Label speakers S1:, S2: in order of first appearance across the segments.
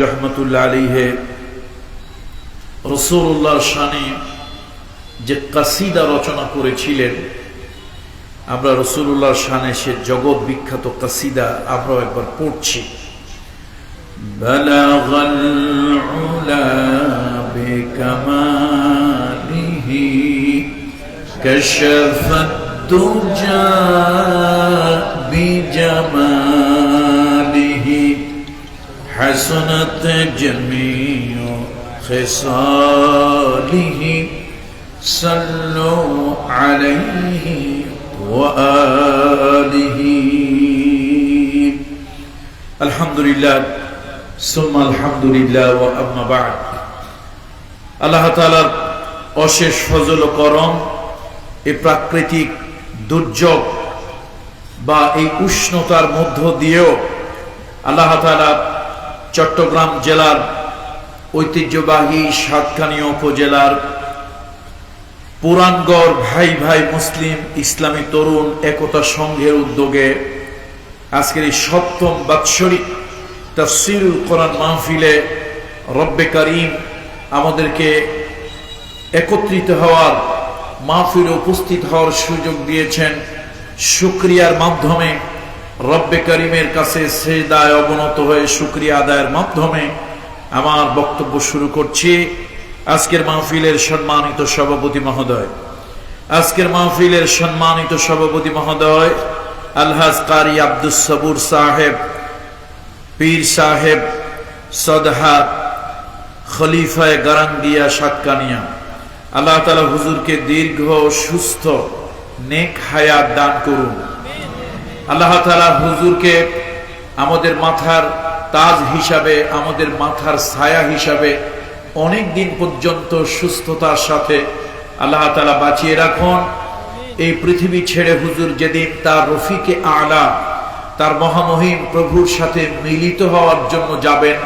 S1: রহমতুল্লাহ আলাইহি রাসূলুল্লাহর শানে যে কাসিদা রচনা করেছিলেন, আমরা রাসূলুল্লাহর শানে সে জগৎ বিখ্যাত কাসিদা আমরা একবার পড়ছি। বালাগাল উলা বিকামালিহি কাশাফাত দুজা বিজামালিহি حسنت جميع خصاله صلوا عليه وآله الحمد لله ثم الحمد لله وأما بعد। আল্লাহ তাআলার অশেষ ফজল ও করম, এই প্রাকৃতিক দুর্যোগ বা এই উষ্ণতার মধ্য দিয়েও আল্লাহ তাআলা চট্টগ্রাম জেলার ঐতিহ্যবাহী সাতকানিয়া উপজেলার পুরানগড় ভাই ভাই মুসলিম ইসলামী তরুণ একতা সংঘের উদ্যোগে আজকের এই সপ্তম বাৎসরিক তাফসীরুল কোরআন মাহফিলে রব্বে কারীম আমাদেরকে একত্রিত হওয়ার, মাহফিলে উপস্থিত হওয়ার সুযোগ দিয়েছেন। শুকরিয়ার মাধ্যমে রব্বে করিমের কাছে সিজদায় অবনত হয়ে শুকরিয়া আদায়ের মাধ্যমে আমার বক্তব্য শুরু করছি। আজকের মাহফিলের সম্মানিত সভাপতি মহোদয় আলহাজ কারি আব্দুস সবুর সাহেব, পীর সাহেব সদহা খলিফায়ে গারাঙ্গিয়া সাতকানিয়া, আল্লাহ তাআলা হুজুরকে দীর্ঘ সুস্থ নেক হায়াত দান করুন। আল্লাহ তাআলা হুজুরকে আমাদের মাথার তাজ হিসাবে, আমাদের মাথার ছায়া হিসাবে অনেক দিন পর্যন্ত সুস্থতার সাথে আল্লাহ তাআলা বাঁচিয়ে রাখুন। এই পৃথিবী ছেড়ে হুজুর যেদিন তার রফিকে আলা, তার মহামহিম প্রভুর সাথে মিলিত হওয়ার জন্য যাবেন,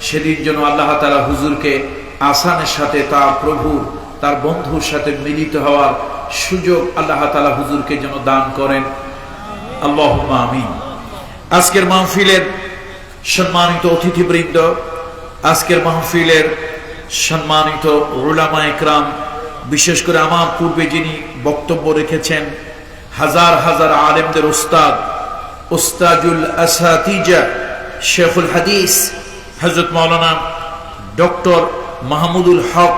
S1: সেদিন যেন আল্লাহ তাআলা হুজুরকে আসানের সাথে তার প্রভুর, তার বন্ধুর সাথে মিলিত হওয়ার সুযোগ আল্লাহ তাআলা হুজুরকে যেন দান করেন। আল্লাহুম্মা আমিন। আজকের মাহফিলের সম্মানিত অতিথিবৃন্দ, আজকের মাহফিলের সম্মানিত উলামায়ে কেরাম, বিশেষ করে আমার পূর্বে যিনি বক্তব্য রেখেছেন, হাজার হাজার আলেমদের উস্তাদ, উস্তাজুল আসাতিজা, শেখুল হাদিস হযরত মাওলানা ডক্টর মাহমুদুল হক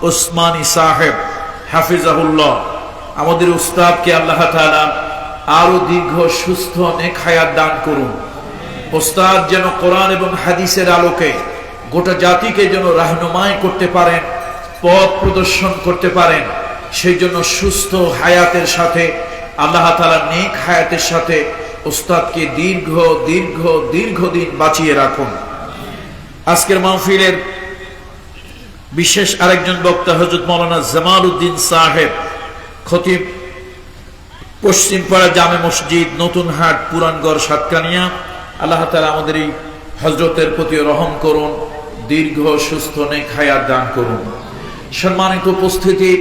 S1: ওসমানী সাহেব হাফিজাহুল্লাহ, আমাদের উস্তাদকে আল্লাহ তাআলা আরো দীর্ঘ সুস্থ নেক হায়াত দান করুন। ওস্তাদ যেন কোরআন এবং হাদিসের আলোকে গোটা জাতিকে যেন রাহনুমাই করতে পারেন, পথ প্রদর্শন করতে পারেন, সেই জন্য সুস্থ হায়াতের সাথে আল্লাহ তাআলা নেক হায়াতের সাথে ওস্তাদকে দীর্ঘদিন বাঁচিয়ে রাখুন। আজকের মাহফিলের বিশেষ আরেকজন বক্তা হযরত মাওলানা জামাল উদ্দিন সাহেব, খতিব, পশ্চিমপাড়া জামে মসজিদ, নতুন হাট, পুরানগড়, সাতকানিয়া। আল্লাহ তাআলা আমাদের এই হযরতের প্রতি রহম করুন, দীর্ঘ সুস্থ নেক হায়াত দান করুন। সম্মানিত উপস্থিতি,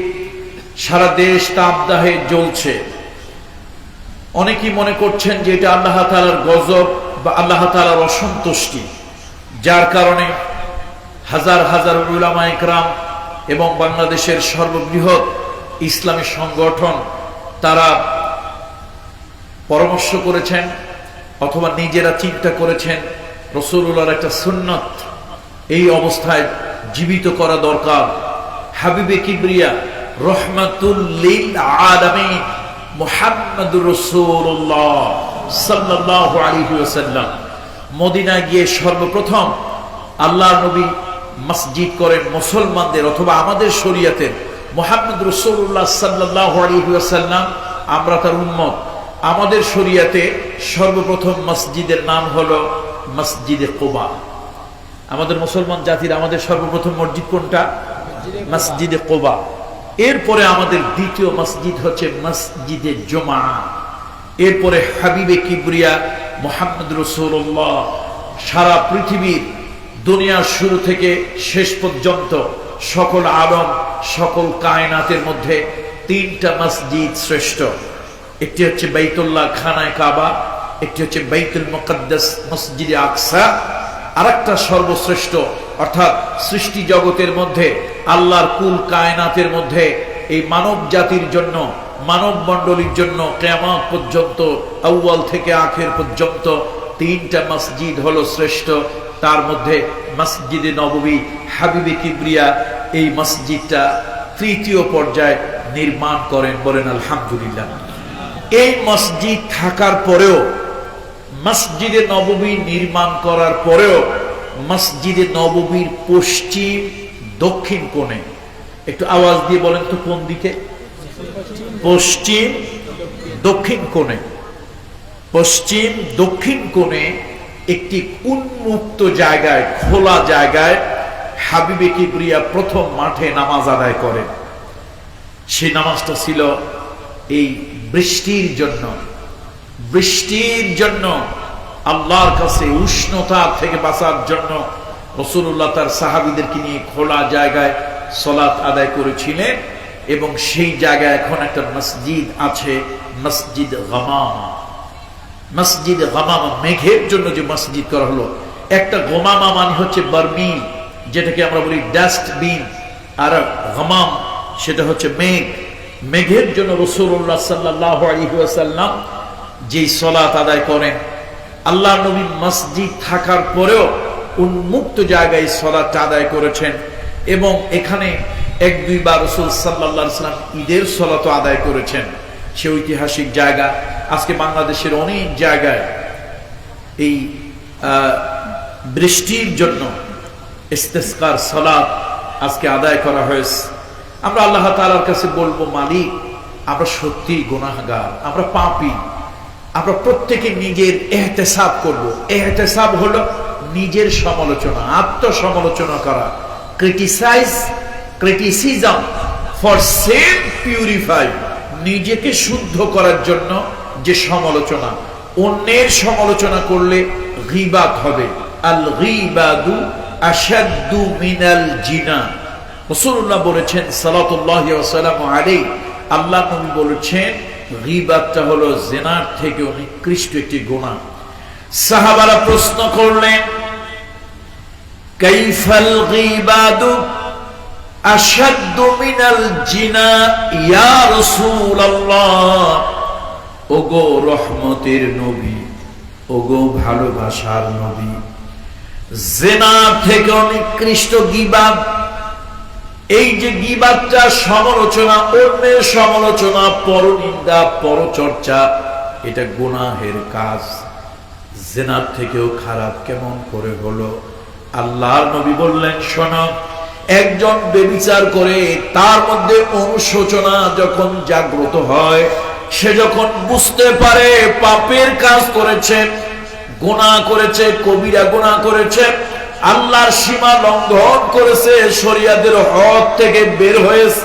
S1: সারা দেশ তাপদাহে জ্বলছে। অনেকেই মনে করছেন যে এটা আল্লাহ তাআলার গজব বা আল্লাহ তাআলার অসন্তুষ্টি, যার কারণে হাজার হাজার উলামায়ে কেরাম এবং বাংলাদেশের সর্ববৃহৎ ইসলামী সংগঠন তারা পরামর্শ করেছেন অথবা নিজেরা চিন্তা করেছেন রাসূলুল্লাহর একটা সুন্নাত এই অবস্থায় জীবিত করা দরকার। হাবিবে কিবরিয়া রাহমাতুল লিল আলামিন মুহাম্মদুর রাসূলুল্লাহ সাল্লাল্লাহু আলাইহি ওয়াসাল্লাম মদিনা গিয়ে সর্বপ্রথম আল্লাহর নবী মসজিদ করেন মুসলমানদের, অথবা আমাদের শরীয়তের মুহাম্মদ রাসূলুল্লাহ সাল্লাল্লাহু আলাইহি ওয়াসাল্লাম, আমরা তার উম্মত। আমাদের শরীয়তে সর্বপ্রথম মসজিদের নাম হলো মসজিদে কুবা। আমাদের মুসলমান জাতির আমাদের সর্বপ্রথম মসজিদ কোনটা? মসজিদে কুবা। এরপরে আমাদের দ্বিতীয় মসজিদ হচ্ছে মসজিদে জুমা। এরপরে হাবিবে কিবরিয়া মুহাম্মদ রাসূলুল্লাহ সারা পৃথিবীর, দুনিয়ার শুরু থেকে শেষ পর্যন্ত সকল আলম, সকল কায়নাতের মধ্যে তিনটা মসজিদ শ্রেষ্ঠ। একটি হচ্ছে বাইতুল্লাহ খানায় কাবা, একটি হচ্ছে বাইতুল মুকদ্দাস মসজিদে আকসা, আরেকটা সর্বশ্রেষ্ঠ, অর্থাৎ সৃষ্টি জগতের মধ্যে আল্লাহর কুল কায়নাতের মধ্যে এই মানব জাতির জন্য, মানব মণ্ডলীর জন্য কিয়ামত পর্যন্ত, আউয়াল থেকে আখের পর্যন্ত 3টা মসজিদ হলো শ্রেষ্ঠ। তার মধ্যে মসজিদে নববী হাবিবে কিবরিয়া এই মসজিদটা 3য় পর্যায়ে নির্মাণ করেন, বলেন আলহামদুলিল্লাহ। এই মসজিদ থাকার পরেও, মসজিদে নববী নির্মাণ করার পরেও, মসজিদে নববীর পশ্চিম দক্ষিণ কোণে, একটু আওয়াজ দিয়ে বলেন তো কোন দিকে? পশ্চিম দক্ষিণ কোণে। পশ্চিম দক্ষিণ কোণে একটি উন্মুক্ত জায়গায়, খোলা জায়গায় হাবিবে কিবরিয়া প্রথম মাঠে নামাজ আদায় করেন। সেই নামাজটা ছিল এই বৃষ্টির জন্য, বৃষ্টির জন্য আল্লাহর কাছে উষ্ণতা থেকে বাঁচার জন্য রাসূলুল্লাহ তার সাহাবীদেরকে নিয়ে খোলা জায়গায় সালাত আদায় করেছিলেন। এবং সেই জায়গায় এখন একটা মসজিদ আছে, মসজিদ গামামা। মসজিদ গামামা, মেঘের জন্য যে মসজিদ করা হলো। একটা গামামা মানে হচ্ছে বারমিল, যেটাকে আমরা বলি ডাস্টবিন, আর গামাম সেটা হচ্ছে মেঘ। মেঘের জন্য রাসূলুল্লাহ সাল্লাল্লাহু আলাইহি ওয়াসাল্লাম যে সালাত আদায় করেন, আল্লাহর নবী মসজিদ থাকার পরেও উন্মুক্ত জায়গায় সালাত আদায় করেছেন। এবং এখানে 1-2 বার রাসূল সাল্লাল্লাহু আলাইহি ওয়াসাল্লাম ঈদের সালাত আদায় করেছেন। সে ঐতিহাসিক জায়গা। আজকে বাংলাদেশের অনেক জায়গায় এই বৃষ্টির জন্য ইস্তিসকার সালাত আজকে আদায় করা হয়েছে। আমরা আল্লাহ তাআলার কাছে বলবো, মালিক আমরা সত্যি গুনাহগার, আমরা পাপী, আমরা প্রত্যেকে নিজের ইহতিসাব করব। ইহতিসাব হলো নিজের সমালোচনা, আত্মসমালোচনা করা। ক্রিটিসিজম ফর সেলফ পিউরিফাই, নিজেকে শুদ্ধ করার জন্য যে সমালোচনা। অন্যের সমালোচনা করলে গীবাত হবে। আল গীবাতু আশাদ্দু মিনাল জিনা। রাসূলুল্লাহ বলেছেন সাল্লাল্লাহু ওয়াসাল্লাম আলাইহি, আল্লাহ নবী বলেছেন গীবাতটা হলো জিনার থেকে নিকৃষ্ট একটি গুনাহ। সাহাবারা প্রশ্ন করলেন, কাইফাল গীবাতু আশাদ্দু মিনাল জিনা ইয়া রাসূলুল্লাহ। ওগো রহমতের নবী, ওগো ভালোবাসার নবী, জিনা থেকে নিকৃষ্ট গীবাত। এই যে গীবাতটা সমালোচনা, অন্যের সমালোচনা, পরনিন্দা, পরচর্চা, এটা গুনাহের কাজ। জিনার থেকেও খারাপ কেমন করে হলো? আল্লাহর নবী বললেন, শোনো, একজন ব্যভিচার করে তার মধ্যে অনুশোচনা যখন জাগ্রত হয়, সে যখন বুঝতে পারে পাপের কাজ করেছে, গুনাহ করেছে, কবিরা গুনাহ করেছে, আল্লাহর সীমা লঙ্ঘন করেছে, শরিয়াতের হদ থেকে বের হয়েছে,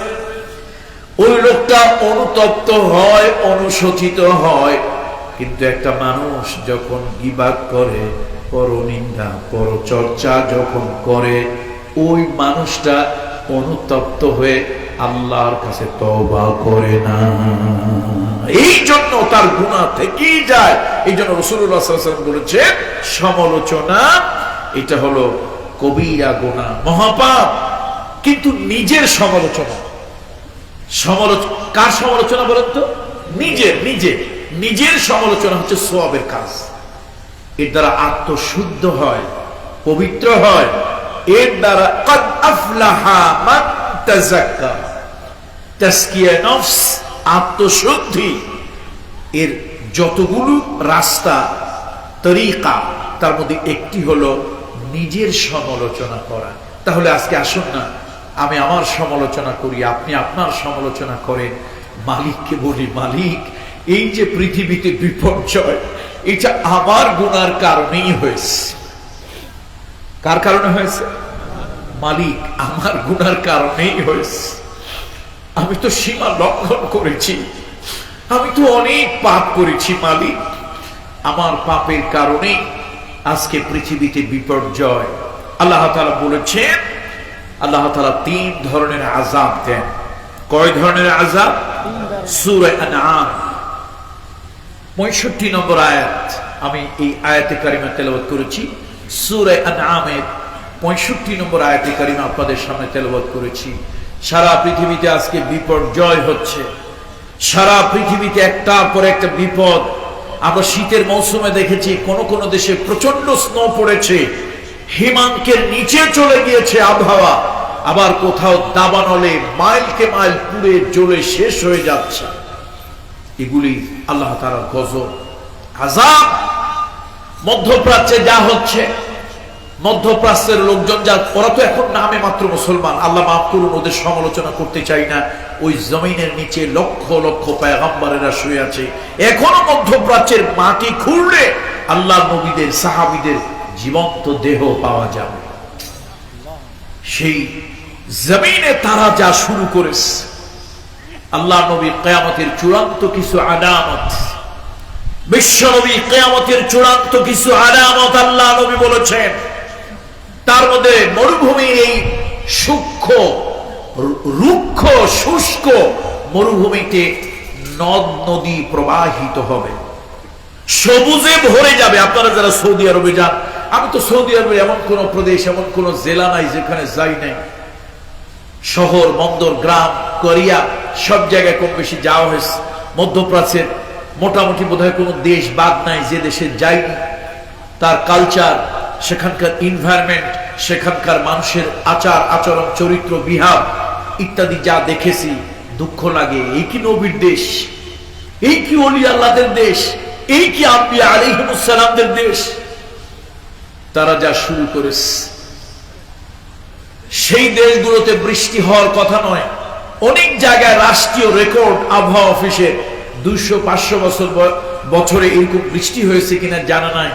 S1: ওই লোকটা অনুতপ্ত হয়, অনুশোচিত হয়। কিন্তু একটা মানুষ যখন গীবাত করে, পরনিন্দা, পরচর্চা যখন করে, ওই মানুষটা অনুতপ্ত হয়ে আল্লাহর কাছে তওবা করে না, এই জন্য তার গুনাহ থেকেই যায়। এই জন্য রাসূলুল্লাহ সাল্লাল্লাহু আলাইহি ওয়াসাল্লাম বলেছেন, সমালোচনা এটা হলো কবিরা গুনাহ, মহাপাপ। কিন্তু নিজের সমালোচনা, কার সমালোচনা বলেন তো? নিজের সমালোচনা হচ্ছে সওয়াবের কাজ। এর দ্বারা আত্মশুদ্ধ হয়, পবিত্র হয়। এর দ্বারা ক্বাদ আফলাহা মান তাযাক্কা, তাজকিয়া নফস, আত্মশুদ্ধি। এর যতগুলো রাস্তা, তরিকা, তার মধ্যে একটি হলো নিজের সমালোচনা করা। তাহলে আজকে আসুন না, আমি আমার সমালোচনা করি, আপনি আপনার সমালোচনা করেন। মালিককে বলি, মালিক এই যে পৃথিবীতে বিপর্যয়, এটা আমার গুনার কারণেই হয়েছে। কার কারণে হয়েছে? মালিক, আমার গুনার কারণেই হয়েছে। আমি তো সীমা লঙ্ঘন করেছি, আমি তো অনেক পাপ করেছি মালিক, আমার পাপের কারণে আজকে পৃথিবীতে বিপর্যয়। আল্লাহ তাআলা বলেছেন, আল্লাহ তাআলা 3 ধরনের আযাব দেন। কয় ধরনের আযাব? সূরা আনআম 65 নম্বর আয়াত। আমি এই আয়াতে কারিমা তেলাওয়াত করেছি। সূরা আনআমের 65 নম্বর আয়াতে কারিমা আপনাদের সামনে তেলাওয়াত করেছি। সারা পৃথিবীতে আজকে বিপর্যয় হচ্ছে, সারা পৃথিবীতে একটার পর একটা বিপদ। আমরা শীতের মৌসুমে দেখেছি কোন কোন দেশে প্রচন্ড স্নো পড়েছে, হিমাঙ্কের নিচে চলে গিয়েছে আবহাওয়া, আবার কোথাও দাবানলে মাইলকে মাইল পুড়ে জ্বলে শেষ হয়ে যাচ্ছে। এগুলি আল্লাহ তাআলার গজব, আযাব। মধ্যপ্রাচ্যে যা হচ্ছে, মধ্যপ্রাচ্যের লোকজন যা, ওরা তো এখন নামে মাত্র মুসলমান, আল্লাহ মাফ করুন, ওদের সমালোচনা করতে চাই না। ওই জমিনের নিচে লক্ষ লক্ষ পয়গম্বরেরা শুয়ে আছে। এখনো মধ্যপ্রাচ্যের মাটি খুঁড়লে আল্লাহ নবীদের, সাহাবীদের জীবন্ত দেহ পাওয়া যাবে। সেই জমিনে তারা যা শুরু করেছে, আল্লাহ নবী কিয়ামতের চূড়ান্ত কিছু আলামত, বিশ্ব নবী কিয়ামতের চূড়ান্ত কিছু আলামত আল্লাহ নবী বলেছেন। তার মধ্যে মরুভূমির এই সূক্ষ্ম রুক্ষ শুষ্ক মরুভূমিতে নদ নদী প্রবাহিত হবে, সবুজে ভরে যাবে। আপনারা যারা সৌদি আরবে যান, আমি তো সৌদি আরবে এমন কোন প্রদেশ, এমন কোন জেলা নাই যেখানে যাই নাই। শহর, বন্দর, গ্রাম, কোরিয়া সব জায়গায় কম বেশি যাওয়া হয়েছে। মধ্যপ্রাচ্যের মোটামুটি বোধহয় কোনো দেশ বাদ নাই যে দেশে যাইনি। তার কালচার, সেখানকার এনভায়রনমেন্ট, সেখানকার মানুষের আচার আচরণ, চরিত্র, বিহার ইত্যাদি যা দেখেছি, দুঃখ লাগে। এই কি নবীর দেশ, এই কি ওলি আল্লাহদের দেশ, এই কি আম্বিয়া আলাইহিমুস সালামদের দেশ। তারা যা শুরু করেছে, সেই দেশগুলোতে বৃষ্টি হওয়ার কথা নয়। অনেক জায়গায় রাষ্ট্রীয় রেকর্ড আবহাওয়া অফিসের 200-500 বছরে এরকম বৃষ্টি হয়েছে কিনা জানা নাই।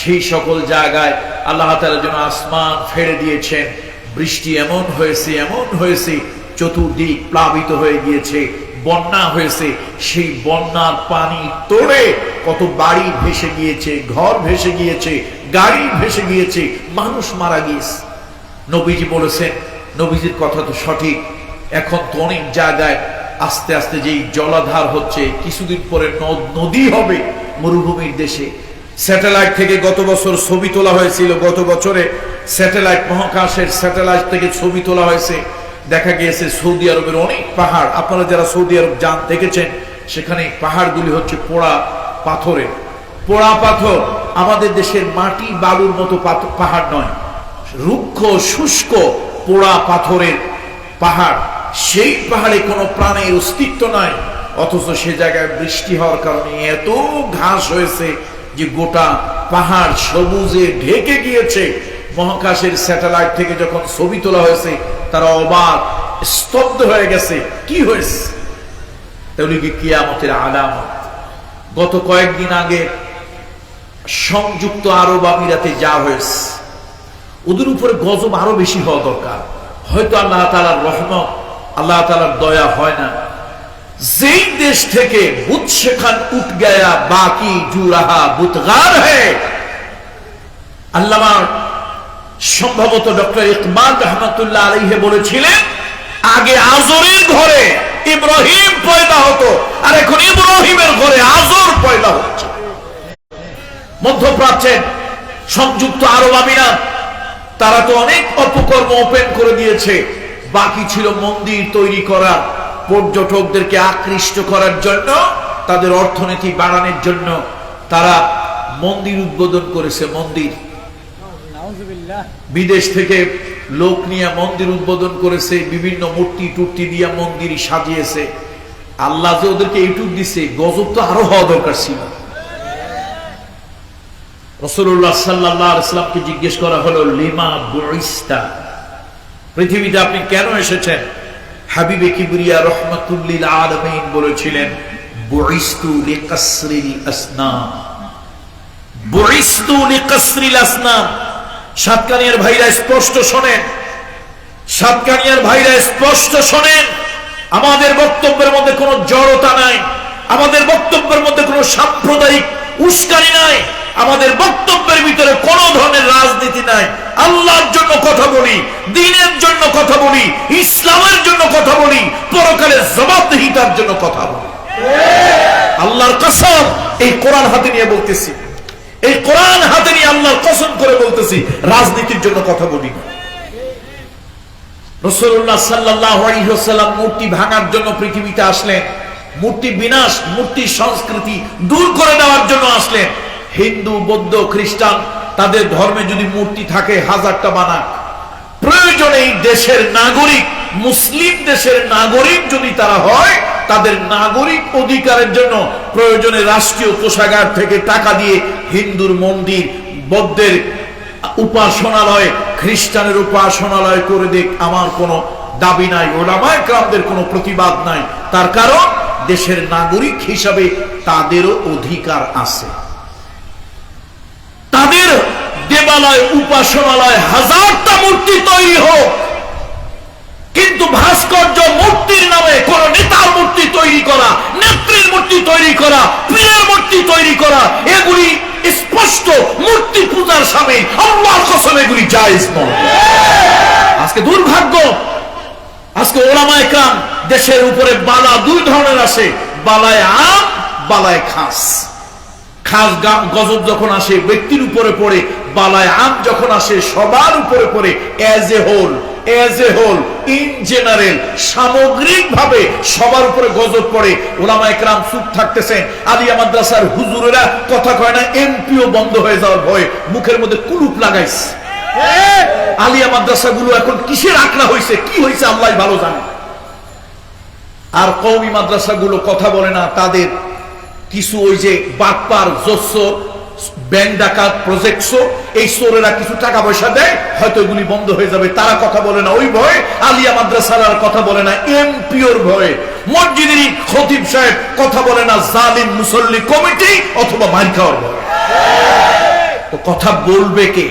S1: সেই সকল জায়গায় আল্লাহ তাআলা যেন আসমান ফেড়ে দিয়েছেন, বৃষ্টি এমন হয়েছে, চতুর্দিক প্লাবিত হয়ে গিয়েছে, বন্যা হয়েছে। সেই বন্যার পানি তোড়ে কত বাড়ি ভেসে গিয়েছে, ঘর ভেসে গিয়েছে, গাড়ি ভেসে গিয়েছে, মানুষ মারা গিয়েছে। নবীজি বলেছেন, নবীজির কথা তো সঠিক। এখন তো অনেক জায়গায় আস্তে আস্তে যেই জলাধার হচ্ছে, কিছুদিন পরে নদ নদী হবে মরুভূমির দেশে। স্যাটেলাইট থেকে গত বছর ছবি তোলা হয়েছিল, গত বছরে স্যাটেলাইট, মহাকাশের স্যাটেলাইট থেকে ছবি তোলা হয়েছে। দেখা গিয়েছে সৌদি আরবের অনেক পাহাড়, আপনারা যারা সৌদি আরব যান দেখেছেন, সেখানে পাহাড়গুলি হচ্ছে পোড়া পাথরের, পোড়া পাথর। আমাদের দেশের মাটি বালুর মতো পাহাড় নয়, রুক্ষ শুষ্ক পোড়া পাথরের পাহাড়। সেই পাহাড়ে কোনো প্রাণের অস্তিত্ব নাই, অথচ সে জায়গায় বৃষ্টি হওয়ার কারণে এত ঘাস হয়েছে যে গোটা পাহাড় সবুজে ঢেকে গিয়েছে। মহাকাশের স্যাটেলাইট থেকে যখন ছবি তোলা হয়েছে, তারা অবাক, স্তব্ধ হয়ে গেছে। কি হয়েছে? তাহলে কি কিয়ামতের আলামত। গত কয়েকদিন আগে সংযুক্ত আরব আমিরাতে যা হয়েছে, ওদের উপরে গজব আরো বেশি হওয়া দরকার। হয়তো আল্লাহ তাআলার রহমত, আল্লাহ তাআলার দয়া হয় না। যেই দেশ থেকে বুত সেখান উঠ গয়া, বাকি জু রাহা বুতগার হ্যায়। আল্লামা সম্ভবত ডক্টর ইকবাল রহমাতুল্লাহ আলাইহি বলেছিলেন, আগে আজরের ঘরে ইব্রাহিম পয়দা হতো, আর এখন ইব্রাহিমের ঘরে আজর পয়দা হচ্ছে। মধ্যপ্রাচ্যের সংযুক্ত আরব আমিরাত, তারা তো অনেক অপকর্ম ওপেন করে দিয়েছে। বাকি ছিল মন্দির তৈরি করা, পর্যটকদেরকে আকৃষ্ট করার জন্য, তাদের অর্থনীতি বাড়ানোর জন্য তারা মন্দির উদ্বোধন করেছে। মন্দির বিদেশ থেকে লোক নিয়ে মন্দির উদ্বোধন করেছে, বিভিন্ন মূর্তি টুর্তি দিয়ে মন্দির সাজিয়েছে। আল্লাহ যে ওদেরকে এইটুক দিছে, গজব তো আরো হওয়া দরকার ছিল। রাসূলুল্লাহ সাল্লাল্লাহু আলাইহি ওয়াসাল্লামকে জিজ্ঞেস করা হলো, লিমা বুইস্তা, পৃথিবীতে আপনি কেন এসেছেন? হাবিবে কিবরিয়া রাহমাতুল লিল আলামিন বলেছিলেন, বুইস্তু লিকাসরিল আসনাম, বুইস্তু লিকাসরিল আসনাম। সাতকানিয়ার ভাইরা স্পষ্ট শোনেন, সাতকানিয়ার ভাইরা স্পষ্ট শোনেন। আমাদের বক্তব্যের মধ্যে কোনো জড়তা নাই, আমাদের বক্তব্যের মধ্যে কোনো সাম্প্রদায়িক উস্কানি নাই, আমাদের বক্তব্যের ভিতরে কোন ধরনের রাজনীতি নাই। আল্লাহর জন্য কথা বলি, দ্বীনের জন্য কথা বলি, ইসলামের জন্য কথা বলি, পরকালের জবাবদিহিতার জন্য কথা বলি। আল্লাহর কসম, এই কোরআন হাতে নিয়ে বলতেছি, এই কোরআন হাতে নিয়ে আল্লাহর কসম করে বলতেছি, রাজনীতির জন্য কথা বলি না। রাসূলুল্লাহ সাল্লাল্লাহু আলাইহি ওয়াসাল্লাম মূর্তি ভাঙার জন্য পৃথিবীতে আসলেন, মূর্তি বিনাশ, মূর্তি সংস্কৃতি দূর করে দেওয়ার জন্য আসলেন। হিন্দু, বৌদ্ধ, খ্রিস্টান তাদের ধর্মে যদি মূর্তি থাকে 1000টা বানাক, প্রয়োজনে এই দেশের নাগরিক, মুসলিম দেশের নাগরিক যদি তারা হয়, তাদের নাগরিক অধিকারের জন্য প্রয়োজনে রাষ্ট্রীয় কোষাগার থেকে টাকা দিয়ে হিন্দুর মন্দির, বৌদ্ধের উপাসনালয়, খ্রিস্টানের উপাসনালয় করে দিক, আমার কোনো দাবি নাই, ওলামায়ে কেরামদের কোনো প্রতিবাদ নাই। তার কারণ দেশের নাগরিক হিসাবে তাদেরও অধিকার আছে। তাদের দেবালয়, উপাসনালয় 1000টা মূর্তি তৈরি হোক, কিন্তু ভাস্কর্য মূর্তির নামে কোন নেতার মূর্তি তৈরি করা, নেত্রীর মূর্তি তৈরি করা, পীরের মূর্তি তৈরি করা, এগুলি স্পষ্ট মূর্তি পূজার সামিল। আল্লাহর কসম এগুলি জায়েজ নয়। আজকে দুর্ভাগ্য, আজকে ওলামায়ে কেরাম দেশের উপরে বালা দুই ধরনের আসে, বালায় আম, বালায় খাস। খাস গজব যখন আসে ব্যক্তির উপরে পড়ে, বালায় আম যখন আসে সবার উপরে পড়ে, as a whole in general, সামগ্রিক ভাবে সবার উপরে গজব পড়ে। ওলামায়ে কেরাম চুপ থাকতেছেন। আলিয়া মাদ্রাসার হুজুরেরা কথা কয় না, এমপিও বন্ধ হয়ে যাওয়ার ভয়ে মুখের মধ্যে কুলুপ লাগাইছে। আলিয়া মাদ্রাসা গুলো এখন কিসের আকড়া হয়েছে, কি হয়েছে আল্লাহ ভালো জানে। আর কওমি মাদ্রাসা গুলো কথা বলে না, তাদের কিছু ওই যে বাটপার, জোচ্চোর, ব্যাংক ডাকাত, প্রজেক্ট, এই চোরেরা কিছু টাকা পয়সা দেয়, হয়তো এগুলি বন্ধ হয়ে যাবে, তারা কথা বলে না ওই ভয়ে। আলিয়া মাদ্রাসার কথা বলে না এমপিওর ভয়ে। মসজিদের খতিব সাহেব কথা বলে না জালিম মুসল্লি কমিটি অথবা মার খাওয়ার ভয়ে। তো কথা বলবে কে?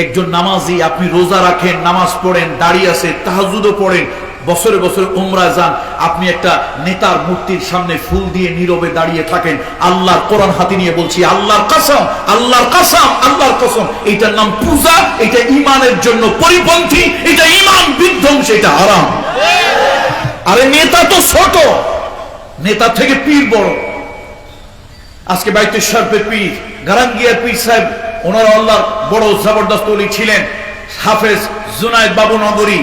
S1: একজন নামাজি, আপনি রোজা রাখেন, নামাজ পড়েন, দাঁড়িয়ে আছে, তাহাজ্জুদও পড়েন, বছরে বছরে উমরা যান, আপনি একটা নেতার মূর্তির সামনে ফুল দিয়ে নীরবে দাঁড়িয়ে থাকেন। আল্লাহর কোরআন হাতে নিয়ে বলছি, আল্লাহর কসম, আল্লাহর কসম, আল্লাহর কসম, এটার নাম পূজা, এটা ঈমানের জন্য পরিপন্থী, এটা ঈমান বিধ্বংসী, এটা হারাম। আরে নেতা তো ছোট, নেতা থেকে পীর বড়। আজকে বাইতুল শরীফের পীর, গারাঙ্গিয়ার পীর সাহেব, ওনারা আল্লাহর বড় জবরদস্ত ওলি ছিলেন। হাফেজ জুনায়েদ বাবু নগরী,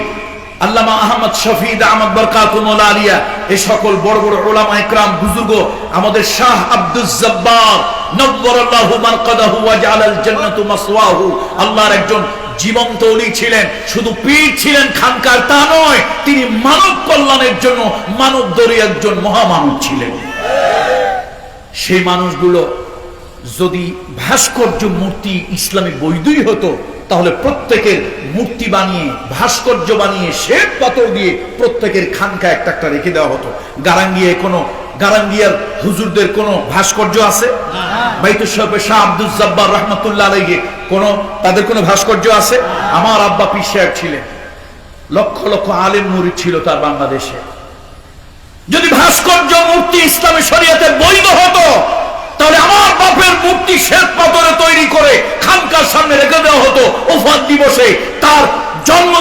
S1: আল্লামা আহমদ শফিদ আহমদ বরকাতুল্লাহ আলিয়া, এই সকল বড় বড় উলামায়ে কেরাম বুজুর্গ, আমাদের শাহ আব্দুল জব্বার নব্বরাল্লাহু মারকাদাহু ওয়া জাআলাল জান্নাতু মাসওয়াহু, আল্লাহর একজন জীবন্ত ওলি ছিলেন। শুধু পীর ছিলেন খানকার তা নয়, তিনি মানব কল্যাণের জন্য মানবদরী একজন মহামানব ছিলেন। সেই মানুষগুলো যদি ভাস্কর্য মূর্তি ইসলামে বৈধই হতো, তাহলে প্রত্যেকের মূর্তি বানিয়ে, ভাস্কর্য বানিয়ে, শ্বেত পাথর দিয়ে প্রত্যেকের খানকা একটা একটা রেখে দেওয়া হতো। গারাঙ্গিয়ার হুজুরদের কোনো ভাস্কর্য আছে? বাইতুল শরীফের শাহ আব্দুল জব্বার রহমাতুল্লাহ আলাইহি তাদের কোনো ভাস্কর্য আছে? আমার আব্বা পীর সাহেব ছিলেন, লক্ষ লক্ষ আলেম মুরিদ ছিল তার বাংলাদেশে। যদি ভাস্কর্য মূর্তি ইসলামী শরীয়তে বৈধ হতো, তাহলে আমার বাপের মূর্তি শ্বেত পাথরে তৈরি করে খানকার সামনে রেখে দেওয়া হতো। ওফাত দিবসে, তার জন্ম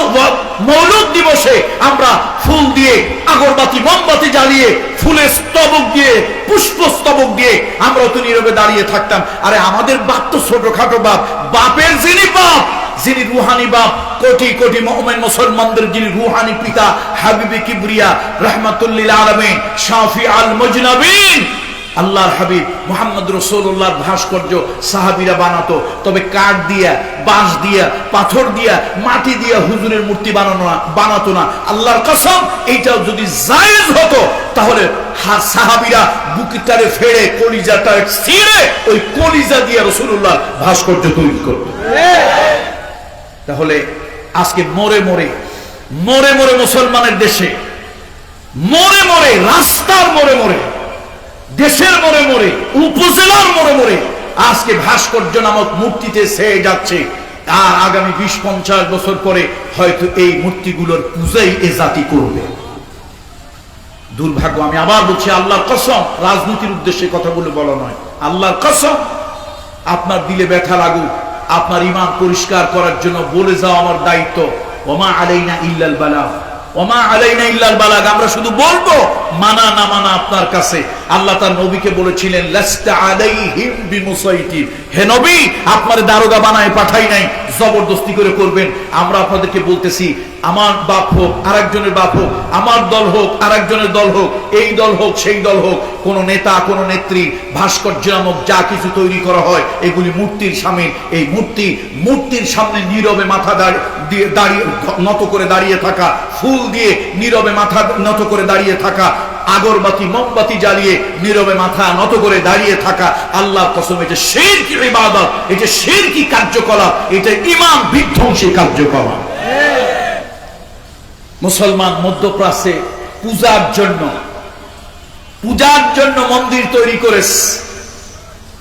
S1: মৌলুদ দিবসে আমরা ফুল দিয়ে, আগরবাতি, মোমবাতি জ্বালিয়ে, ফুলের স্তবক দিয়ে, পুষ্প স্তবক দিয়ে আমরা তো নীরবে দাঁড়িয়ে থাকতাম। আরে আমাদের বাপ তো ছোটখাটো বাপ, বাপের যিনি বাপ, যিনি রুহানি বাপ, কোটি কোটি মুমিন মুসলমানদের যিনি রুহানি পিতা, হাবিবে কিবরিয়া রাহমাতুল্লিল আলামিন, শাফি আল মুজনাবিন, আল্লাহর হাবিব মুহাম্মদ রাসূলুল্লাহর ভাস্কর্য সাহাবীরা বানাতো। তবে কাঠ দিয়া, বাঁশ দিয়া, পাথর দিয়া, মাটি দিয়া হুজুরের মূর্তি বানাতো না। আল্লাহর কসম, এইটাও যদি জায়েজ হতো, তাহলে সাহাবীরা বুকটারে ফেড়ে, কলিজাটা ছিঁড়ে, ওই কলিজা দিয়া রাসূলুল্লাহ ভাস্কর্য তৈরি করত। তাহলে আজকে মরে মরে মুসলমানের দেশে, মরে মরে রাস্তার মোড়ে মোড়ে, দেশের মোড়ে মোড়ে, উপজেলার মোড়ে মোড়ে আজকে ভাস্কর্য নামক মূর্তিতে ছেয়ে যাচ্ছে। আর আগামী 20-50 বছর পরে হয়তো এই মূর্তিগুলোর পূজাই এ জাতি করবে। দুর্ভাগ্য। আমি আবার বলছি, আল্লাহর কসম, রাজনীতির উদ্দেশ্যে কথাগুলো বলা নয়, আল্লাহর কসম, আপনার দিলে ব্যথা লাগুক, আপনার ঈমান পরিষ্কার করার জন্য বলে যাও আমার দায়িত্ব। ওমা আলাইনা ইল্লাল বালাগ, ওমা আলাইনা ইল্লাল বালাগ। আমরা শুধু বলবো, মানা না মানা আপনার কাছে। আল্লাহ তার নবীকে বলেছিলেন লাস্তা আলাইহিম বিমুসাইতির, হে নবী আপনার দারোগা বানায় পাঠাই নাই জবরদস্তি করে করবেন। আমরা আপনাদেরকে বলতেছি আমার বাপ হোক আরেকজনের বাপ হোক, আমার দল হোক আরেকজনের দল হোক, এই দল হোক সেই দল হোক, কোন নেতা কোন নেত্রী ভাস্কর্য নামক যা কিছু তৈরি করা হয় এগুলি মূর্তির সামনে, এই মূর্তির সামনে নীরবে মাথা দাঁড়িয়ে নত করে দাঁড়িয়ে থাকা, ফুল দিয়ে নীরবে মাথা নত করে দাঁড়িয়ে থাকা, আগরবাতি মোমবাতি জ্বালিয়ে নীরবে মাথা নত করে দাঁড়িয়ে থাকা, আল্লাহর কসম এটা শিরকি ইবাদত, এটা শিরকি কার্যকলাপ, এটা ঈমান বিধ্বংসী কার্যকলাপ। মুসলমান মধ্যপ্রাচ্যে পূজার জন্য মন্দির তৈরি করেছে।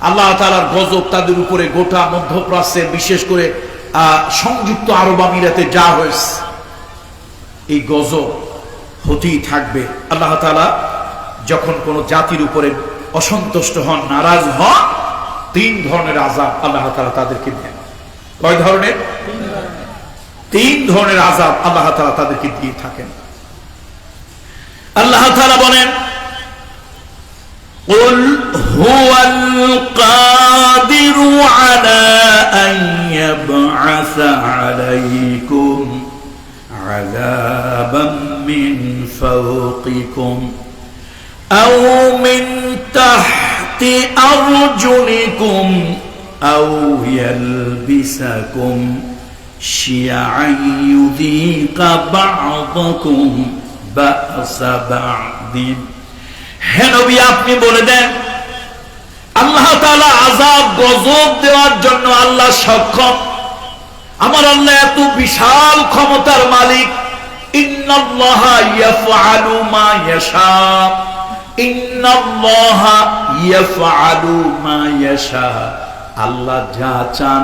S1: আল্লাহ তাআলার গজব তাদের উপরে গোটা মধ্যপ্রাচ্যে, বিশেষ করে সংযুক্ত আরব আমিরাতে যা হয়েছে, এই গজব হতেই থাকবে। আল্লাহ তাআলা যখন কোন জাতির উপরে অসন্তুষ্ট হন, নারাজ হন, 3 ধরনের আযাব আল্লাহ তাআলা তাদেরকে দেন। কয় ধরনের? 3 ধরনের আযাব আল্লাহ তাআলা তাদেরকে দিয়ে থাকেন। আল্লাহ তাআলা বলেন قل هو القادر على أن يبعث عليكم عذابا من فوقكم أو من تحت أرجلكم أو يلبسكم شيعا يذيق بعضكم بأس بعض। হে নবী আপনি বলে দেন আল্লাহ তাআলা আযাব গজব দেওয়ার জন্য আল্লাহ সক্ষম। আমার আল্লাহ এত বিশাল ক্ষমতার মালিক। ইন্নাল্লাহা ইয়াফআলু মা ইয়াশা, ইন্নাল্লাহা ইয়াফআলু মা ইয়াশা। আল্লাহ যা চান,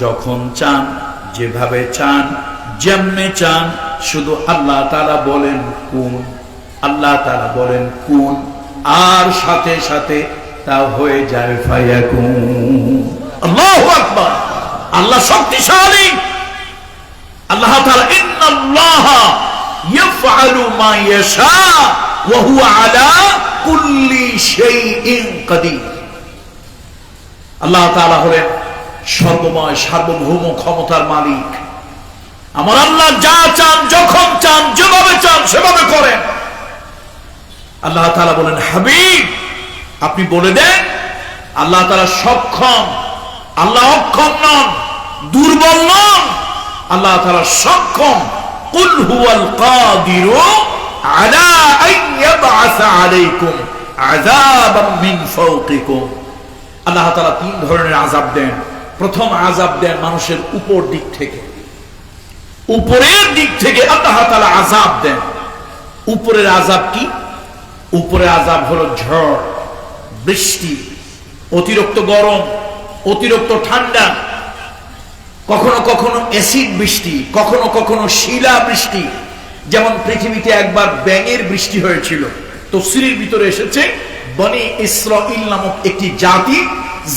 S1: যখন চান, যেভাবে চান, যেমনে চান, শুধু আল্লাহ তাআলা বলেন কোন, আল্লাহ তাআলা বলেন কোন, আর সাথে সাথে তা হয়ে যায় ফায়াকুন। আল্লাহু আকবার। আল্লাহ শক্তিশালী। আল্লাহ তাআলা ইন্নাল্লাহা ইয়াফআলু মা ইয়াশা ওয়া হুয়া আলা কুল্লি শাইইন কাদির। আল্লাহ তাআলা হলেন সর্বময় সার্বভৌম ক্ষমতার মালিক। আমার আল্লাহ যা চান, যখন চান, যেভাবে চান সেভাবে করেন। আল্লাহ তাআলা বলেন হাবিব আপনি বলে দেন আল্লাহ তাআলা সক্ষম, আল্লাহ অক্ষম নন, দুর্বল নন, আল্লাহ তাআলা সক্ষম। কুল হুয়াল কাদিরু আলা আন ইয়াবআসা আলাইকুম আযাবাম মিন ফাওকিকুম। আল্লাহ তাআলা 3 ধরনের আযাব দেন। প্রথম আযাব দেন মানুষের উপর দিক থেকে, উপরের দিক থেকে আল্লাহ তাআলা আযাব দেন। উপরের আযাব কি? উপরে আযাব হলো ঝড়, বৃষ্টি, অতিরিক্ত গরম, অতিরিক্ত ঠান্ডা, কখনো কখনো অ্যাসিড বৃষ্টি, কখনো কখনো শিলা বৃষ্টি। যেমন পৃথিবীতে একবার ব্যাঙের বৃষ্টি হয়েছিল। তাফসীরের ভিতরে এসেছে বনি ইসরাঈল নামক একটি জাতি,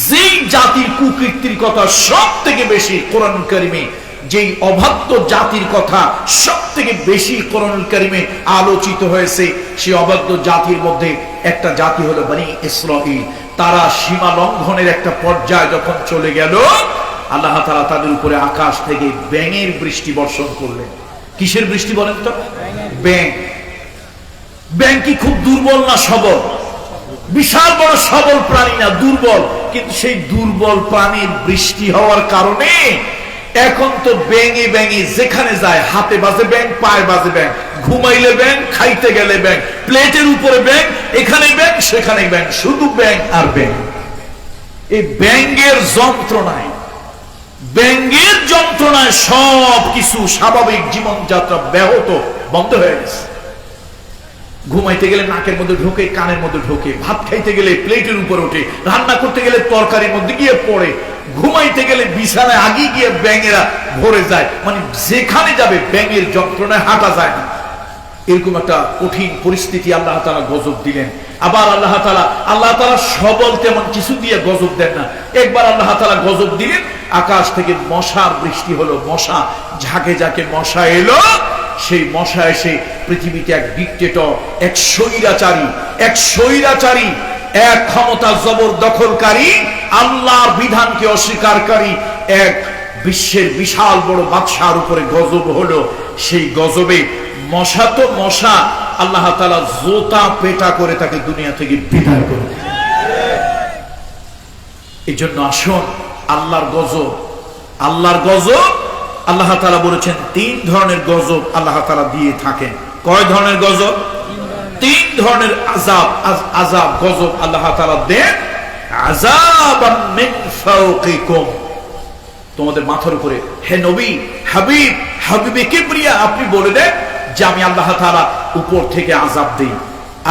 S1: যেই জাতির কুকীর্তির কথা সব থেকে বেশি কোরআনুল কারীমে, যেই অবাধ্য জাতির কথা সব থেকে বেশি কোরআনুল কারীমে আলোচিত হয়েছে, সেই অবাধ্য জাতির মধ্যে একটা জাতি হলো বনি ইসরাঈল। তারা সীমা লঙ্ঘনের একটা পর্যায়ে যখন চলে গেল, আল্লাহ তাআলা তাদের উপরে আকাশ থেকে ব্যাঙের বৃষ্টি বর্ষণ করলেন। কিসের বৃষ্টি বলেন তো? ব্যাঙ। ব্যাঙ কি খুব দুর্বল না সবল? বিশাল বড় সবল প্রাণী না, দুর্বল। কিন্তু সেই দুর্বল প্রাণীর বৃষ্টি হওয়ার কারণে এখন তো ব্যাঙে ব্যাঙে যেখানে যায়, হাতে বাজে ব্যাঙ, পায়ে বাজে ব্যাঙ, ঘুমাইলে ব্যাঙ, খাইতে গেলে ব্যাঙ, প্লেটের উপরে ব্যাঙ, এখানে ব্যাঙ, সেখানে ব্যাঙ, শুধু ব্যাঙ আর ব্যাঙ। এই ব্যাঙের যন্ত্রণায় সব কিছু স্বাভাবিক জীবনযাত্রা ব্যাহত, বন্ধ হয়ে গেছে। ঘুমাইতে গেলে নাকের মধ্যে ঢোকে, কানের মধ্যে ঢোকে, ভাত খাইতে গেলে প্লেটের উপর ওঠে, রান্না করতে গেলে তরকারির মধ্যে গিয়ে পড়ে, ঘুমাইতে গেলে বিছানায় আগে গিয়ে ব্যাঙেরা ভরে যায়। মানে যেখানে যাবে ব্যাঙের যন্ত্রণায় হাঁটা যায় না। এরকম একটা কঠিন পরিস্থিতি আল্লাহ তাআলা গজব দিলেন। আবার আল্লাহ তাআলা সবল তেমন কিছু দিয়ে গজব দেন না। একবার আল্লাহ তাআলা গজব দিলেন, আকাশ থেকে মশার বৃষ্টি হলো। মশা ঝাঁকে ঝাঁকে মশা এলো, সেই মশা এসে পৃথিবীতে এক ডিক্টেটর, এক স্বৈরাচারী, এক ক্ষমতা জবরদখলকারী, আল্লাহর বিধানকে অস্বীকারী এক বিশ্বের বিশাল বড় বাদশার উপরে গজব হলো। সেই গজবে মশা তো মশা, আল্লাহ তাআলা জোতা পেটা করে তাকে দুনিয়া থেকে বিদায় করে দেন। এই জন্য আসুন, আল্লাহর গজব আল্লাহ তাআলা বলেছেন 3 ধরনের গজব আল্লাহ তাআলা দিয়ে থাকেন। কয় ধরনের গজব? 3 ধরনের আযাব গজব আল্লাহ তাআলা দেন। আযাবাম মিন ফাওকিকুম, তোমাদের মাথার উপরে। হে নবী, হাবিবে কিবরিয়া, আপনি বলে দেন যে আমি আল্লাহ তাআলা উপর থেকে আযাব দেই,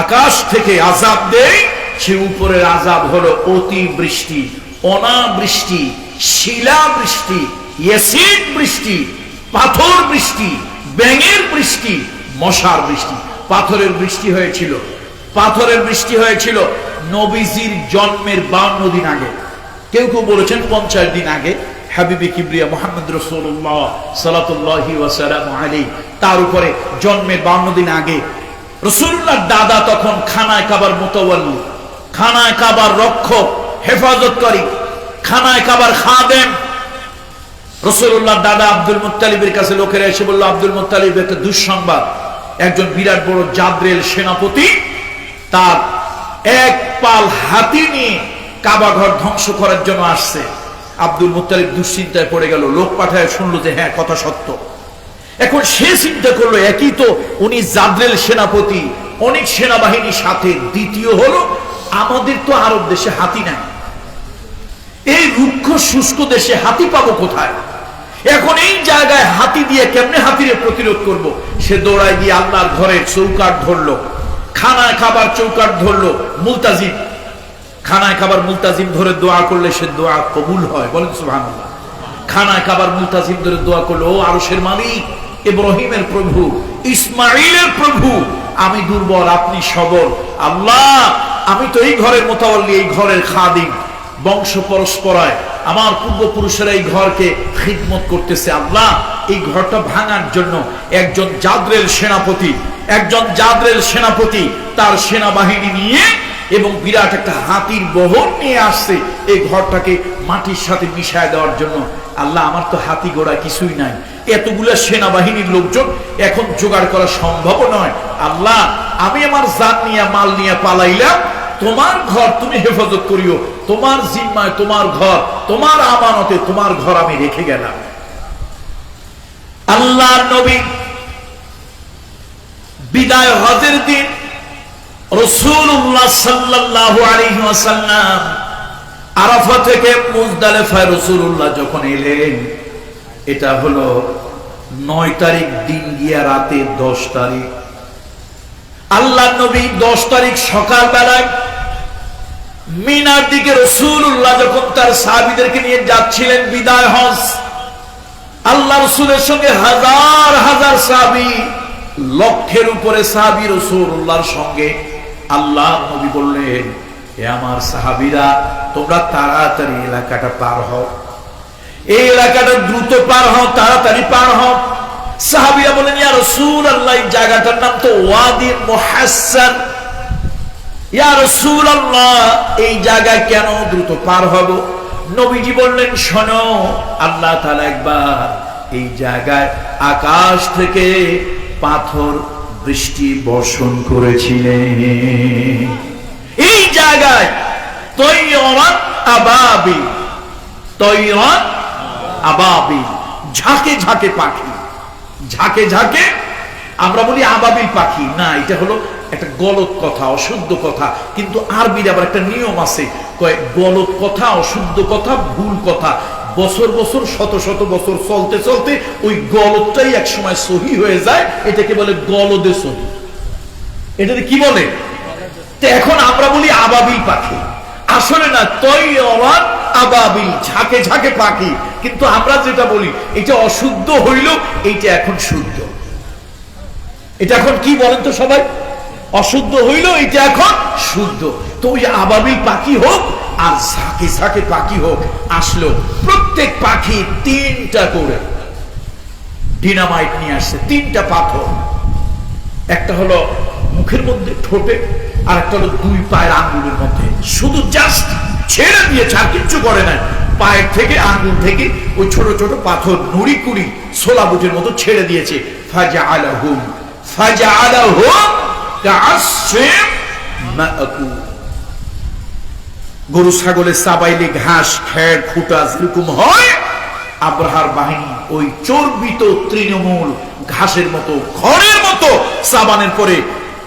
S1: আকাশ থেকে আযাব দেই। সে উপরের আযাব হলো অতি বৃষ্টি, অনাবৃষ্টি, শিলা বৃষ্টি, অ্যাসিড বৃষ্টি, পাথর বৃষ্টি, ব্যাঙের বৃষ্টি, মশার বৃষ্টি। পাথরের বৃষ্টি হয়েছিল নবীজির জন্মের 52 দিন আগে, কেউ বলেছেন 50 দিন আগে। হাবিবে কিবরিয়া মুহাম্মদ রাসূলুল্লাহ সাল্লাল্লাহু ওয়াসাল্লাম আলাইহি, তার উপরে জন্মের 52 দিন আগে রাসূলুল্লাহর দাদা তখন খানায় কাবার মুতাওয়াল্লি, খানায় কাবার রক্ষক, হেফাজতকারী, খানায় কাবার খাদেম। রাসূলুল্লাহর দাদা আব্দুল মুত্তালিবের কাছে লোকেরা এসে বলল, আব্দুল মুত্তালিব, একটা দুঃসংবাদ, একজন বিরাট বড় জাদ্রেল সেনাপতি তার এক পাল হাতি নিয়ে কাবা ঘর ধ্বংস করার জন্য আসছে। আব্দুল মুত্তালিব দুশ্চিন্তায় পড়ে গেল। লোক পাঠায় শুনলো যে হ্যাঁ, কথা সত্য। এখন সে চিন্তা করলো, একই তো উনি জাদ্রেল সেনাপতি, অনেক সেনাবাহিনীর সাথে, দ্বিতীয় হলো আমাদের তো আরব দেশে হাতি নাই, এই রুক্ষ শুষ্ক দেশে হাতি পাবো কোথায়? এখন এই জায়গায় হাতি দিয়ে কেমনে হাতিরে প্রতিরোধ করব? সে দৌড়ায় গিয়ে আল্লাহর ঘরের চৌকাঠ ধরলো, খানায় খাবার চৌকাঠ ধরলো, মুলতাজিম, খানায় খাবার মুলতাজিম ধরে দোয়া করলে সে দোয়া কবুল হয়, বলেন সুবহানাল্লাহ। খানায় খাবার মুলতাজিম ধরে দোয়া করলো, ও আরশের মালিক, ইব্রাহিমের প্রভু, ইসমাইলের প্রভু, আমি দুর্বল, আপনি সবল। আল্লাহ, আমি তো এই ঘরের মুতাওয়াল্লি, এই ঘরের খাদিম, বংশ পরস্পরায় আমার পূর্বপুরুষেরা এই ঘরকে খিদমত করতেছে। আল্লাহ, এই ঘরটা ভাঙার জন্য একজন জাদ্রেল সেনাপতি তার সেনাবাহিনী নিয়ে এবং বিরাট একটা হাতির বহর নিয়ে আসছে এই ঘরটাকে মাটির সাথে মিশায় দেওয়ার জন্য। আল্লাহ, আমার তো হাতি ঘোড়া কিছুই নাই, এতগুলা সেনাবাহিনীর লোকজন এখন জোগাড় করা সম্ভব নয়। আল্লাহ, আমি আমার জান নিয়ে, মাল নিয়ে পালাইলাম, তোমার ঘর তুমি হেফাজত করিও, তোমার জিম্মায় তোমার ঘর, তোমার আমানতে তোমার ঘর আমি রেখে গেলাম। আল্লাহর নবী বিদায় হজের দিন রাসূলুল্লাহ সাল্লাল্লাহু আলাইহি ওয়াসাল্লাম আরাফা থেকে মুজদালিফায় রাসূলুল্লাহ যখন এলেন, এটা হলো 9 তারিখ দিন গিয়া রাতে 10 তারিখ। আল্লাহ নবী 10 তারিখ সকাল বেলায় মিনার দিকে রাসূলুল্লাহ যখন তার সাহাবীদেরকে নিয়ে যাচ্ছিলেন বিদায় হজ, আল্লাহ রাসূলের সঙ্গে হাজার হাজার সাহাবী, লক্ষের উপরে সাহাবী রাসূলুল্লাহর সঙ্গে। আল্লাহ নবী বললেন, হে আমার সাহাবীরা, তোমরা তাড়াতাড়ি এলাকাটা পার হও, এই এলাকাটা দ্রুত পার হও, তাড়াতাড়ি পার হও। সাহাবীরা বলেন, ইয়া রাসূলুল্লাহ, এই জায়গাটার নাম তো ওয়াদি মুহাসসান, ইয়া রাসূলুল্লাহ, এই জায়গায় কেন দ্রুত পার হব? নবীজি বললেন, শোনো, আল্লাহ তাআলা একবার এই জায়গায় আকাশ থেকে পাথর বৃষ্টি বর্ষণ করেছিলেন। এই জায়গায় তৈরান আবাবিল, ঝাঁকে ঝাঁকে পাখি, ঝাঁকে ঝাঁকে, আমরা বলি আবাবিল পাখি না, এটা হলো একটা গলত কথা, অশুদ্ধ কথা। কিন্তু আরবির আবার একটা নিয়ম আছে, কয় গলত কথা, অশুদ্ধ কথা, ভুল কথা বছর বছর, শত শত বছর চলতে চলতে ওই গলতটাই এক সময় সহি হয়ে যায়, এটাকে বলে গলদে সহি। এটাকে কি বলে? তো এখন আমরা বলি আবাবিল পাখি, আসলে না, তৈরান আবাবিল, ঝাঁকে ঝাঁকে পাখি। কিন্তু আমরা যেটা বলি এটা অশুদ্ধ হইল, এইটা এখন শুদ্ধ। এটা এখন কি বলেন তো সবাই? অশুদ্ধ হইল, এটা এখন শুদ্ধ। তো ওই আবাবিল পাখি হোক আর ঝাঁকে ঝাঁকে পাখি হোক, আসলো প্রত্যেক পাখি 3টা করে, ডিনামাইট নিয়ে আসছে, 3টা পাথর, একটা হলো মুখের মধ্যে ঠোঁটে, আর একটা হলো 2 পায়ের আঙ্গুলের মধ্যে, শুধু জাস্ট ছেড়ে দিয়েছে, আর কিচ্ছু করে না। পায়ের থেকে আঙ্গুল থেকে ওই ছোট ছোট পাথর নুড়ি কুড়ি ছোলা বুটের মতো ছেড়ে দিয়েছে। ফাজআলাহুম কাআসফিন মাআকুল। গরু ছাগলের চাবাইলে ঘাস খের খুঁটা যেরকম হয়, আব্রাহার বাহিনী ওই চর্বিত তৃণমূল ঘাসের মতো, খড়ের মতো চাবানের পরে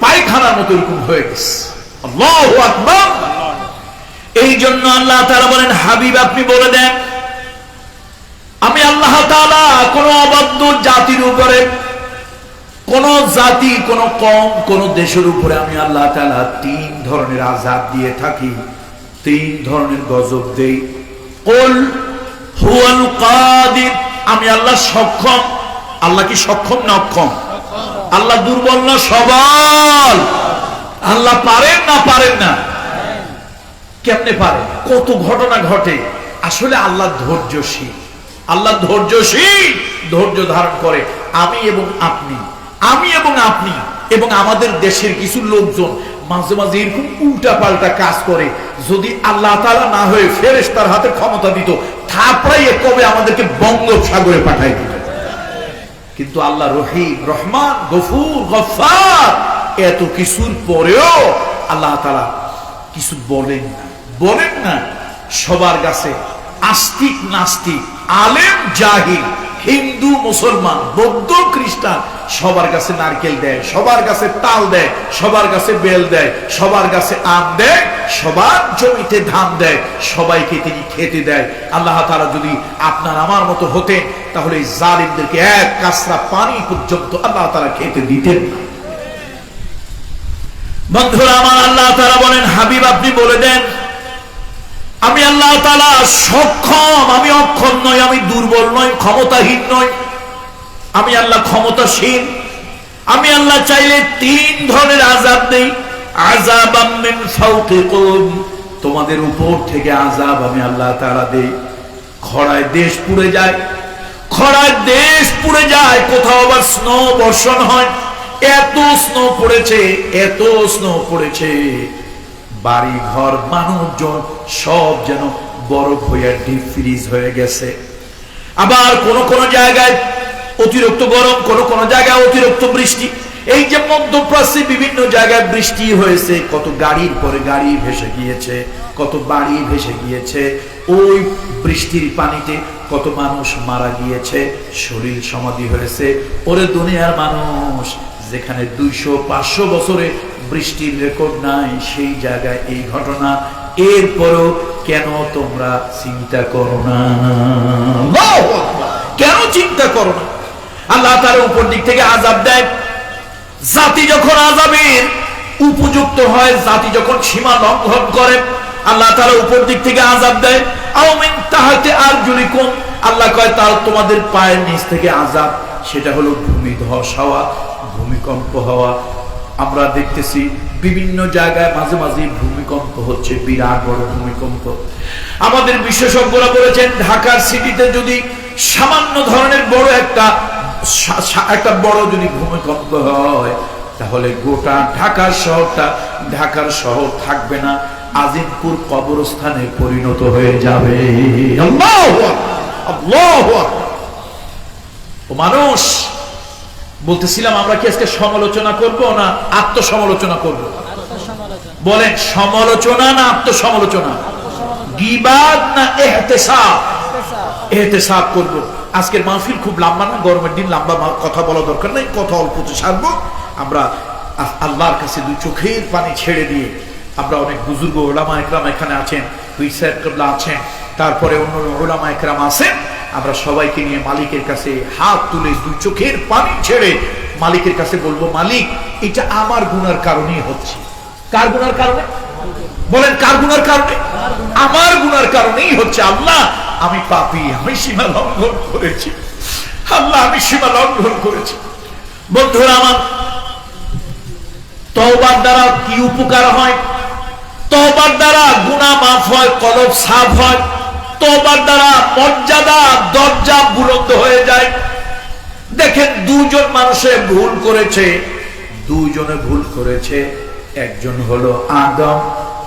S1: পায়খানার মতো এরকম হয়ে গেছে। আল্লাহু আকবার। এই জন্য আল্লাহ তাআলা বলেন, হাবিব আপনি বলে দেন, আমি আল্লাহ তাআলা কোন অবাধ্য জাতির উপরে, কোন জাতি, কোন কম, কোন দেশের উপরে আমি আল্লাহ তাআলা 3 ধরনের আযাব দিয়ে থাকি, 3 ধরনের গজব দেই। কুল হুয়াল কাদির, আমি আল্লাহ সক্ষম। আল্লাহ কি সক্ষম না অক্ষম? আল্লাহ দুর্বল না সবল? আল্লাহ পারেন না পারেন না? কেমনে পারে? কত ঘটনা ঘটে। আসলে আল্লাহ ধৈর্যশীল, আল্লাহ ধৈর্যশীল, ধৈর্য ধারণ করে। আমি এবং আপনি এবং আমাদের দেশের কিছু লোকজন মাঝে মাঝে এরকম উল্টা পাল্টা কাজ করে। যদি আল্লাহ তাআলা না হয়ে ফেরেশতার হাতে ক্ষমতা দিত, থাপড়াইয়ে কবে আমাদেরকে বঙ্গোপসাগরে পাঠাই দিত। কিন্তু আল্লাহ রহিম, রহমান, গফুর, গফফার, এত কিছুর পরেও আল্লাহ তাআলা কিছু বলেন না। সবার কাছে, আস্তিক নাস্তিক, আলেম জাহিল, হিন্দু মুসলমান, বৌদ্ধ খ্রিস্টান, সবার কাছে নারকেল দেয়, সবার কাছে তাল দেয়, সবার কাছে বেল দেয়, সবার কাছে আম দেয়, সবার জমিতে ধান দেয়, সবাইকে তিনি খেতে দেয়। আল্লাহ তাআলা যদি আপনার আমার মতো হতেন, তাহলে এই জালিমদেরকে এক কাসরা পানি পর্যন্ত আল্লাহ তাআলা খেতে দিতেন না। বন্ধুরা আমার, আল্লাহ তাআলা বলেন, হাবিব আপনি বলে দেন, আমি আল্লাহ তাআলা সক্ষম, আমি অক্ষম নই, আমি দুর্বল নই, ক্ষমতাহীন নই, আমি আল্লাহ ক্ষমতাশীল। আমি আল্লাহ চাইলে 3 ধরনের আযাব দেই। আযাবাম মিন ফাওকিকুম, তোমাদের উপর থেকে আযাব আমি আল্লাহ তাআলা দেই। খরায় দেশ পুড়ে যায়, কোথাও আবার স্নো বর্ষণ হয়। এত স্নো পড়েছে, বাড়ি ঘর মানুষজন সব যেন বরফ হয়ে ডিপ ফ্রিজ হয়ে গেছে। আবার কোন জায়গায় অতিরিক্ত গরম, কোন জায়গায় অতিরিক্ত বৃষ্টি। এই যে মধ্যপ্রাচ্যে বিভিন্ন জায়গায় বৃষ্টি হয়েছে, কত গাড়ির পরে গাড়ি ভেসে গিয়েছে, কত বাড়ি ভেসে গিয়েছে। ওই বৃষ্টির পানিতে কত মানুষ মারা গিয়েছে, শরীর সমাধি হয়েছে। ওরে দুনিয়ার মানুষ, যেখানে 200-500 বছরে বৃষ্টির রেকর্ড নাই, সেই জায়গায় এই ঘটনা। এরপরও কেন তোমরা চিন্তা করো না? কেন চিন্তা করো না? আল্লাহ তাআলা উপর দিক থেকে আযাব দেয়। জাতি যখন আযাবের উপযুক্ত হয়, জাতি যখন সীমা লঙ্ঘন করে, আল্লাহ তাআলা উপর দিক থেকে আযাব দেয়। আও মিন তাহতি আরজুলিকুম, আল্লাহ কয় তার তোমাদের পায়ের নিচ থেকে আযাব। সেটা হলো ভূমি ধস হওয়া, ভূমিকম্প হওয়া। আমরা দেখতেছি বিভিন্ন জায়গায় মাঝে মাঝে ভূমিকম্প হচ্ছে, বিরাট বড় ভূমিকম্প। আমাদের বিশেষজ্ঞরা বলেছেন, ঢাকার সিটিতে যদি সামান্য ধরনের বড় একটা বড় যদি ভূমিকম্প হয়, তাহলে গোটা ঢাকার শহর থাকবে না, আজিমপুর কবরস্থানে পরিণত হয়ে যাবে। আল্লাহু আকবার। ও মানুষ, বলতেছিলাম আমরা কি আজকে সমালোচনা করব না আত্মসমালোচনা করব? বলেন, সমালোচনা না আত্মসমালোচনা? গীবাত না ইহতিসাব? ইহতিসাব করব। আজকের মাহফিল খুব লম্বা না, গরমের দিন লম্বা কথা বলা দরকার নাই, কথা অল্পতে সারবো। আমরা আল্লাহর কাছে 2 চোখের পানি ছেড়ে দিয়ে, আমরা অনেক বুজুর্গ উলামা ইকরাম এখানে আছেন, পীর সাহেব কিবলা আছেন, তারপরে অন্য উলামা ইকরাম আছেন, আমরা সবাইকে নিয়ে মালিকের কাছে হাত তুলে 2 চোখের পানি ছেড়ে মালিকের কাছে বলবো, মালিক, এটা আমার গুনার কারণেই হচ্ছে। কার গুনার কারণে? বলেন, কার গুনার কারণে? আমার গুনার কারণেই হচ্ছে। আল্লাহ, আমি পাপী, আমি সীমা লঙ্ঘন করেছি। আল্লাহ, আমি সীমা লঙ্ঘন করেছি। বন্ধুরা আমার, তওবার দ্বারা কি উপকার হয়? তওবার দ্বারা গুনাহ মাফ হয়, কলব সাফ হয়। তওবার দ্বারা মর্যাদা, দরজা বুলন্দ হয়ে যায়। দেখেন দুজন মানুষে ভুল করেছে, দুজনে ভুল করেছে, একজন হলো আদম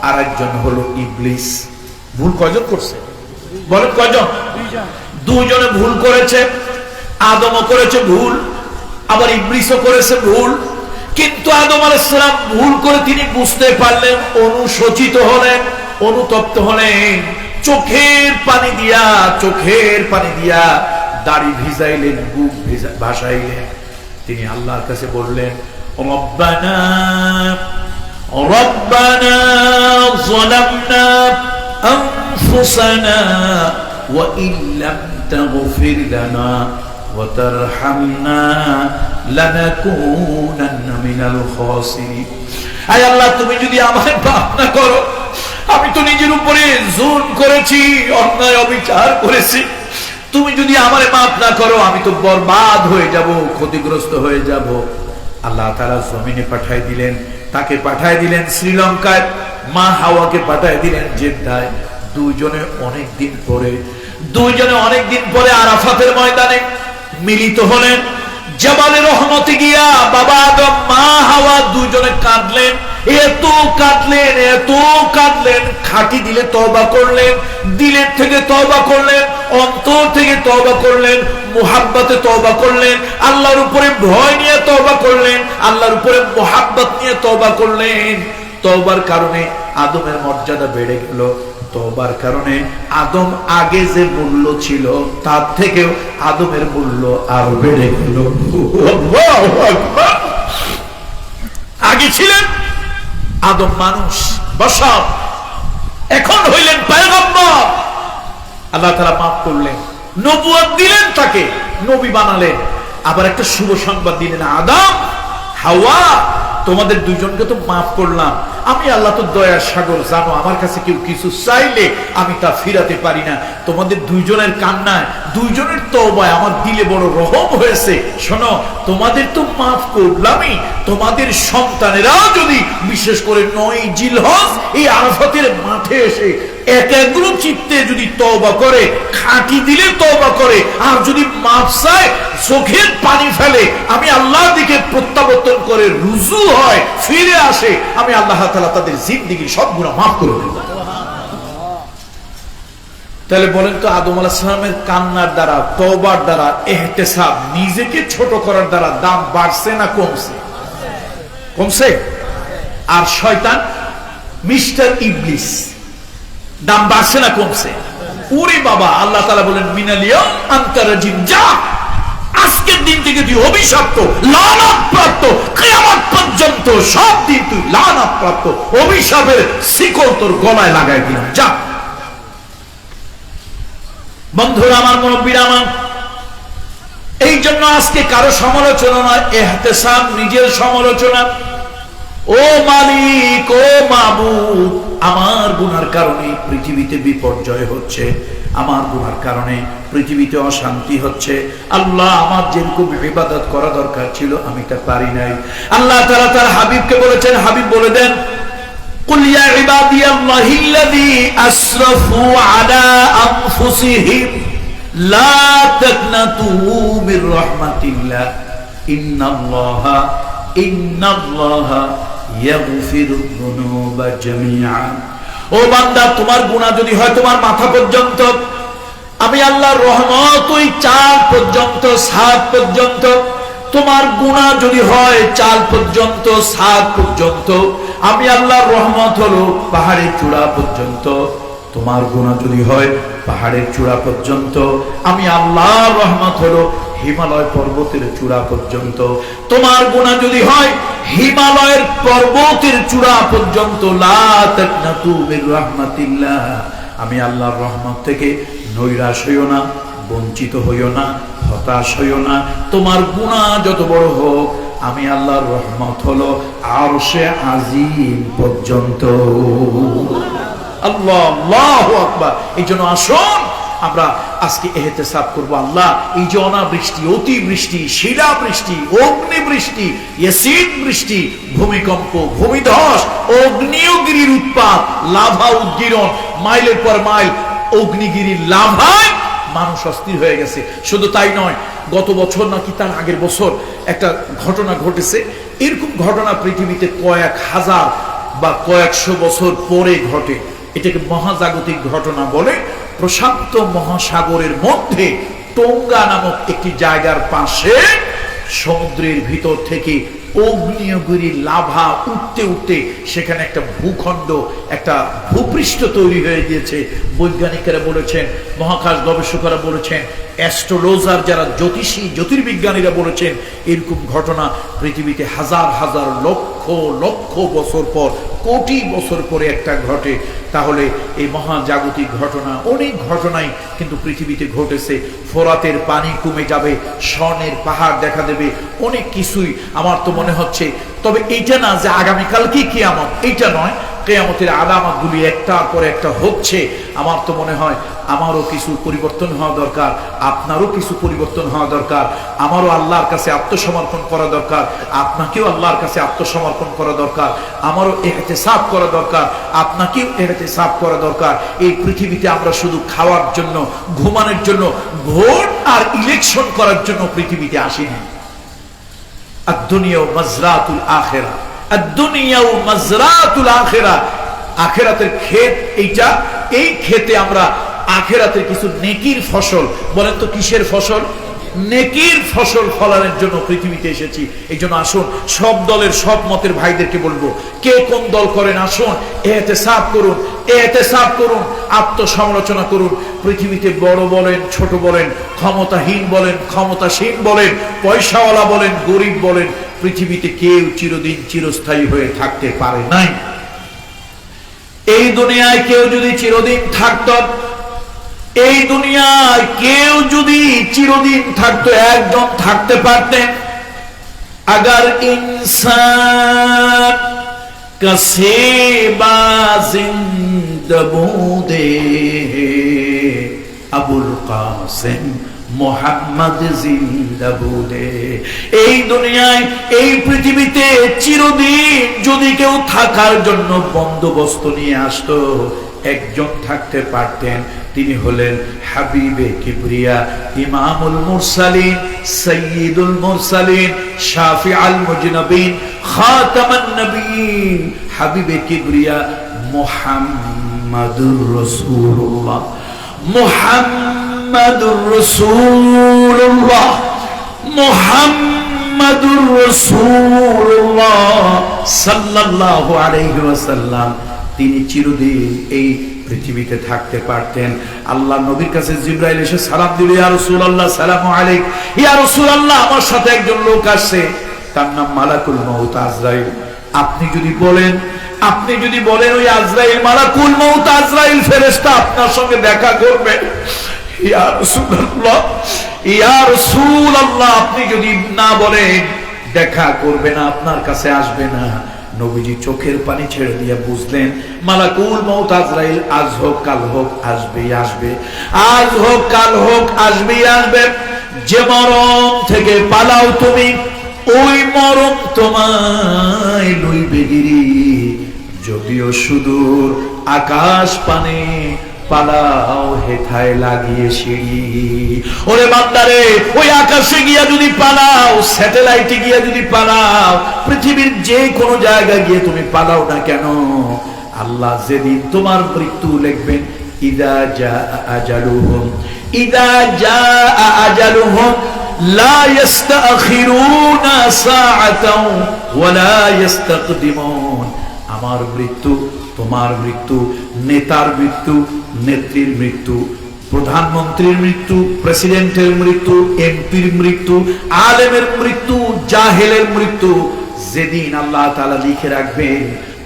S1: আর একজন হলো ইবলিস। ভুল কয়জন করছে বলেন? কয়জন? দুজনে ভুল করেছে। আদমও করেছে ভুল, আবার ইবলিসও করেছে ভুল। কিন্তু আদম আলাইহিস সালাম ভুল করে তিনি বুঝতে পারলেন, অনুশোচিত হলেন, অনুতপ্ত হলেন, চোখের পানি দিয়া দাড়ি ভিজাইলেন, বুক ভাসাইলেন। তিনি আল্লাহর কাছে বললেন, রব্বানা রব্বানা যালামনা আনফুসানা ওয়া ইল্লাম তাগফির লানা ওয়া তারহামনা লানাকুনান্না মিনাল খাসিরিন। আয় আল্লাহ, তুমি যদি আমাকে মাফ না করো, আমি তো নিজের উপরে জুলম করেছি, অন্যায় অবিচার করেছি, তুমি যদি আমারে মাফ না করো আমি তো বরবাদ হয়ে যাব, ক্ষতিগ্রস্ত হয়ে যাব। আল্লাহ তাআলা জমিনে পাঠায় দিলেন, তাকে পাঠায় দিলেন শ্রীলঙ্কায়, মা হাওয়াকে পাঠায় দিলেন জেদ্দায়। দুইজনে অনেক দিন পরে আরাফাতের ময়দানে মিলিত হলেন। জাবালে রহমতে গিয়া বাবা আদম মা হাওয়া দুজনে কাঁদলেন, এত কাঁদলেন, খাঁটি দিলে তওবা করলেন, দিলের থেকে তওবা করলেন, অন্তর থেকে তওবা করলেন, মুহাব্বতে তওবা করলেন, আল্লাহর উপরে ভয় নিয়ে তওবা করলেন, আল্লাহর উপরে মুহাব্বত নিয়ে তওবা করলেন। তওবার কারণে আদমের মর্যাদা বেড়ে গেল। তওবার কারণে আদম আগে যে মূল্য ছিল তার থেকেও আদমের মূল্য আরো বেড়ে গেল। আগে ছিলেন আদম মানুষ, বশর, এখন হইলেন পয়গম্বর। আল্লাহ তাআলা মাফ করলেন, নবুয়ত দিলেন, তাকে নবী বানালেন, আবার একটা শুভ সংবাদ দিলেন, আদম হাওয়া তোমাদের দুজনকে তো মাফ করলাম, আমি আল্লাহ তো দয়ার সাগর, জানো আমার কাছে কেউ কিছু চাইলে আমি তা ফিরাতে পারি না। তোমাদের দুইজনের কান্নায়, দুইজনের তওবায় আমার দিলে বড় রহম হয়েছে। শোনো, তোমাদের তো মাফ করলামই, তোমাদের সন্তানেরাও যদি বিশেষ করে 9 জিলহজ এই আরাফাতের মাঠে এসে একাগ্র চিত্তে যদি তওবা করে, খাঁটি দিলে তওবা করে, আর যদি মাফ চায়, চোখের পানি ফেলে, আমি আল্লাহর দিকে প্রত্যাবর্তন করে রুজু হয়, ফিরে আসে, আমি আল্লাহ তাআলা তাদের জিন্দেগীর সব গুনাহ মাফ করে দেব। তাহলে বলেন তো, আদম আলাইহিস সালামের কান্নার দ্বারা, তওবার দ্বারা, ইহতিসাব, নিজেকে ছোট করার দ্বারা দাম বাড়ছে না কমছে? কমছে। আর শয়তান মিস্টার ইবলিস, দাম বাড়ছে না কমছে? ওরে বাবা, আল্লাহ তাআলা বলেন মিনাল ইয়াউম আনতা রাজিম, যা, আজকের দিন থেকে তুই অভিশপ্ত, লানাতপ্রাপ্ত, কিয়ামত পর্যন্ত সব দিন তুই লানাতপ্রাপ্ত, অভিশাপের শিকল তোর গলায় লাগাই দিলাম, যা। বন্ধুরা আমার, মুরব্বিরা আমার, এই জন্য আজকে কারো সমালোচনা নয়, ইহতিসাব, নিজের সমালোচনা। ও মালিক, ও মাবুদ, আমার গুনার কারণে পৃথিবীতে বিপর্যয় হচ্ছে, আমার গুনার কারণে পৃথিবীতে অশান্তি হচ্ছে। আল্লাহ, আমার যেরকম ইবাদত করা দরকার ছিল আমি তা পারি নাই। আল্লাহ তাআলা তার হাবিবকে বলেছেন, হাবিব বলে দেন, কুল ইয়া ইবাদিয়াল্লাহিল্লাযী আসরাফু আলা আনফুসিহিম লা তাকনাতু মির রাহমাতিল্লাহ ইন্নাল্লাহা ইয়াগফিরুয যুনুবা জামিআ। ও বান্দা, তোমার গুনাহ যদি হয় তোমার মাথা পর্যন্ত, আমি আল্লাহর রহমত ওই চাল পর্যন্ত, ছাদ পর্যন্ত। তোমার গুনাহ যদি হয় চাল পর্যন্ত, ছাদ পর্যন্ত, আমি আল্লাহর রহমত হলো পাহাড়ের চূড়া পর্যন্ত। তোমার গুনাহ যদি হয় পাহাড়ের চূড়া পর্যন্ত, আমি আল্লাহর রহমত হলো হিমালয় পর্বতের চূড়া পর্যন্ত। তোমার গুনাহ যদি হয় হিমালয়ের পর্বতের চূড়া পর্যন্ত, লা তাকনাতু মির রাহমাতিল্লাহ, আমি আল্লাহর রহমত থেকে নৈরাশ হইও না, বঞ্চিত হইও না, হতাশ হইও না। তোমার গুনাহ যত বড় হোক, আমি আল্লাহর রহমত হলো আরশে আজিম পর্যন্ত। আল্লাহ, আল্লাহু আকবার। এই জন্য আসুন আমরা আজকে ইহতিসাব করব। আল্লাহ, এই যে অনাবৃষ্টি, অতিবৃষ্টি, শিলাবৃষ্টি, অগ্নিবৃষ্টি, ইয়াসিন বৃষ্টি, ভূমিকম্প, ভূমিধস, অগ্নিগিরির উৎপাত, লাভা উদ্গীরণ, মাইলের পর মাইল অগ্নিগিরির লাভায় মানুষ অস্থির হয়ে গেছে। শুধু তাই নয়, গত বছর নাকি তার আগের বছর একটা ঘটনা ঘটেছে। এরকম ঘটনা পৃথিবীতে কয়েক হাজার বা কয়েকশো বছর পরে ঘটে। এটাকে মহাজাগতিক ঘটনা বলে। প্রশান্ত মহাসাগরের মধ্যে টোঙ্গা নামক একটি জায়গার পাশে সমুদ্রের ভিতর থেকে অগ্নিয়গিরি লাভা উঠতে উঠতে সেখানে একটা ভূখণ্ড, একটা ভূপৃষ্ঠ তৈরি হয়ে গিয়েছে। বৈজ্ঞানিকেরা বলেছেন, মহাকাশ গবেষকরা বলেছেন, অ্যাস্ট্রোলজার যারা জ্যোতিষী জ্যোতির্বিজ্ঞানীরা বলেছেন, এরকম ঘটনা পৃথিবীতে হাজার হাজার লক্ষ লক্ষ বছর পর, কোটি বছর পরে একটা ঘটে। তাহলে এই মহাজাগতিক ঘটনা, অনেক ঘটনাই কিন্তু পৃথিবীতে ঘটেছে। ফোরাতের পানি কমে যাবে, স্বর্ণের পাহাড় দেখা দেবে, অনেক কিছুই আমার তো মনে হচ্ছে। তবে এইটা না যে আগামীকালকে কিয়ামত, এইটা নয়। কিয়ামতের আলামতগুলি একটার পর একটা হচ্ছে। আমার তো মনে হয় আমারও কিছু পরিবর্তন হওয়া দরকার, আপনারও কিছু পরিবর্তন হওয়া দরকার। আমারও আল্লাহর কাছে আত্মসমর্পণ করা দরকার, আপনাকেও আল্লাহর কাছে আত্মসমর্পণ করা দরকার। আমারও ইহতিসাব করা দরকার, আপনাকেও ইহতিসাব করা দরকার। এই পৃথিবীতে আমরা শুধু খাওয়ার জন্য, ঘুমানোর জন্য, ভোট আর ইলেকশন করার জন্য পৃথিবীতে আসিনি। আদ-দুনিয়া মাজরাতুল আখিরা, আদ-দুনিয়া মাজরাতুল আখিরা। আখিরাতের ক্ষেত এইটা। এই ক্ষেতে আমরা আখিরাতের কিছু নেকির ফসল, বলেন তো কিসের ফসল? নেকির ফসল ফলানোর জন্য পৃথিবীতে এসেছি। এই জন্য আসুন, সব দলের সব মতের ভাইদেরকে বলবো, কে কোন দল করেন আসুন ইহতিসাব করুন, ইহতিসাব করুন, আত্মসমালোচনা করুন। পৃথিবীতে বড় বলেন, ছোট বলেন, ক্ষমতাহীন বলেন, ক্ষমতাসীন বলেন, পয়সাওয়ালা বলেন, গরিব বলেন, পৃথিবীতে কেউ চিরদিন চিরস্থায়ী হয়ে থাকতে পারে নাই। এই দুনিয়ায় কেউ যদি চিরদিন থাকতো, এই দুনিয়ায় কেউ যদি চিরদিন থাকতো, একজন থাকতে পারতেন। আগার ইনসান কাছে বাজিন্দা বুদে আবুল কাসেম মোহাম্মদ জিন্দা বুদে। এই দুনিয়ায়, এই পৃথিবীতে চিরদিন যদি কেউ থাকার জন্য বন্দোবস্ত নিয়ে আসতো, একজন থাকতে পারতেন। তিনি হলেন হাবিবে কিবরিয়া, ইমামুল মুরসালিন, সাইয়্যিদুল মুরসালিন, শাফিউল মুজনাবিন, খাতামান নবিয়্যিন, হাবিবে কিবরিয়া মুহাম্মাদুর রাসূলুল্লাহ, মুহাম্মাদুর রাসূলুল্লাহ, মুহাম্মাদুর রাসূলুল্লাহ সাল্লাল্লাহু আলাইহি ওয়াসাল্লাম। তিনি চিরদিন এই পৃথিবীতে থাকতে পারতেন। আল্লাহ নবীর কাছে জিবরাইল এসে সালাম দিল, ইয়া রাসূলুল্লাহ সালামু আলাইক। ইয়া রাসূলুল্লাহ, আমার সাথে একজন লোক আসছে, তার নাম মালাকুল মউত আজরাইল। আপনি যদি বলেন ওই আজরাইল, মালাকুল মউত আজরাইল ফেরেশতা আপনার সঙ্গে দেখা করবে, ইয়া রাসূলুল্লাহ, ইয়া রাসূলুল্লাহ, আপনি যদি না বলেন দেখা করবে না, আপনার কাছে আসবে না। নবীজি চোখের পানি ছেড়ে দিয়ে বুঝলেন মালাকুল মউত আজরাইল আজ হোক কাল হোক আসবেই আসবে, আজ হোক কাল হোক আসবেই আসবে। যে মরণ থেকে পালাও তুমি, ওই মরণ তোমায় লইবে গিরি। যদিও সুদূর আকাশ পানে, পালাও হেথায় লাগিয়ে সিঁড়ি। ওরে বান্দারে, ওই আকাশে গিয়া যদি পালাও, স্যাটেলাইটে গিয়া যদি পালাও, পৃথিবীর যে কোনো জায়গায় গিয়ে তুমি পালাও না কেন, আল্লাহ যেদিন তোমার মৃত্যু লিখবেন, ইদা জা আজালুহুম, ইদা জা আজালুহুম লা ইস্তাখিরুনা সাআতাও ওয়া লা ইস্তাকদিমুন। আমার মৃত্যু, তোমার মৃত্যু, নেতার মৃত্যু, নেত্রীর মৃত্যু, প্রধানমন্ত্রীর মৃত্যু, প্রেসিডেন্টের মৃত্যু, এমপির মৃত্যু, আলেমের মৃত্যু, জাহেলের মৃত্যু, যেদিন আল্লাহ তাআলা লিখে রাখবেন,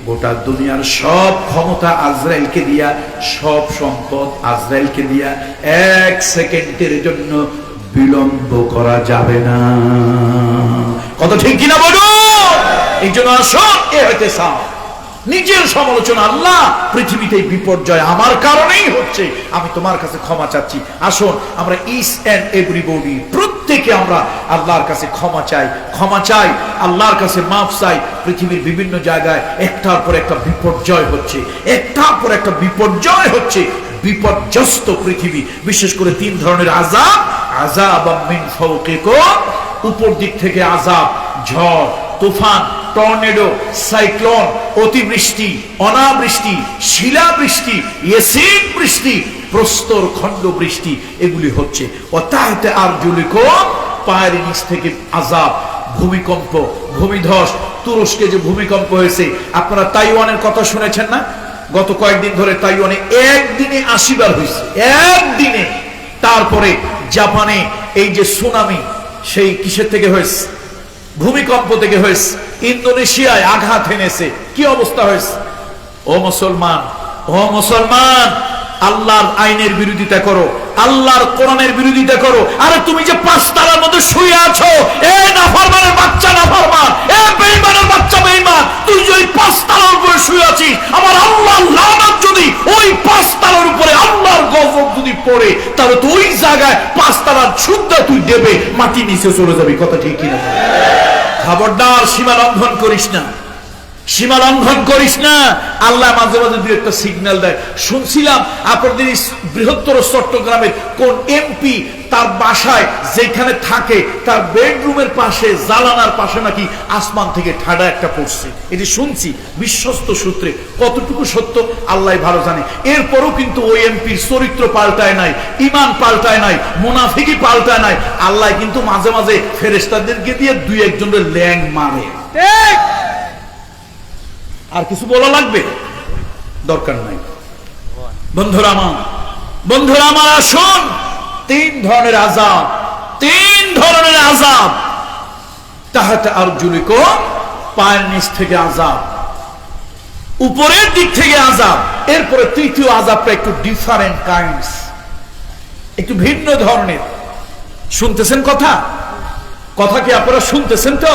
S1: গোটা দুনিয়ার সব ক্ষমতা আজরাইলকে দিয়া, সব সম্পদ আজরাইলকে দিয়া, এক সেকেন্ডের জন্য বিলম্ব করা যাবে না। কত ঠিক কিনা বলো? এই জন্য সব এ হইতে চাও নিজের সমালোচনা। আল্লাহ, পৃথিবীতে বিপর্যয় আমার কারণেই হচ্ছে, আমি তোমার কাছে ক্ষমা চাচ্ছি। আসুন আমরা ইচ এন্ড এভরিবডি, প্রত্যেকে আমরা আল্লাহর কাছে ক্ষমা চাই, ক্ষমা চাই, আল্লাহর কাছে মাফ চাই। পৃথিবীর বিভিন্ন জায়গায় একটার পর একটা বিপর্যয় হচ্ছে, একটার পর একটা বিপর্যয় হচ্ছে। বিপর্যস্ত পৃথিবী। বিশেষ করে 3 ধরনের আযাব, আযাবাম মিন ফাওকিকুম, উপর দিক থেকে আযাব, ঝড়, তুফান, টর্নেডো, সাইক্লোন, অতিবৃষ্টি, অনাবৃষ্টি, শিলাবৃষ্টি, এসিড বৃষ্টি, প্রস্তর খণ্ড বৃষ্টি, এগুলি হচ্ছে। ও তাহতে আরজুলিকুম, পায়ের নিচ থেকে আযাব, ভূমিকম্প, ভূমিধস। তুরস্কে যে ভূমিকম্প হয়েছে, আপনারা তাইওয়ানের কথা শুনেছেন না? গত কয়েকদিন ধরে তাইওয়ানে একদিনে 80 বার হয়েছে, একদিনে। তারপরে জাপানে এই যে সুনামি, সেই কিসের থেকে হয়েছে? ভূমিকম্প থেকে হয়েছে। ইন্দোনেশিয়ায় আঘাত এনেছে, কি অবস্থা হয়েছে? ও মুসলমান, ও মুসলমান, আল্লাহর আইনের বিরোধিতা করো, আল্লাহর কোরআনের বিরোধিতা করো। আরে তুমি যে 5 তালার মধ্যে শুয়ে আছো, এ নাফরমানের বাচ্চা নাফরমান, এ বেঈমানের বাচ্চা বেঈমান, তুই যে ওই 5 তালার উপরে শুয়ে আছিস, আমার আল্লাহর লানত যদি ওই 5 তালার উপরে, আল্লাহর গজব যদি পড়ে, তাহলে তো ওই জায়গায় 5 তালার সুদ্ধা তুই দেবে, মাটি নিচে চলে যাবি। কথা ঠিক কিনা? খবরদার, সীমা লঙ্ঘন করিস না, সীমা লঙ্ঘন করিস না। আল্লাহ মাঝে মাঝে দুই একটা সিগন্যাল দেয়। শুনছিলাম আপনাদের বৃহত্তর চট্টগ্রামের কোন এমপি তার বাসায় যেখানে থাকে, তার বেডরুমের পাশে, জানালার পাশে নাকি আসমান থেকে ঠাডা একটা পড়ছে। এটি শুনছি বিশ্বস্ত সূত্রে। কতটুকু সত্য আল্লাহ ভালো জানে। এরপরও কিন্তু ওই এমপির চরিত্র পাল্টায় নাই, ঈমান পাল্টায় নাই, মুনাফিকি পাল্টায় নাই। আল্লাহ কিন্তু মাঝে মাঝে ফেরেশতাদেরকে দিয়ে 2-1 জনের ল্যাং মারে। ঠিক? আর কিছু বলা লাগবে? দরকার নাই। বন্ধুরা আমার, বন্ধুরা আমার, আসুন, 3 ধরনের আযাব, 3 ধরনের আযাব। তাহতে আরজুলিকুম, পায়ের নিচ থেকে আযাব, উপরের দিক থেকে আযাব। এরপরে তৃতীয় আযাবটা একটু ডিফারেন্ট কাইন্ডস, একটু ভিন্ন ধরনের। শুনতেছেন কথা? কথা কি আপনারা শুনতেছেন তো?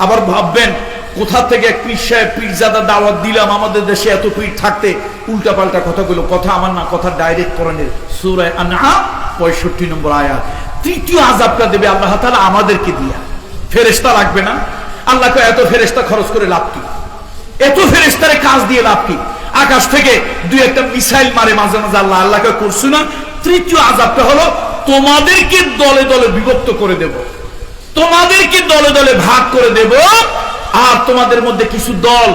S1: আবার ভাববেন কোথা থেকে পীর সাহেব, পীরজাদা দাওয়াত দিলাম, আমাদের দেশে এত পীর থাকতে উল্টা পাল্টা কথাগুলো। কথা আমার না, কথা ডাইরেক্ট কোরআনের সূরা আনআম 65 নম্বর আয়াত। তৃতীয় আযাবটা দেবে আল্লাহ তাআলা আমাদেরকে দিয়া। ফেরেশতা লাগবে না। আল্লাহকে এত ফেরেশতা খরচ করে লাভ কি? এত ফেরেশতারে কাজ দিয়ে লাভ কি? আকাশ থেকে 2-1টা মিসাইল মারে মাঝে মাঝে আল্লাহ। আল্লাহকে করছো না। তৃতীয় আযাবটা হলো তোমাদেরকে দলে দলে বিভক্ত করে দেব, তোমাদেরকে দলে দলে ভাগ করে দেব। আর তোমাদের মধ্যে কিছু দল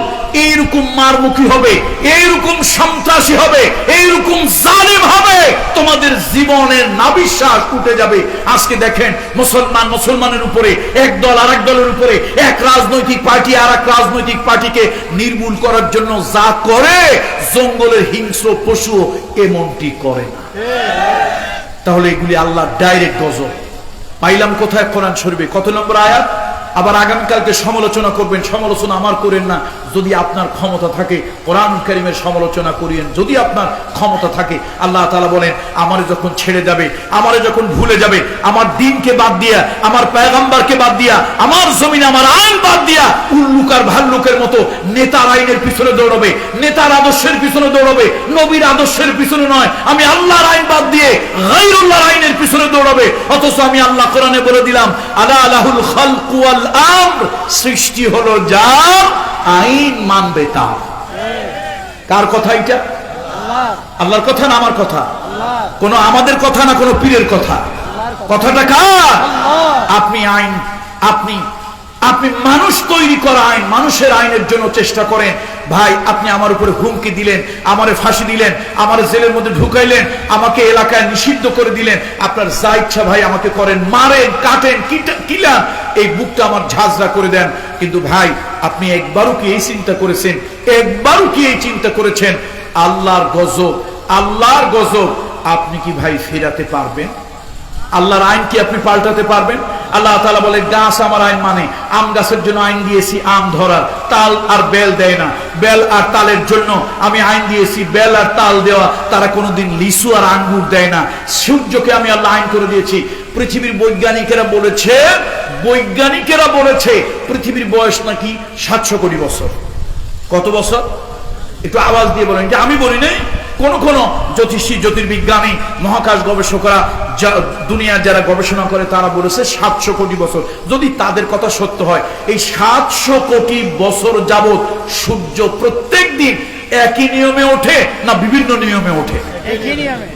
S1: এইরকম মারমুখী হবে, এইরকম সন্ত্রাসী হবে, এইরকম জালিম হবে, তোমাদের জীবনের নাবিশ্বাস উঠে যাবে। আজকে দেখেন মুসলমান মুসলমানের উপরে, এক দল আরেক দলের উপরে, এক রাজনৈতিক পার্টি আর এক রাজনৈতিক পার্টিকে নির্মূল করার জন্য যা করে, জঙ্গলের হিংস্র পশু এমনটি করে না। তাহলে এগুলি আল্লাহ ডাইরেক্ট গজব। পাইলাম কোথায়? কোরআন শরীফে। কত নম্বর আয়াত? আবার আগামীকালকে সমালোচনা করবেন। সমালোচনা আমার করেন না। যদি আপনার ক্ষমতা থাকে কোরআন কারীমের সমালোচনা করিয়েন, যদি আপনার ক্ষমতা থাকে। আল্লাহ তাআলা বলেন, আমারে যখন ছেড়ে যাবে, আমারে যখন ভুলে যাবে, আমার দ্বীনকে বাদ দিয়া, আমার পয়গম্বরকে বাদ দিয়া, আমার জমিনে আমার আইন বাদ দিয়া, উল্লুক আর ভাল্লুকের মতো নেতার আইনের পিছনে দৌড়াবে, নেতার আদর্শের পিছনে দৌড়াবে, নবীর আদর্শের পিছনে নয়, আমি আল্লাহর আইন বাদ দিয়ে গায়রুল্লাহর আইনের পিছনে দৌড়াবে। অথচ আমি আল্লাহ কোরআনে বলে দিলাম, আলা লাহুল খালকু ওয়াল আমর, সৃষ্টি হলো যার, আইন মানবে তার। কার কথা এটা? আল্লাহর কথা না আমার কথা? কোন আমাদের কথা না, কোন পীরের কথা? কথাটা কার? আপনি আইন, আপনি আপনি মানুষ তৈরি করা আইন, মানুষের আইনের জন্য চেষ্টা করেন। ভাই, আপনি আমার উপরে হুমকি দিলেন, আমারে ফাঁসি দিলেন, আমার জেলের মধ্যে ঢুকাইলেন, আমাকে এলাকায় নিষিদ্ধ করে দিলেন। আপনার যা ইচ্ছা ভাই আমাকে করেন, মারেন, কাটেন, কিলান, এই বুকটা আমার ঝাঁঝরা করে দেন। কিন্তু ভাই, আপনি একবারও কি এই চিন্তা করেছেন? একবারও কি এই চিন্তা করেছেন আল্লাহর গজব, আল্লাহর গজব আপনি কি ভাই ফেরাতে পারবেন? আল্লাহর আইন কি আপনি পাল্টাতে পারবেন? আল্লাহ তাআলা বলে, গাছ আমার আইন মানে। আম গাছের জন্য আইন দিয়েছি আম ধরার, তাল আর বেল দেয় না। বেল আর তালের জন্য আমি আইন দিয়েছি বেল আর তাল দেওয়া, তারা কোনোদিন লিচু আর আঙ্গুর দেয় না। সূর্যকে আমি আল্লাহ আইন করে দিয়েছি। পৃথিবীর বৈজ্ঞানিকেরা বলেছে পৃথিবীর বয়স নাকি 700 কোটি বছর। কত বছর? একটু আওয়াজ দিয়ে বলেন। যে আমি বলি নাই, কোন কোন জ্যোতিষী, জ্যোতির্বিজ্ঞানী, মহাকাশ গবেষকরা, দুনিয়ার যারা গবেষণা করে তারা বলেছে 700 কোটি বছর। যদি তাদের কথা সত্য হয়, এই 700 কোটি বছর যাবৎ সূর্য প্রত্যেক দিন একই নিয়মে ওঠে না বিভিন্ন নিয়মে ওঠে?
S2: একই নিয়মে।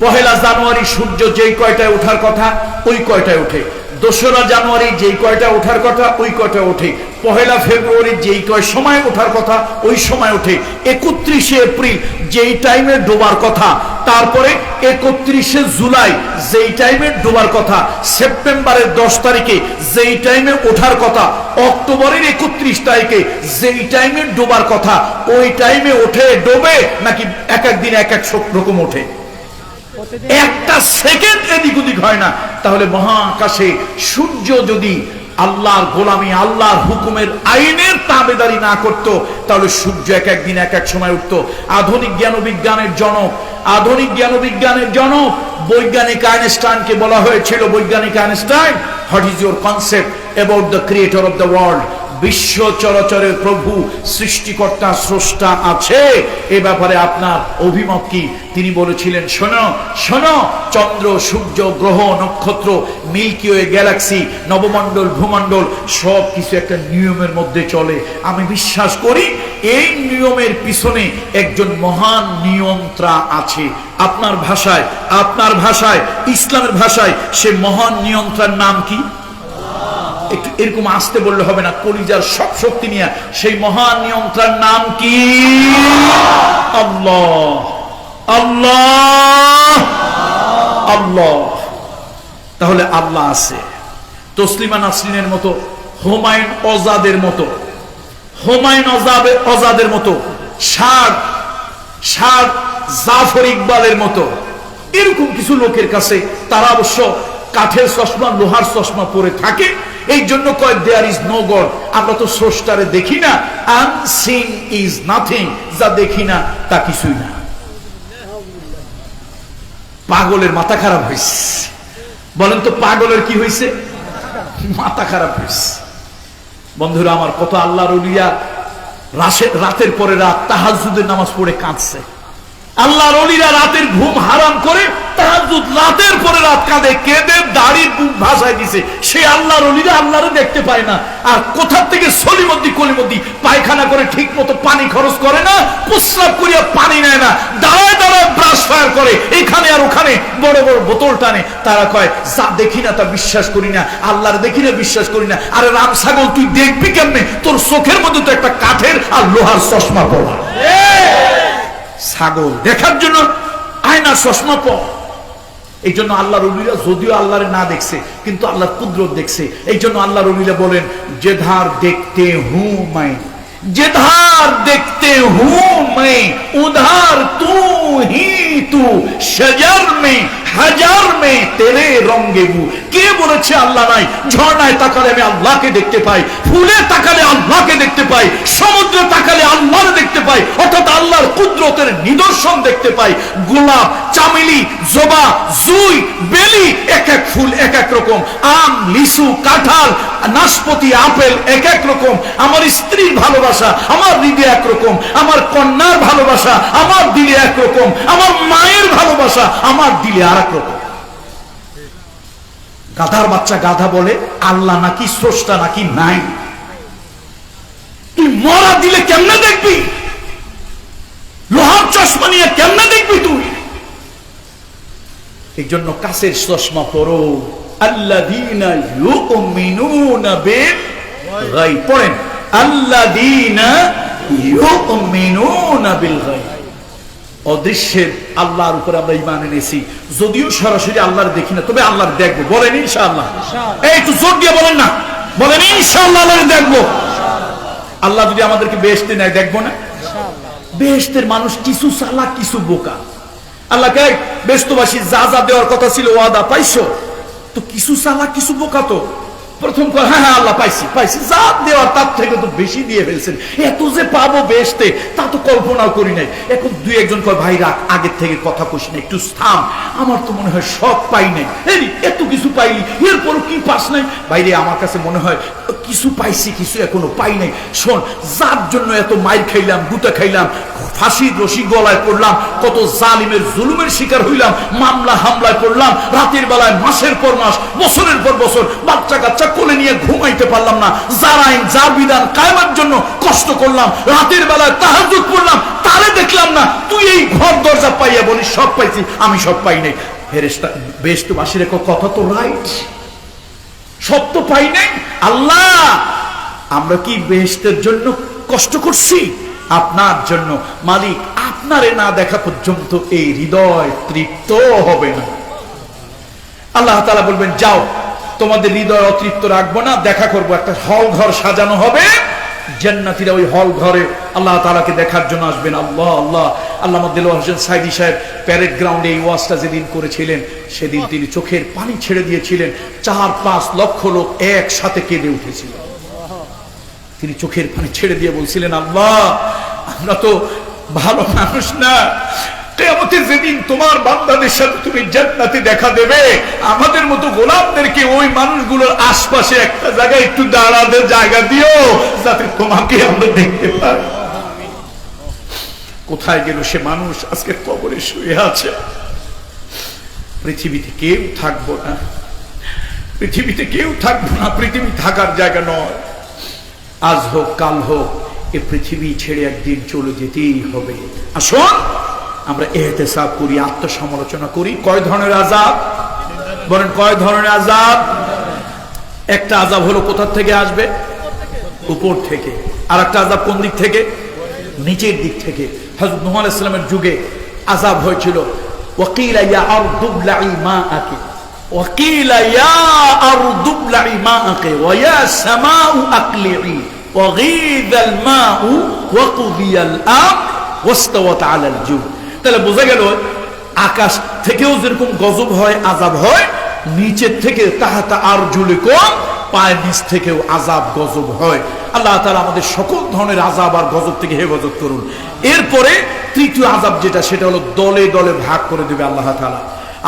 S1: পহেলা জানুয়ারি সূর্য যেই কয়টায় ওঠার কথা ওই কয়টায় ওঠে, 2রা জানুয়ারি যেই কয়টা ওঠার কথা ওই কয়টা ওঠে, পহেলা ফেব্রুয়ারি যেই কয় সময় ওঠার কথা ওই সময় ওঠে, 31শে এপ্রিল যেই টাইমে ডোবার কথা, তারপরে 31শে জুলাই যেই টাইমে ডোবার কথা, সেপ্টেম্বরের 10 তারিখে যেই টাইমে ওঠার কথা, অক্টোবরের 31 তারিখে যেই টাইমে ডোবার কথা ওই টাইমে ওঠে ডোবে, নাকি এক এক দিন এক এক রকম ওঠে? একটা সেকেন্ড এদিক ওদিক হয় না। তাহলে মহাকাশে সূর্য যদি আল্লাহর গোলামি, আল্লাহর হুকুমের আইনের তাবেদারি না করত, তাহলে সূর্য এক এক দিন এক এক সময় উঠত। আধুনিক জ্ঞান বিজ্ঞানের জনক, আধুনিক জ্ঞান বিজ্ঞানের জনক বৈজ্ঞানিক আইনস্টাইনকে বলা হয়েছিল, বৈজ্ঞানিক Einstein, what is your concept about the creator of the world? বিশ্ব চরাচরের প্রভু, সৃষ্টিকর্তা, স্রষ্টা আছে, এ ব্যাপারে আপনার অভিমত কি? তিনি বলেছিলেন, শোনো শোনো, চন্দ্র, সূর্য, গ্রহ, নক্ষত্র, মিল্কি ওয়ে, গ্যালাক্সি, নবমণ্ডল, ভূমণ্ডল সব কিছু একটা নিয়মের মধ্যে চলে। আমি বিশ্বাস করি এই নিয়মের পিছনে একজন মহান নিয়ন্ত্রা আছে। আপনার ভাষায়, আপনার ভাষায়, ইসলামের ভাষায় সে মহান নিয়ন্ত্রার নাম কি? একটু এরকম আসতে বললে হবে না, কলিজার সব শক্তি নিয়ে, সেই মহান নিয়ন্ত্রণ নাম কি? আল্লাহ। আল্লাহ, আল্লাহ। তাহলে আল্লাহ আছে। তসলিমা নাসরিনের মতো, হুমায়ুন আজাদের মতো, হুমায়ুন আজাদের মতো, শাহ জাফর ইকবালের মতো এরকম কিছু লোকের কাছে, তারা অবশ্য কাঠের চশমা, লোহার চশমা পরে থাকে, এই জন্য কয় দেয়ার ইজ নো গড। আমরা তো স্রষ্টারে দেখি না, আনসিন ইজ নাথিং, যা দেখি না তা কিছুই না। পাগলের মাথা খারাপ হয়েছে। বলেন তো পাগলের কি হয়েছে? মাথা খারাপ হয়েছে। বন্ধুরা আমার, কত আল্লাহর ওলিয়া রাতের পরে রাত তাহাজ্জুদের নামাজ পড়ে কাঁদছে। আল্লাহর ওলিরা রাতের ঘুম হারাম করে তাহাজ্জুদ রাতের পরে রাত কাঁদে, কেঁদে দাড়ির বুক ভাসায় দিছে। সে আল্লাহর ওলিরা আল্লাহরে দেখতে পায় না। আর কোথা থেকে সলিমদ্দি কলিমদ্দি পায়খানা করে ঠিক মতো পানি খরচ করে না, প্রস্রাব করিয়া পানি নেয় না, দাঁড়ায় দাঁড়ায় ব্রাশ ফায়ার করে, এখানে আর ওখানে বড় বড় বোতল টানে। তারা কয় যা দেখি না তা বিশ্বাস করি না, আল্লাহর দেখি না বিশ্বাস করি না। আরে রাম ছাগল, তুই দেখবি কেমনে? তোর চোখের মধ্যে তো একটা কাঠের আর লোহার চশমা পড়া। ছাগল দেখার জন্য আয়না চশমা পর। এই জন্য আল্লাহর ওলিরা যদিও আল্লাহরে না দেখছে, কিন্তু আল্লাহর কুদরত দেখছে। এই জন্য আল্লাহর ওলিরা বলেন, যেধার দেখতে হুঁ मैं, जिधर देखते हूं मैं उधर तू ही तू, शजर में হাজার में तेरे रंगे बू। কে বলেছে আল্লাহ নাই? ঝর্ণায় তাকালে আমি আল্লাহকে দেখতে পাই, ফুলে তাকালে আল্লাহকে দেখতে পাই, সমুদ্রে তাকালে আল্লাহকে দেখতে পাই, অর্থাৎ আল্লাহর কুদরতের নিদর্শন দেখতে পাই। গোলাপ, চামেলি, জবা, জুই, বেলি, এক এক ফুল এক এক রকম, আম, লিচু, কাঁঠাল, নাশপাতি, আপেল এক এক রকম। আমার স্ত্রীর ভালোবাসা আমার হৃদয়ে একরকম, আমার কন্যার ভালোবাসা আমার দিলে একরকম, আমার মায়ের ভালোবাসা আমার দিলে আর এক রকম। গাধার বাচ্চা গাধা বলে আল্লাহ নাকি স্রষ্টা নাকি নাই। তুই মরা দিলে কেমনে দেখবি? লোহার চশমা নিয়ে কেমনে দেখবি তুই? এই জন্য কাছের চশমা পরো। আল্লাযীনা ইউমিনুনা বিল গায়ব, পড়েন আল্লাযীনা ইউমিনুনা বিল গায়ব। অদৃশ্যের আল্লাহর উপর আমরা ঈমান এনেছি, যদিও সরাসরি আল্লাহর দেখি না, তবে আল্লাহর দেখবো। বলেন ইনশাআল্লাহ। এই একটু জোর দিয়ে বলেন না, বলেন ইনশাআল্লাহ আল্লাহর দেখবো। আল্লাহ যদি আমাদেরকে বেহেশতে নেয়, দেখবো না? বেহেশতের মানুষ কিছু চালাক কিছু বোকা। আল্লাহকে বেহেশতবাসী যা যা দেওয়ার কথা ছিল ওয়াদা পাইছো, তো কিছু চালাক কিছু বোকা তো প্রথম কয় হ্যাঁ হ্যাঁ আল্লাহ পাইছি পাইছি, যা দেওয়ার তার থেকে তো বেশি দিয়ে ফেলছেন, এত যে পাবো বেহেশতে তা তো কল্পনাও করি নাই। এখন দুই একজন কয় ভাই রাখ, আগের থেকে কথা কইস না, একটু থাম, আমার তো মনে হয় সব পাই নাই। এত কিছু পাইলি, এরপরও কি পাস নাই? বাইরে আমার কাছে মনে হয় কিছু পাইছি, কিছু এখনো পাই নাই। শোন, যার জন্য এত মাইর খাইলাম, গুতা খাইলাম, ফাঁসির রশি গলায় পড়লাম, কত জালিমের জুলুমের শিকার হইলাম, মামলা হামলায় পড়লাম, রাতের বেলায় মাসের পর মাস, বছরের পর বছর বাচ্চা কাচ্চা বাচ্চা কোলে নিয়ে ঘুমাইতে পারলাম না, যার আইন যার বিধান কায়েমের জন্য কষ্ট করলাম, রাতের বেলায় তাহাজ্জুদ পড়লাম, তারে দেখলাম না। তুই এই ঘর দরজা পাইয়া বলিস সব পাইছি, আমি সব পাই নাই। ফেরেশতা বেহেশতবাসীর কথা তো রাইট, সব তো পাই নাই। আল্লাহ, আমরা কি বেহেশতের জন্য কষ্ট করছি? আপনার জন্য। মালিক, আপনারে না দেখা পর্যন্ত এই হৃদয় তৃপ্ত হবে না। আল্লাহ তাআলা বলবেন, যাও, তোমাদের হৃদয় অতৃপ্ত রাখবো না, দেখা করবো। একটা হল ঘর সাজানো হবে, জান্নাতীরা ওই হল ঘরে আল্লাহ তাআলাকে দেখার জন্য আসবেন। আল্লাহ আল্লাহ। আল্লামা দেলোয়ার হোসেন সাইদি সাহেব প্যারেড গ্রাউন্ডে এই ওয়াজটা যেদিন করেছিলেন, সেদিন তিনি চোখের পানি ছেড়ে দিয়েছিলেন। 4-5 লক্ষ লোক একসাথে কেঁদে উঠেছিল। তিনি চোখের পানি ছেড়ে দিয়ে বলছিলেন, আল্লাহ, আমরা তো ভালো মানুষ না, কিয়ামতের যেদিন তোমার বান্দাদের সাথে তুমি জান্নাতে দেখা দেবে, আমাদের মতো গোলামদেরকে ওই মানুষগুলোর আশপাশে একটা জায়গায় একটু দাঁড়াতে জায়গা দিও, যাতে তোমাকে আমরা দেখতে পাই। কোথায় গেল সে মানুষ? আজকে কবরে শুয়ে আছে। পৃথিবীতে কেউ থাকবো না, পৃথিবীতে কেউ থাকবো না, পৃথিবী থাকার জায়গা নয়। আজ হোক কাল হোক, এ পৃথিবী ছেড়ে একদিন চলে যেতেই হবে। আসুন আমরা ইহতিসাব করি, আত্মসমালোচনা করি। কয় ধরনের আযাব বলেন? কয় ধরনের আযাব? একটা আযাব হলো কোথা থেকে আসবে? উপর থেকে। আর একটা আযাব কোন দিক থেকে? নিচের দিক থেকে। হযরত নূহ আলাইহিস সালামের যুগে আযাব হয়েছিল, ওয়াকিলা ইয়া আরদু ব্লাঈ মাআকি, ওয়াকিলা ইয়া আরদু ব্লাঈ মাআকি ওয়া ইয়া সামাউ আকলিঈ ওয়াগীযাল মাউ ওয়াকুদিয়াল আমর ওয়াস্তাওয়াত আলাল জুদ। তাহলে বোঝা গেল, আকাশ থেকেও যেরকম গজব হয়, আযাব হয়, নিচের থেকে তাহাতা আরজুলিকুম, পায়ের নিচ থেকেও আযাব গজব হয়। আল্লাহ তাআলা আমাদের সকল ধরনের আযাব আর গজব থেকে হেফাজত করুন। এরপরে তৃতীয় আযাব যেটা, সেটা হলো দলে দলে ভাগ করে দেবে আল্লাহ তাআলা।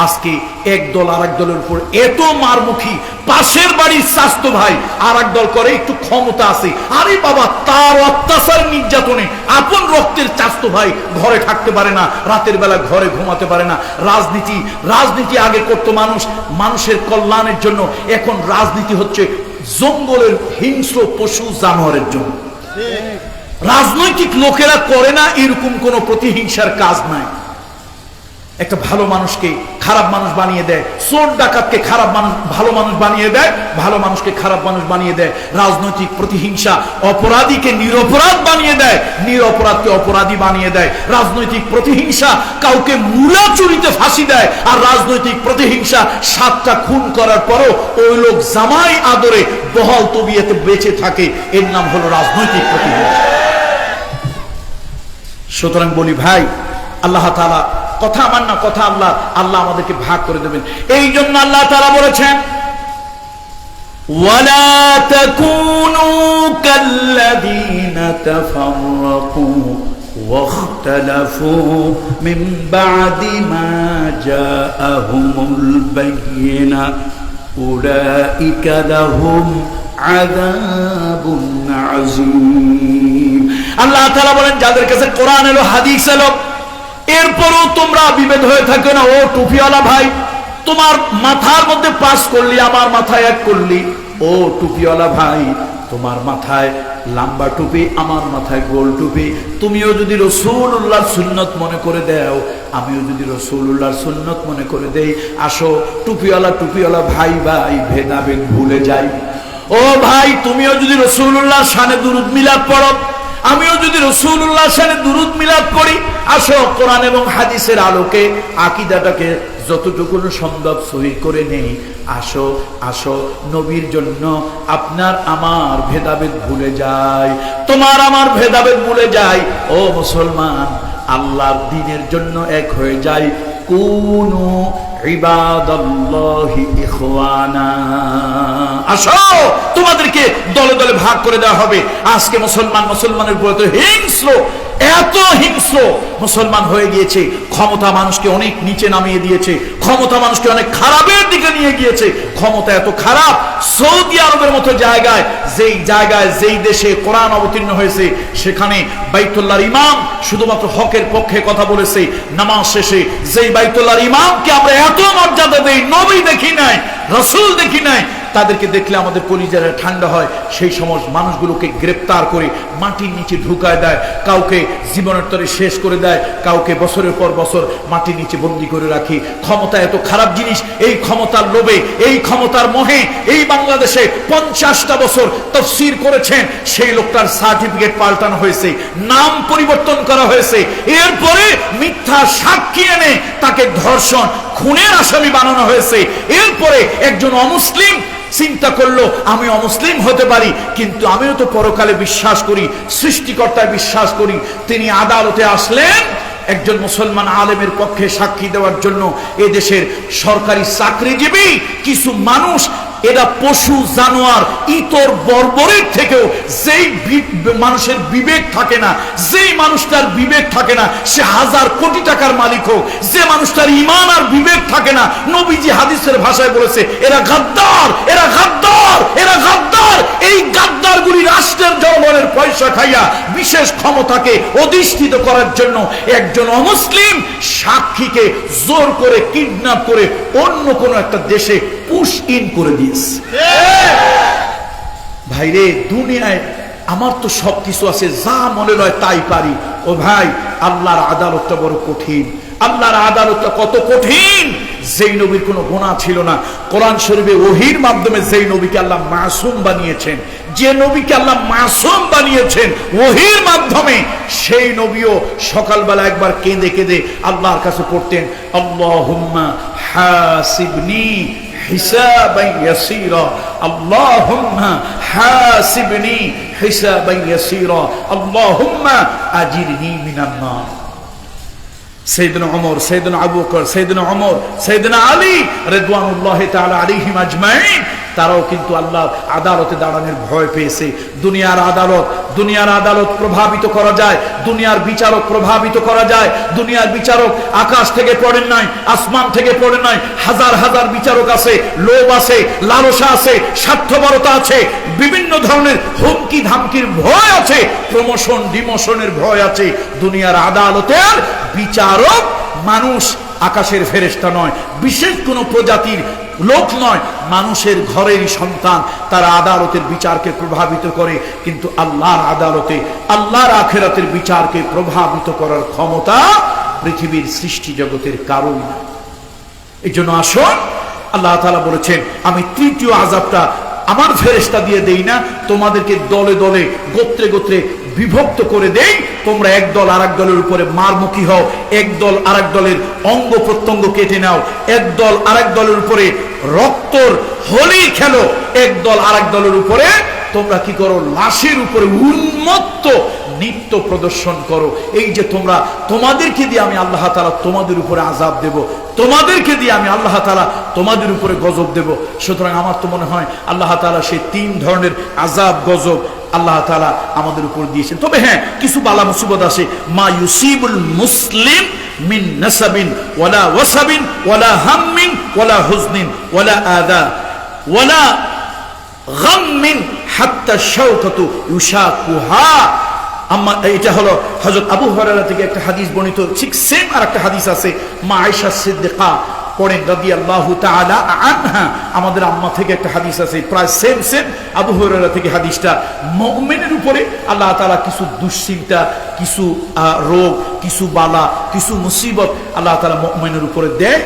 S1: আজকে এক দল আর এক দলের উপর এত মারমুখী, পাশের বাড়ির স্বাস্থ্য ভাই আর এক দল করে একটু ক্ষমতা আছে, আরে বাবা, তার অত্যাচার নির্যাতনে আপন রক্তের স্বাস্থ্য ভাই ঘরে থাকতে পারে না, রাতের বেলা ঘরে ঘুমাতে পারে না। রাজনীতি আগে করতো মানুষ মানুষের কল্যাণের জন্য, এখন রাজনীতি হচ্ছে জঙ্গলের হিংস্র পশু জানোয়ারের জন্য। রাজনৈতিক লোকেরা করে না এরকম কোন প্রতিহিংসার কাজ নাই। একটা ভালো মানুষকে খারাপ মানুষ বানিয়ে দেয়, চোর ডাকাতকে খারাপ মানুষ ভালো মানুষ বানিয়ে দেয়, ভালো মানুষকে খারাপ মানুষ বানিয়ে দেয়। রাজনৈতিক প্রতিহিংসা অপরাধীকে নিরপরাধ বানিয়ে দেয়, নিরপরাধকে অপরাধী বানিয়ে দেয়। রাজনৈতিক প্রতিহিংসা কাউকে মূলা চুরিতে ফাঁসি দেয়, আর রাজনৈতিক প্রতিহিংসা 7টা খুন করার পরও ওই লোক জামাই আদরে বহাল তবিয়তে বেঁচে থাকে। এর নাম হলো রাজনৈতিক প্রতিহিংসা। সুতরাং বলি ভাই, আল্লাহ তাআলা কথা আমার না, কথা আল্লাহ, আল্লাহ আমাদেরকে ভাগ করে দেবেন। এই জন্য আল্লাহ তাআলা বলেছেন, ওয়ালা তাকুনু কাল্লাযীনা তাফাররাকু ওয়াখতালাফু মিন বা'দি মা জাআহুমুল বায়িনা উলাইকা লাহুম আযাবুন আযীম। আল্লাহ তাআলা বলেন, যাদের কাছে কোরআন এলো, হাদিস এলো, এরপরও তোমরা বিভেদ হয়ে থাকো না। ও টুপিওয়ালা ভাই, তোমার মাথার মধ্যে 5 করলি, আমার মাথায় 1 করলি। ও টুপিওয়ালা ভাই, তোমার মাথায় লম্বা টুপি, আমার মাথায় গোল টুপি। তুমিও যদি রাসূলুল্লাহর সুন্নত মনে করে দাও, আমিও যদি রাসূলুল্লাহর সুন্নত মনে করে দেই, আসো টুপিওয়ালা ভাই ভাই ভেদাভেদ ভুলে যাই। ও ভাই, তুমিও যদি রাসূলুল্লাহর শানে দুরূদ মিলাদ পড়ো, আমিও যদি রাসূলুল্লাহর শানে দুরূদ মিলাদ পড়ি, আসো কোরআন এবং হাদিসের আলোকে আকীদাটাকে যতটুকু সম্ভব সহি করে নেই। আসো আসো, নবীর জন্য আপনার আমার ভেদাভেদ ভুলে যায়, তোমার আমার ভেদাভেদ ভুলে যায়। ও মুসলমান, আল্লাহর দ্বীনের জন্য এক হয়ে যায়। কুনু ইবাদাল্লাহি ইখওয়ানা। আসো, তোমাদেরকে দলে দলে ভাগ করে দেওয়া হবে। আজকে মুসলমানের উপরে তো হিংস্র, এত হিংস্র মুসলমান হয়ে গিয়েছে। ক্ষমতা মানুষকে অনেক নিচে নামিয়ে দিয়েছে, ক্ষমতা মানুষকে অনেক খারাপের দিকে নিয়ে গিয়েছে। ক্ষমতা এত খারাপ, সৌদি আরবের মতো জায়গায়, যেই দেশে কোরআন অবতীর্ণ হয়েছে, সেখানে বাইতুল্লাহর ইমাম শুধুমাত্র হকের পক্ষে কথা বলেছে। নামাজ শেষে যেই বাইতুল্লাহর ইমামকে আমরা এত মর্যাদা দেই, নবী দেখি নাই, রাসূল দেখি নাই, তাদেরকে দেখলে আমাদের কলিজারা ঠান্ডা হয়। সেই সমস্ত মানুষগুলোকে গ্রেপ্তার করে মাটির নিচে ঢুকায় দেয়, কাউকে জীবনের তরে শেষ করে দেয়, কাউকে বছরের পর বছর মাটির নিচে বন্দী করে রাখি। ক্ষমতা এত খারাপ জিনিস, এই ক্ষমতার লোভে, এই ক্ষমতার মোহে এই বাংলাদেশে 50টা বছর তাফসীর করেছেন, সেই লোকটার সার্টিফিকেট পাল্টানো হয়েছে, নাম পরিবর্তন করা হয়েছে, এরপরে মিথ্যা সাক্ষী এনে তাকে ধর্ষণ খুনের আসামি বানানো হয়েছে। এরপরে একজন অমুসলিম চিন্তা করলো আমি অমুসলিম হতে পারি, কিন্তু আমিও তো পরকালে বিশ্বাস করি, সৃষ্টিকর্তায় বিশ্বাস করি। তিনি আদালতে আসলেন একজন মুসলমান আলেমের পক্ষে সাক্ষী দেওয়ার জন্য। এদেশের সরকারি চাকরিজীবী কিছু মানুষ, এরা পশু জানোয়ার ইতর বর্বরের থেকেও, যেই মানুষের বিবেক থাকে না, যেই মানুষটার বিবেক থাকে না সে হাজার কোটি টাকার মালিক হোক, যে মানুষটার ঈমান আর বিবেক থাকে না, নবীজি হাদিসের ভাষায় বলেছে এরা গাদ্দার, এরা গাদ্দার, এরা গাদ্দার। এই গাদ্দারগুলি রাষ্ট্রের জনগণের পয়সা খাইয়া বিশেষ ক্ষমতাকে অধিষ্ঠিত করার জন্য একজন অমুসলিম সাক্ষীকে জোর করে কিডন্যাপ করে অন্য কোনো একটা দেশে পুশ ইন করে দিয়েছে। ভাইরে, দুনিয়ায় আমার তো সবকিছু আছে, যা মনে হয় তাই পারি। ও ভাই, আল্লাহর আদালতটা বড় কঠিন। আল্লাহর আদালতটা কত কঠিন! যেই নবীর কোনো গুনাহ ছিল না, কোরআন শরীফে ওহীর মাধ্যমে যেই নবীকে আল্লাহ মাসুম বানিয়েছেন, যে নবীকে আল্লাহ মাসুম বানিয়েছেন ওহীর মাধ্যমে, সেই নবীও সকালবেলা একবার কেঁদে কেঁদে আল্লাহর কাছে পড়তেন, আল্লাহুম্মা হাসিবনি হিসাবান ইয়াসীরা, আল্লাহুম্মা হাসিবনি হিসাবান ইয়াসীরা, আল্লাহুম্মা আজিরনি মিনান নার। সাইয়েদনা ওমর, সাইয়েদনা আবু বকর, সাইয়েদনা ওমর, সাইয়েদনা আলী রিদওয়ানুল্লাহি তাআলা আলাইহিম আজমাইন, তারাও কিন্তু আল্লাহ আদালতে দাঁড়ানোর ভয় পেয়েছে। দুনিয়ার আদালত প্রভাবিত করা যায়, দুনিয়ার বিচারক প্রভাবিত করা যায়। দুনিয়ার বিচারক আকাশ থেকে পড়েন নাই, আসমান থেকে পড়েন নাই। হাজার হাজার বিচারক আছে, লোভ আছে, লালসা আছে, স্বার্থপরতা আছে, বিভিন্ন ধরনের হুমকি ধামকির ভয় আছে, প্রমোশন ডিমোশনের ভয় আছে। দুনিয়ার আদালতের বিচারক মানুষ, আকাশের ফেরেশতা নয়, বিশেষ কোনো প্রজাতির লোক নয়, মানুষের ঘরেরই সন্তান। তারা আদালতের বিচারকে প্রভাবিত করে, কিন্তু আল্লাহর আদালতে, আল্লাহর আখিরাতের বিচারকে প্রভাবিত করার ক্ষমতা পৃথিবীর সৃষ্টি জগতের কারোই না। এই জন্য আসুন, আল্লাহ তাআলা বলেছেন আমি তৃতীয় আযাবটা আমার ফেরেশতা দিয়ে দেই না, তোমাদেরকে দলে দলে গোত্রে গোত্রে বিভক্ত করে দেই। তোমরা এক দল আরেক দলের উপরে মারমুখী হও, এক দল আরেক দলের অঙ্গ প্রত্যঙ্গ কেটে নাও, এক দল আরেক দলের উপরে রক্তর হোলি খেলো, এক দল আরেক দলের উপরে তোমরা কি করো, লাশের উপরে উন্মত্ত নৃত্য প্রদর্শন করো। এই যে তোমাদেরকে দিয়ে আমি আল্লাহ তাআলা তোমাদের উপরে আযাব দেব, তোমাদেরকে দিয়ে আমি আল্লাহ তাআলা তোমাদের উপরে গজব দেব। সুতরাং আমার তো মনে হয় আল্লাহ তাআলা সেই 3 ধরনের আযাব গজব আল্লাহ তাআলা আমাদের উপর দিয়েছেন। তবে হ্যাঁ, কিছু বালা মুসিবত আছে, মা ইউসিবুল মুসলিম মিন নাসাবিন ওয়ালা ওয়াসাবিন ওয়ালা হাম্মিন ওয়ালা হুজনিন ওয়ালা আযা ওয়ালা গাম্মিন হাত্তা শাওকাতু ইউশাকুহা। এটা হলো হযরত আবু হুরায়রা থেকে একটা হাদিস বর্ণিত। ঠিক সেম আর একটা হাদিস আছে, মা আয়েশা সিদ্দিকা পড়েন রাদিয়াল্লাহু তাআলা আনহা, আমাদের আম্মা থেকে একটা হাদিস আছে, প্রায় সেম আবু হুরায়রা থেকে হাদিসটা। মুমিনের উপরে আল্লাহ তাআলা কিছু দুশ্চিন্তা, কিছু রোগ, কিছু বালা, কিছু মুসিবত আল্লাহ তাআলা মুমিনের উপরে দেয়।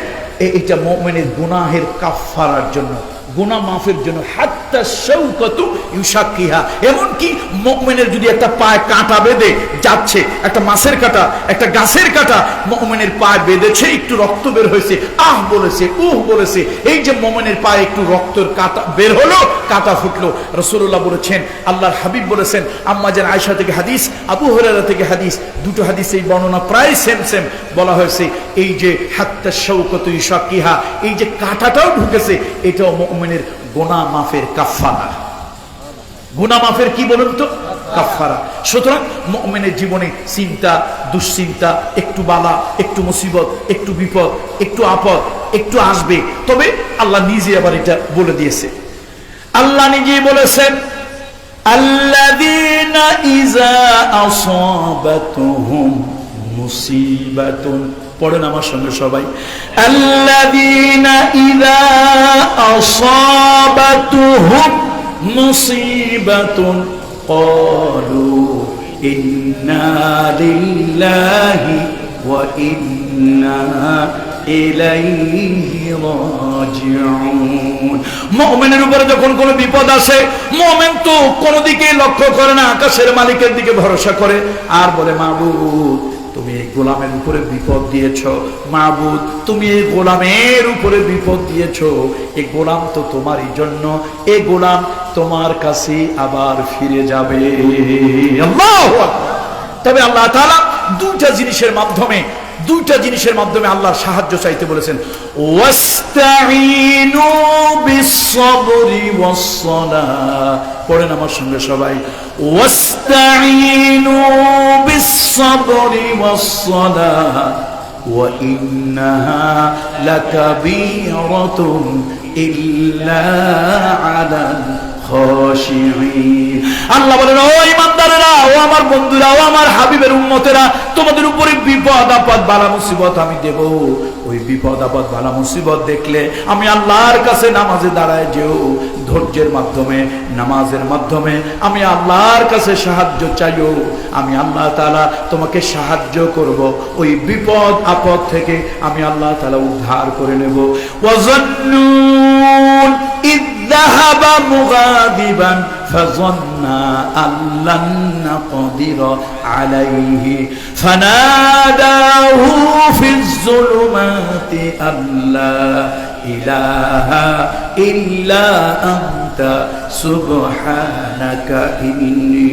S1: এটা মুমিনের গুনাহের কাফফারার জন্য, গুনাহ মাফের জন্য। হাত্তা শাওকাতু ইউশাকিহা, এমনকি মুমিনের যদি একটা পায়ে কাঁটা বেঁধে যাচ্ছে, একটা মাছের কাঁটা, একটা গাছের কাঁটা মুমিনের পায়ে বেঁধেছে, একটু রক্ত বের হয়েছে, আহ বলেছে, উহ বলেছে, এই যে মুমিনের পায়ে একটু রক্তের কাঁটা বের হলো, কাঁটা ফুটলো, রাসূলুল্লাহ বলেছেন, আল্লাহর হাবিব বলেছেন, আম্মা জান আয়েশা থেকে হাদিস, আবু হুরায়রা থেকে হাদিস, দুটো হাদিসে এই বর্ণনা প্রায় সেম বলা হয়েছে। এই যে হাত্তা শাওকাতু ইউশাকিহা, এই যে কাঁটাটাও ঢুকেছে, এটাও মুমিনের গুনাহ মাফের কাফফারা। গুনাহ মাফের কি বলুন তো? কাফফারা। সুতরাং মুমিনের জীবনে চিন্তা, দুশ্চিন্তা, একটু বালা, একটু মুসিবত, একটু বিপদ, একটু আপদ, একটু আসবে। তবে আল্লাহ নিজে আবার এটা বলে দিয়েছে, আল্লাহ নিজেই বলেছেন, আল্লাযীনা ইযা আসাবাতুহুম মুসিবাতুন পড়েন আমার সঙ্গে সবাই, আল্লাযীনা ইযা আসাবাতুহুম মুসিবাতুন ক্বালু ইন্না লিল্লাহি ওয়া ইন্না ইলাইহি রাজিউন। মুমিনের উপরে যখন কোনো বিপদ আসে, মুমিন তো কোনো দিকে লক্ষ্য করে না, আকাশের মালিকের দিকে ভরসা করে আর বলে, মাবুদ তুমি এই গোলামের উপরে বিপদ দিয়েছ, মাবুদ তুমি এই গোলামের উপরে বিপদ দিয়েছ, এই গোলাম তো তোমারই জন্য, এই গোলাম তোমার কাছে আবার ফিরে যাবে। আল্লাহু আকবার। তবে আল্লাহ তাআলা দুইটা জিনিসের মাধ্যমে আল্লাহর সাহায্য চাইতে বলেছেন, ওয়াস্তাঈনু বিস-সাবরি ওয়াস-সালাহ। পড়েন আমার সঙ্গে সবাই, ওয়াস্তাঈনু বিস-সাবরি ওয়াস-সালাহ ওয়া ইন্নাহা লাকাবীরাতুন ইল্লা আলাল খাশিঈন। আল্লাহ বলেন, ও ইমানদারেরা, ও আমার বন্ধুরা, ও আমার হাবিবের উম্মতেরা, তোমাদের উপরে বিপদ আপদ বালা মুসিবত আমি দেব। ওই বিপদ আপদ বালা মুসিবত দেখলে আমি আল্লাহর কাছে নামাজে দাঁড়ায় যেও, ধৈর্যের মাধ্যমে, নামাজের মাধ্যমে আমি আল্লাহর কাছে সাহায্য চাইও, আমি আল্লাহ তাআলা তোমাকে সাহায্য করব, ওই বিপদ আপদ থেকে আমি আল্লাহ তাআলা উদ্ধার করে নেব। ওয়াজান্নুন ইয যাহাবা মুগাদিবান ফাযান্না আল্লান নাকদিরা আলাইহি ফানাদাহু ফিজ যুলুমাতি আল্লা ইলাহা ইল্লা আনতা সুবহানাকা ইন্নী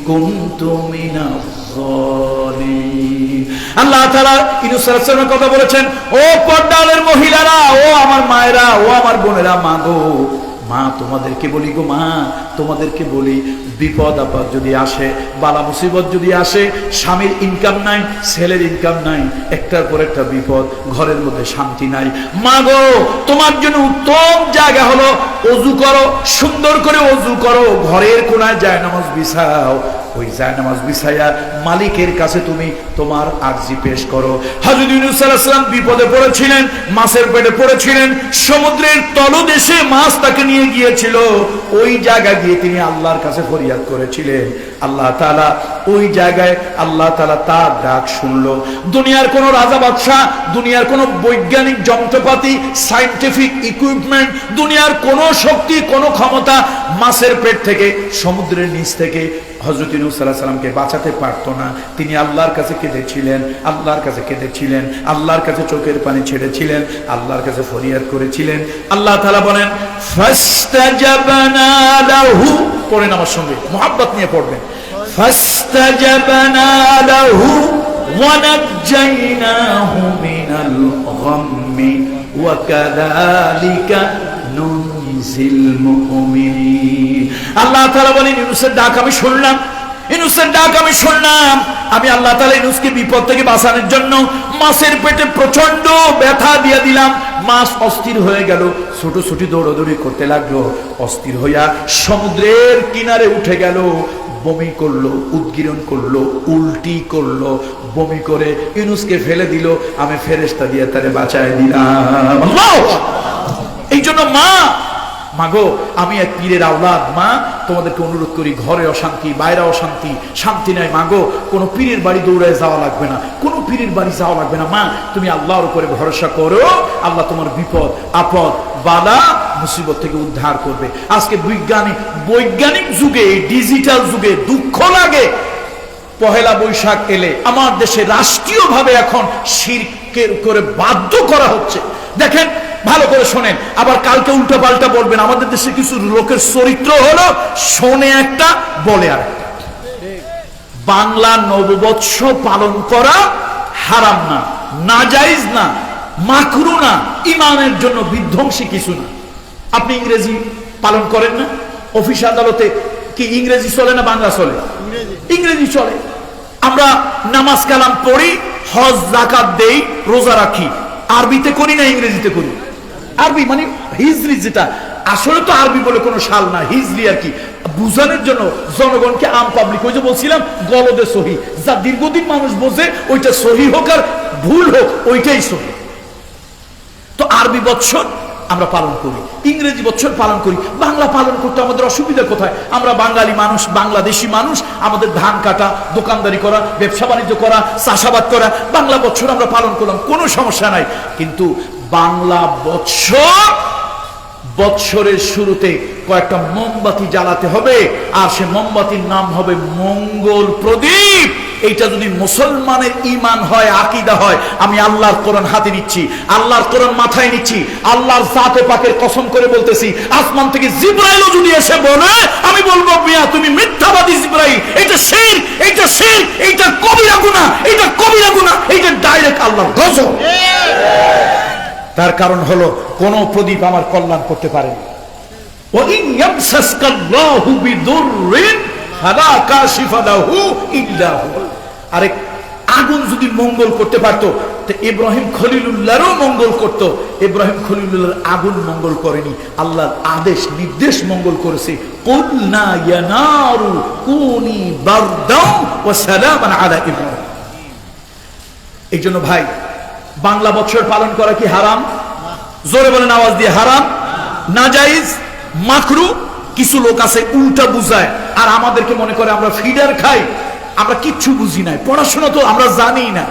S1: কুনতু মিনাজ যালিমিন। আল্লাহ তাআলা ইউনূস আলাইহিস সালামের কথা বলেছেন, ও পর্দালের মহিলারা, ও আমার মায়েরা, ও আমার বোনেরা, মা গো, মা তোমাদেরকে বলি গো, মা তোমাদেরকে বলি, বিপদ আপদ যদি আসে, বালা মুসিবত যদি আসে, স্বামীর ইনকাম নাই, ছেলের ইনকাম নাই, একটার পর একটা বিপদ, ঘরের মধ্যে শান্তি নাই, মা গো তোমার জন্য উত্তম জায়গা হলো ওযু করো, সুন্দর করে ওযু করো, ঘরের কোনায় জায়নামাজ বিছাও, ওই জায়নামাজ বিছায়া মালিকের কাছে তুমি তোমার আরজি পেশ করো। হযরত ইউনূস আলাইহিস সালাম বিপদে পড়েছিলেন, মাছের পেটে পড়েছিলেন, সমুদ্রের তলদেশে মাছ তাকে নিয়ে গিয়েছিল, ওই জায়গায় গিয়ে তিনি আল্লাহর কাছে ফরিয়াদ করেছিলেন। আল্লাহ তাআলা ওই জায়গায় আল্লাহ তাআলা তার ডাক শুনলো। দুনিয়ার কোন রাজা বাদশা, দুনিয়ার কোন বৈজ্ঞানিক যন্ত্রপাতি, সায়েন্টিফিক ইকুইপমেন্ট, দুনিয়ার কোন শক্তি, কোন ক্ষমতা মাছের পেট থেকে, সমুদ্রের নিচ থেকে হযরত ইউনূস আলাইহিস সালামকে বাঁচাতে পারতো না। তিনি আল্লাহর কাছে কেঁদেছিলেন, আল্লাহর কাছে কেঁদেছিলেন, আল্লাহর কাছে চোখের পানি ছেড়েছিলেন, আল্লাহর কাছে ফরিয়াদ করেছিলেন। আল্লাহ তাআলা বলেন, ফাস্তাজাবনা লাহু। পড়েন আমার সঙ্গে, মুহাব্বত নিয়ে পড়বেন, ফাস্তাজাবনা লাহু ওয়া নাজ্জাইনাহু মিনাল গাম্মি ওয়া কাযালিকা নুনজিল মুমিনিন। আল্লাহ তাআলা বলেন, ইউনূসের ডাক আমি শুনলাম, ইউনূসের ডাক আমি শুনলাম। আমি আল্লাহ তাআলা ইউনূসকে বিপদ থেকে বাঁচানোর জন্য মাছের পেটে প্রচন্ড ব্যথা দিয়ে দিলাম। মাছ অস্থির হয়ে গেল, ছোটাছুটি দৌড়াদৌড়ি করতে লাগলো, অস্থির হইয়া সমুদ্রের কিনারে উঠে গেল, বমি করলো, উদগীরণ করলো, উল্টি করলো, বমি করে ইউনূসকে ফেলে দিল। আমি ফেরেশতা দিয়ে তারে বাঁচায় দিলাম। আল্লাহু আকবার। এই জন্য মাগো, আমি এক পীরের আওলাদ, মা তোমাদেরকে অনুরোধ করি, ঘরে অশান্তি, বাইরে অশান্তি, শান্তি নাই, মাগো কোনো পীরের বাড়ি দৌড়ায় যাওয়া লাগবে না, কোনো পীরের বাড়ি যাওয়া লাগবে না, মা তুমি আল্লাহর উপরে ভরসা করো, আল্লাহ তোমার বিপদ আপদ বালা মুসিবত থেকে উদ্ধার করবে। আজকে বৈজ্ঞানিক যুগে, ডিজিটাল যুগে দুঃখ লাগে, পহেলা বৈশাখ এলে আমার দেশে রাষ্ট্রীয়ভাবে এখন শিরকের করে বাধ্য করা হচ্ছে। দেখেন, ভালো করে শোনেন, আবার কালকে উল্টা পাল্টা বলবেন। আমাদের দেশে কিছু লোকের চরিত্র হলো শোনে একটা বলে আর একটা। বাংলা নববর্ষ পালন করা হারাম না, নাজাইজ না, মাকরু না, ইমানের জন্য বিধ্বংসী কিছু না। আপনি ইংরেজি পালন করেন না, অফিস আদালতে কি ইংরেজি চলে না বাংলা চলে? ইংরেজি চলে। আমরা নামাজ কালাম পড়ি, হজ যাকাত দেই, রোজা রাখি, আরবিতে করি না ইংরেজিতে করি? আরবি মানে হিজরি, যেটা আসলে তো আরবি বলে কোনো সাল না, হিজরি আর কি।
S2: বুঝানোর জন্য জনগণকে, আম পাবলিক, ওই যে বলছিলাম গলদে সহি, যা দীর্ঘদিন মানুষ বোঝে ওইটা সহি হোক আর ভুল হোক ওইটাই সহি। তো আরবি বৎসর আমরা পালন করি, ইংরেজি বৎসর পালন করি, বাংলা পালন করতে আমাদের অসুবিধা কোথায়? আমরা বাঙালি মানুষ, বাংলাদেশি মানুষ, আমাদের ধান কাটা, দোকানদারি করা, ব্যবসা বাণিজ্য করা, চাষাবাদ করা, বাংলা বৎসর আমরা পালন করলাম, কোনো সমস্যা নাই। কিন্তু বাংলা বৎসরের শুরুতে কয়েকটা মোমবাতি জ্বালাতে হবে, আর সে মোমবাতির নাম হবে মঙ্গল প্রদীপ। এইটা যদি মুসলমানের ঈমান হয়, আকীদা হয়, আমি আল্লাহর কোরআন হাতে নিচ্ছি, আল্লাহর কোরআন মাথায় নিচ্ছি, আল্লাহর জাতে পাকের কসম করে বলতেছি, আসমান থেকে জিবরাইলও যদি এসে বলে, আমি বলবো মিয়া তুমি মিথ্যাবাদী জিবরাইল, এটা শিরক, এটা শিরক, এটা কবিরা গুনাহ, এটা কবিরা গুনাহ, এটা ডাইরেক্ট আল্লাহর গজব। তার কারণ হলো কোন প্রদীপ আমার কল্যাণ করতে পারে না। ওয়া ইন ইয়ামসাসকাল্লাহু বিদুররিন ফালা কাশিফা লাহু ইল্লা হু। আরে আগুন যদি মঙ্গল করতে পারতো তো ইব্রাহিম খলিলুল্লাহরও মঙ্গল করত। ইব্রাহিম খলিলুল্লাহর আগুন মঙ্গল করেনি, আল্লাহর আদেশ নির্দেশ মঙ্গল করেছে। কুলনা ইয়া নারু কুনি বারদাও ওয়া সালামান আলা ইব্রাহিম। এইজন্য ভাই, বাংলা বৎসর পালন করা কি হারাম? জোরে বলেন আওয়াজ দিয়ে, হারাম, নাজায়েজ, মাকরু। কিছু লোক আছে উল্টা বুঝায়, আর আমাদেরকে মনে করে আমরা ফিডার খাই, আমরা কিচ্ছু বুঝি না, পড়াশোনা তো আমরা জানি না।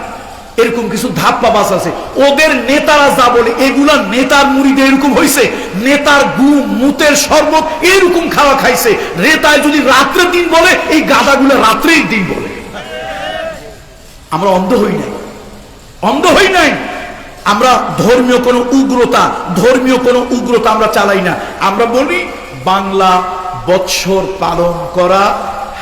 S2: এরকম কিছু ধাপ্পাবাজ আছে, ওদের নেতারা যা বলে এগুলা নেতার মুড়িদে এরকম হয়েছে, নেতার গু মুতের শরবত এরকম খাওয়া খাইছে। নেতায় যদি রাত্রে দিন বলে, এই গাদাগুলো রাত্রেই দিন বলে। আমরা অন্ধ হই নাই, অন্ধ হই নাই। আমরা ধর্মীয় কোনো উগ্রতা আমরা চালাই না। আমরা বলি বাংলা বৎসর পালন করা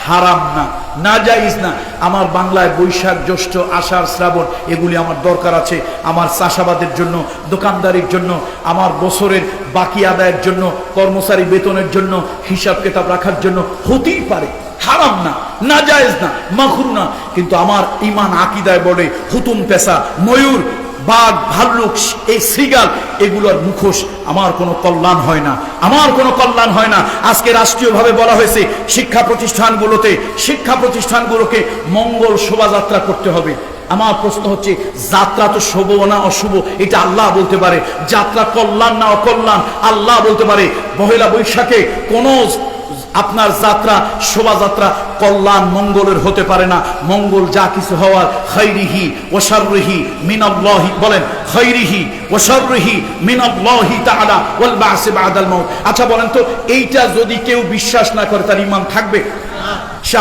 S2: হারাম না, নাজায়েজ না। আমার বাংলায় বৈশাখ, জ্যৈষ্ঠ, আষাঢ়, শ্রাবণ এগুলি আমার দরকার আছে, আমার চাষাবাদের জন্য, দোকানদারির জন্য, আমার বছরের বাকি আদায়ের জন্য, কর্মচারী বেতনের জন্য, হিসাব কিতাব রাখার জন্য, হতেই পারে, হারাম না, নাজায়েজ না, মাকরুহ না। কিন্তু আমার ঈমান আকীদায় বলে হুতুম পেশা, ময়ূর, বাঘ, ভাল্লুক, এই শৃগাল, এগুলোর মুখোশ আমার কোনো কল্যাণ হয় না, আমার কোনো কল্যাণ হয় না। আজকে রাষ্ট্রীয়ভাবে বলা হয়েছে শিক্ষা প্রতিষ্ঠানগুলোকে মঙ্গল শোভাযাত্রা করতে হবে। আমার প্রশ্ন হচ্ছে, যাত্রা তো শুভ না অশুভ এটা আল্লাহ বলতে পারে, যাত্রা কল্যাণ না অকল্যাণ আল্লাহ বলতে পারে। পহেলা বৈশাখে কোন আপনার যাত্রা, শোভাযাত্রা কল্যাণ মঙ্গলের হতে পারে না। মঙ্গল যা কিছু হওয়ার, খাইরিহি ওয়া শাররিহি মিনাল্লাহি, বলেন খাইরিহি ওয়া শাররিহি মিনাল্লাহি তাআলা ওয়াল বা'স বা'দাল মাউত। আচ্ছা বলেন তো, এইটা যদি কেউ বিশ্বাস না করে তার ঈমান থাকবে?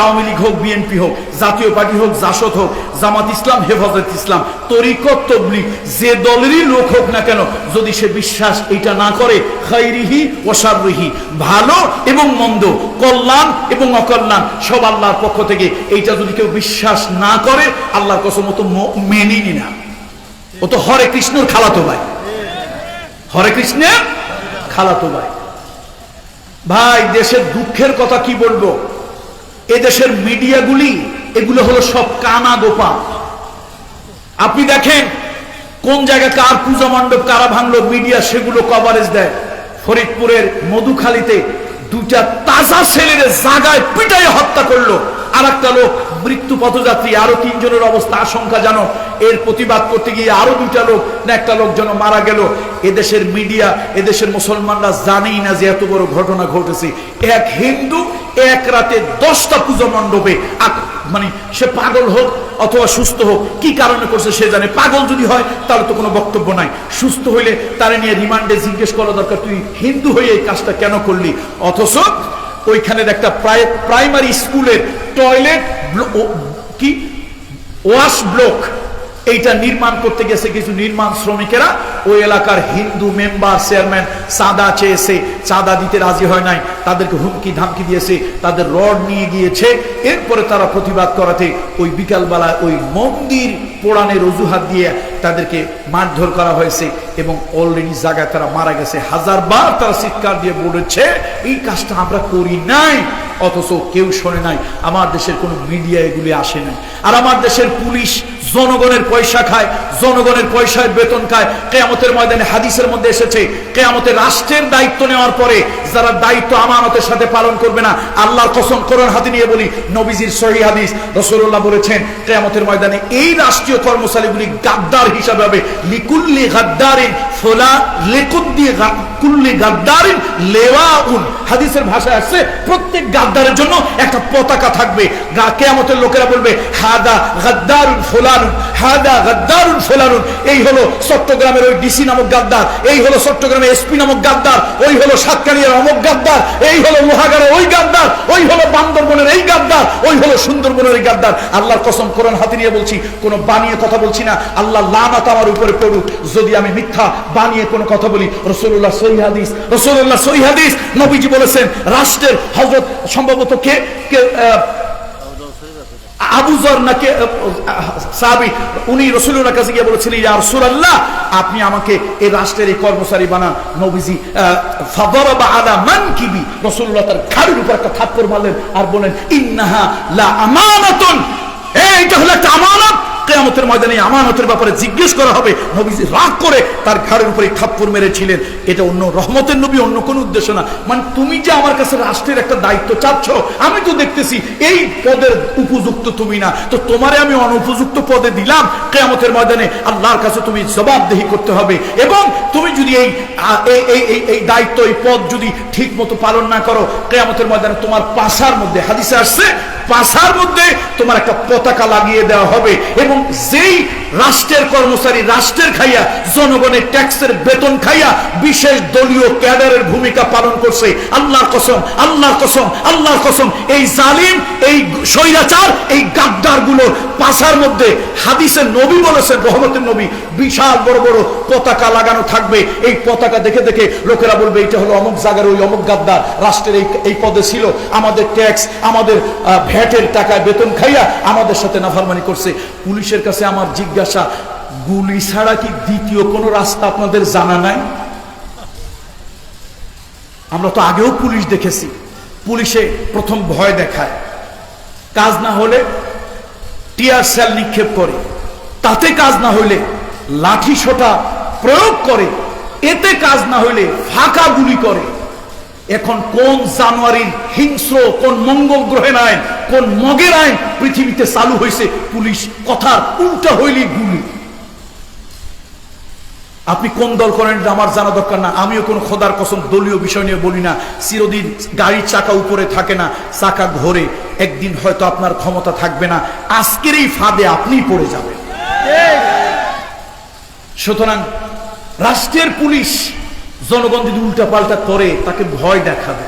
S2: আওয়ামী লীগ হোক, বিএনপি হোক, জাতীয় পার্টি হোক, জাসদ হোক, জামাত ইসলাম, হেফাজত ইসলাম, তরিকত, তাবলীগ, যে দলেরই লোক হোক না কেন, যদি সে বিশ্বাস এটা না করে, খাইরিহি ওয়া শাররিহি, ভালো এবং মন্দ, কল্যাণ এবং অকল্যাণ সব আল্লাহর পক্ষ থেকে, এইটা যদি কেউ বিশ্বাস না করে, আল্লাহর কসম ও তো মেনেনি না, ও তো হরে কৃষ্ণর খালাতো ভাই, হরে কৃষ্ণের খালাতো ভাই। ভাই, দেশের দুঃখের কথা কি বলবো, এদেশের মিডিয়াগুলি এগুলো হলো সব কানা গোপা। আপনি দেখেন কোন জায়গায় কার পূজা মণ্ডপ কারা ভাঙলো, মিডিয়া সেগুলো কভারেজ দেয়। ফরিদপুরের মধুখালীতে দুটা তাজা ছেলের জায়গায় পিটাই হত্যা করলো, আর একটা লোক মৃত্যু পথযাত্রী, আরো 3 জনের অবস্থা আশঙ্কা জানো। এর প্রতিবাদ করতে গিয়ে আরো 2টা লোক না একটা লোক যেন মারা গেল। এদেশের মিডিয়া, এদেশের মুসলমানরা জানেই না যে এত বড় ঘটনা ঘটেছে। এক হিন্দু এক রাতে 10টা পূজা মণ্ডপে, মানে সে পাগল হোক অথবা সুস্থ হোক, কি কারণে করছে সে জানে। পাগল যদি হয় তাহলে তো কোনো বক্তব্য নাই, সুস্থ হইলে তারে নিয়ে রিমান্ডে জিজ্ঞেস করা দরকার, তুই হিন্দু হয়ে এই কাজটা কেন করলি। অথচ ওইখানের একটা প্রাইমারি স্কুলের টয়লেট কি ওয়াশ ব্লক, এইটা নির্মাণ করতে গেছে কিছু নির্মাণ শ্রমিকেরা, ওই এলাকার হিন্দু মেম্বার চেয়ারম্যান চাঁদা চেয়েছে, চাঁদা দিতে রাজি হয় নাই, তাদেরকে হুমকি ধামকি দিয়েছে, তাদের রড নিয়ে গিয়েছে। এরপরে তারা প্রতিবাদ করাতে ওই বিকালবেলা ওই মন্দির পোড়ানের অজুহাত দিয়ে তাদেরকে মারধর করা হয়েছে, এবং অলরেডি জায়গায় তারা মারা গেছে। 1000বার তারা চিৎকার দিয়ে বলেছে এই কাজটা আমরা করি নাই, অথচ কেউ শোনে নাই। আমার দেশের কোনো মিডিয়া এগুলি আসে নাই। আর আমার দেশের পুলিশ জনগণের পয়সা খায়, জনগণের পয়সায় বেতন খায়। কিয়ামতের ময়দানে হাদিসের মধ্যে এসেছে, কিয়ামতে রাষ্ট্রের দায়িত্ব নেওয়ার পরে যারা দায়িত্ব আমানতের সাথে পালন করবে না, আল্লাহর কসম কোরআন হাতে নিয়ে বলি, নবীজির সহিহ হাদিস, রাসূলুল্লাহ বলেছেন কিয়ামতের ময়দানে এই রাষ্ট্রীয় কর্মচারীগুলি গাদ্দার হিসাবে হবে। লিকুল্লি গাদ্দারিন ফুলা লিকুল্লি গাদ্দারিন লেওয়াউন, হাদিসের ভাষায় আছে প্রত্যেক গাদ্দারের জন্য একটা পতাকা থাকবে। কিয়ামতের লোকেরা বলবে হাদা গাদ্দারুন ফুলানুন, হাদা গাদ্দারুন ফুলানুন। এই হলো চট্টগ্রামের ওই ডিসি নামক গাদ্দার, এই হলো চট্টগ্রামের এসপি নামক গাদ্দার, ওই হলো সাতকানিয়ার অমুক গাদ্দার, এই হলো লোহাগাড়ের ওই গাদ্দার, ওই হলো বান্দরবনের এই গাদ্দার, ওই হলো সুন্দরবনের এই গাদ্দার। আল্লাহর কসম কোরআন হাতে নিয়ে বলছি, কোনো বানিয়ে কথা বলছি না। আল্লাহ লানাত আমার উপরে পড়ুক যদি আমি মিথ্যা বানিয়ে কোনো কথা বলি। রাসূলুল্লাহ সহিহ হাদিস, রাসূলুল্লাহ সহিহ হাদিস, নবীজি বলেছেন রাষ্ট্রের হযরত সম্ভবত কে আবু যর নাকি সাহাবী, উনি রাসূলুল্লাহর কাছে গিয়ে বলেছিলেন ইয়া রাসূলুল্লাহ আপনি আমাকে এই রাষ্ট্রের এই কর্মচারী বানান। নবীজি ফাদারাবা আলা মানকিবি, রাসূলুল্লাহ তার ঘাড়ের উপর একটা থাপ্পড় মারলেন আর বলেন ইন্নাহা লা আমানাতুন, এইটা হলো একটা আমানত, কিয়ামতের ময়দানে আমানতের ব্যাপারে জিজ্ঞেস করা হবে। নবীজি রাগ করে তার ঘাড়ের উপরে থাপ্পড় মেরেছিলেন। এটা অন্য রহমতের নবী, অন্য কোনো উদ্দেশ্য না। মানে তুমি যে আমার কাছে রাষ্ট্রের একটা দায়িত্ব চাচ্ছ, আমি তো দেখতেছি এই পদের উপযুক্ত তুমি না, তো তোমারে আমি অনুপযুক্ত পদে দিলাম। কিয়ামতের ময়দানে আল্লাহর কাছে তুমি জবাবদিহি করতে হবে। এবং তুমি যদি এই দায়িত্ব, এই পদ যদি ঠিক মতো পালন না করো, কিয়ামতের ময়দানে তোমার পাছার মধ্যে, হাদিসে আসছে পাছার মধ্যে তোমার একটা পতাকা লাগিয়ে দেওয়া হবে। এবং যেই রাষ্ট্রের কর্মচারী রাষ্ট্রের খাইয়া, জনগণের ট্যাক্সের বেতন খাইয়া বিশেষ দলীয় ক্যাডারের ভূমিকা পালন করছে, আল্লাহর কসম, আল্লাহর কসম, আল্লাহর কসম, এই জালিম, এই স্বৈরাচার, এই গাদ্দার গুলোর পাছার মধ্যে হাদিসের নবী বলেছেন, রহমতের নবী, বিশাল বড় বড় পতাকা লাগানো থাকবে। এই পতাকা দেখে দেখে লোকেরা বলবে এটা হলো অমুক জায়গার ওই অমুক গাদ্দার, রাষ্ট্রের এই পদে ছিল, আমাদের ট্যাক্স, আমাদের ভ্যাটের টাকায় বেতন খাইয়া আমাদের সাথে নাফরমানি করছে। পুলিশের কাছে আমার জিজ্ঞাসা, গুলি ছাড়া কি দ্বিতীয় কোনো রাস্তা আপনাদের জানা নাই? আমরা তো আগেও পুলিশ দেখেছি, পুলিশে প্রথম ভয় দেখায়, কাজ না হলে টিয়ার সেল নিক্ষেপ করে, তাতে কাজ না হইলে লাঠি সোটা প্রয়োগ করে, এতে কাজ না হইলে ফাঁকা গুলি করে। এখন কোন জানুয়ারির হিংস্র, কোন মঙ্গল গ্রহের আইন, কোন মগের আইন পৃথিবীতে চালু হয়েছে? পুলিশ কথার উল্টা হইলে গুলি। আপনি কোন দল করেন আমার জানা দরকার না, আমিও কোন খোদার কসম দলীয় বিষয় নিয়ে বলি না। চিরদিন গাড়ির চাকা উপরে থাকে না, চাকা ঘোরে, একদিন হয়তো আপনার ক্ষমতা থাকবে না, আজকের এই ফাঁদে আপনি পড়ে যাবেন। সুতরাং রাষ্ট্রের পুলিশ জনগণ যদি উল্টা পাল্টা করে, তাকে ভয় দেখাবে,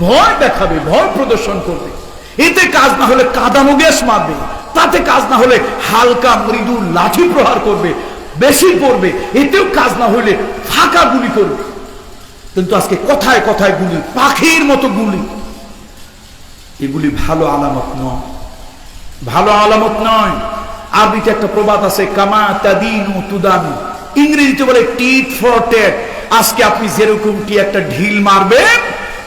S2: ভয় দেখাবে, ভয় প্রদর্শন করবে। এতে কাজ না হলে কাঁদানো গ্যাস মারবে, তাতে কাজ না হলে হালকা মৃদু লাঠি প্রহার করবে, বেশি পড়বে, এতেও কাজ না হলে ফাঁকা গুলি করবে। কিন্তু আজকে কথায় কথায় গুলি, পাখির মতো গুলি। এগুলি ভালো আলামত নয়, ভালো আলামত নয়। আরবিতে একটা প্রবাদ আছে, কামা তাদিনু তুদানু, ইংরেজিতে বলে টিট ফর ট্যাট। আজকে আপনি যেরকমটি একটা ঢিল মারবেন,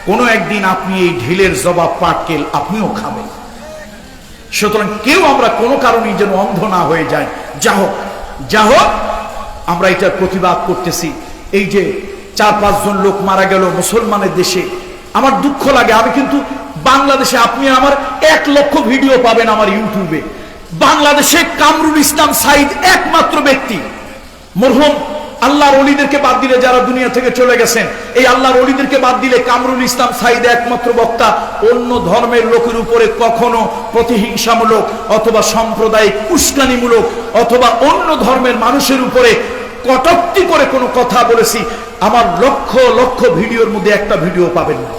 S2: কোনো একদিন আপনি এই ঢিলের জবাব পাটকেল আপনিও খাবেন। সুতরাং কেউ আমরা কোনো কারণেই যেন অন্ধ না হয়ে যায়। যা হোক যা হোক, আমরা এটার প্রতিবাদ করতেছি। এই যে 4-5 জন লোক মারা গেল মুসলমানের দেশে, আমার দুঃখ লাগে। আমি কিন্তু বাংলাদেশে, আপনি আমার 1 লক্ষ ভিডিও পাবেন আমার ইউটিউবে। বাংলাদেশে কামরুল ইসলাম সাইদ একমাত্র ব্যক্তি, মরহুম আল্লাহর ওলিদেরকে বাদ দিলে যারা দুনিয়া থেকে চলে গেছেন, এই আল্লাহর ওলিদেরকে বাদ দিলে কামরুল ইসলাম সাইদ একমাত্র বক্তা অন্য ধর্মের লোকের উপরে কখনো প্রতিহিংসামূলক অথবা সাম্প্রদায়িক উস্কানিমূলক অথবা অন্য ধর্মের মানুষের উপরে কটূক্তি করে কোনো কথা বলেছি আমার লক্ষ লক্ষ ভিডিওর মধ্যে একটা ভিডিও পাবেন না।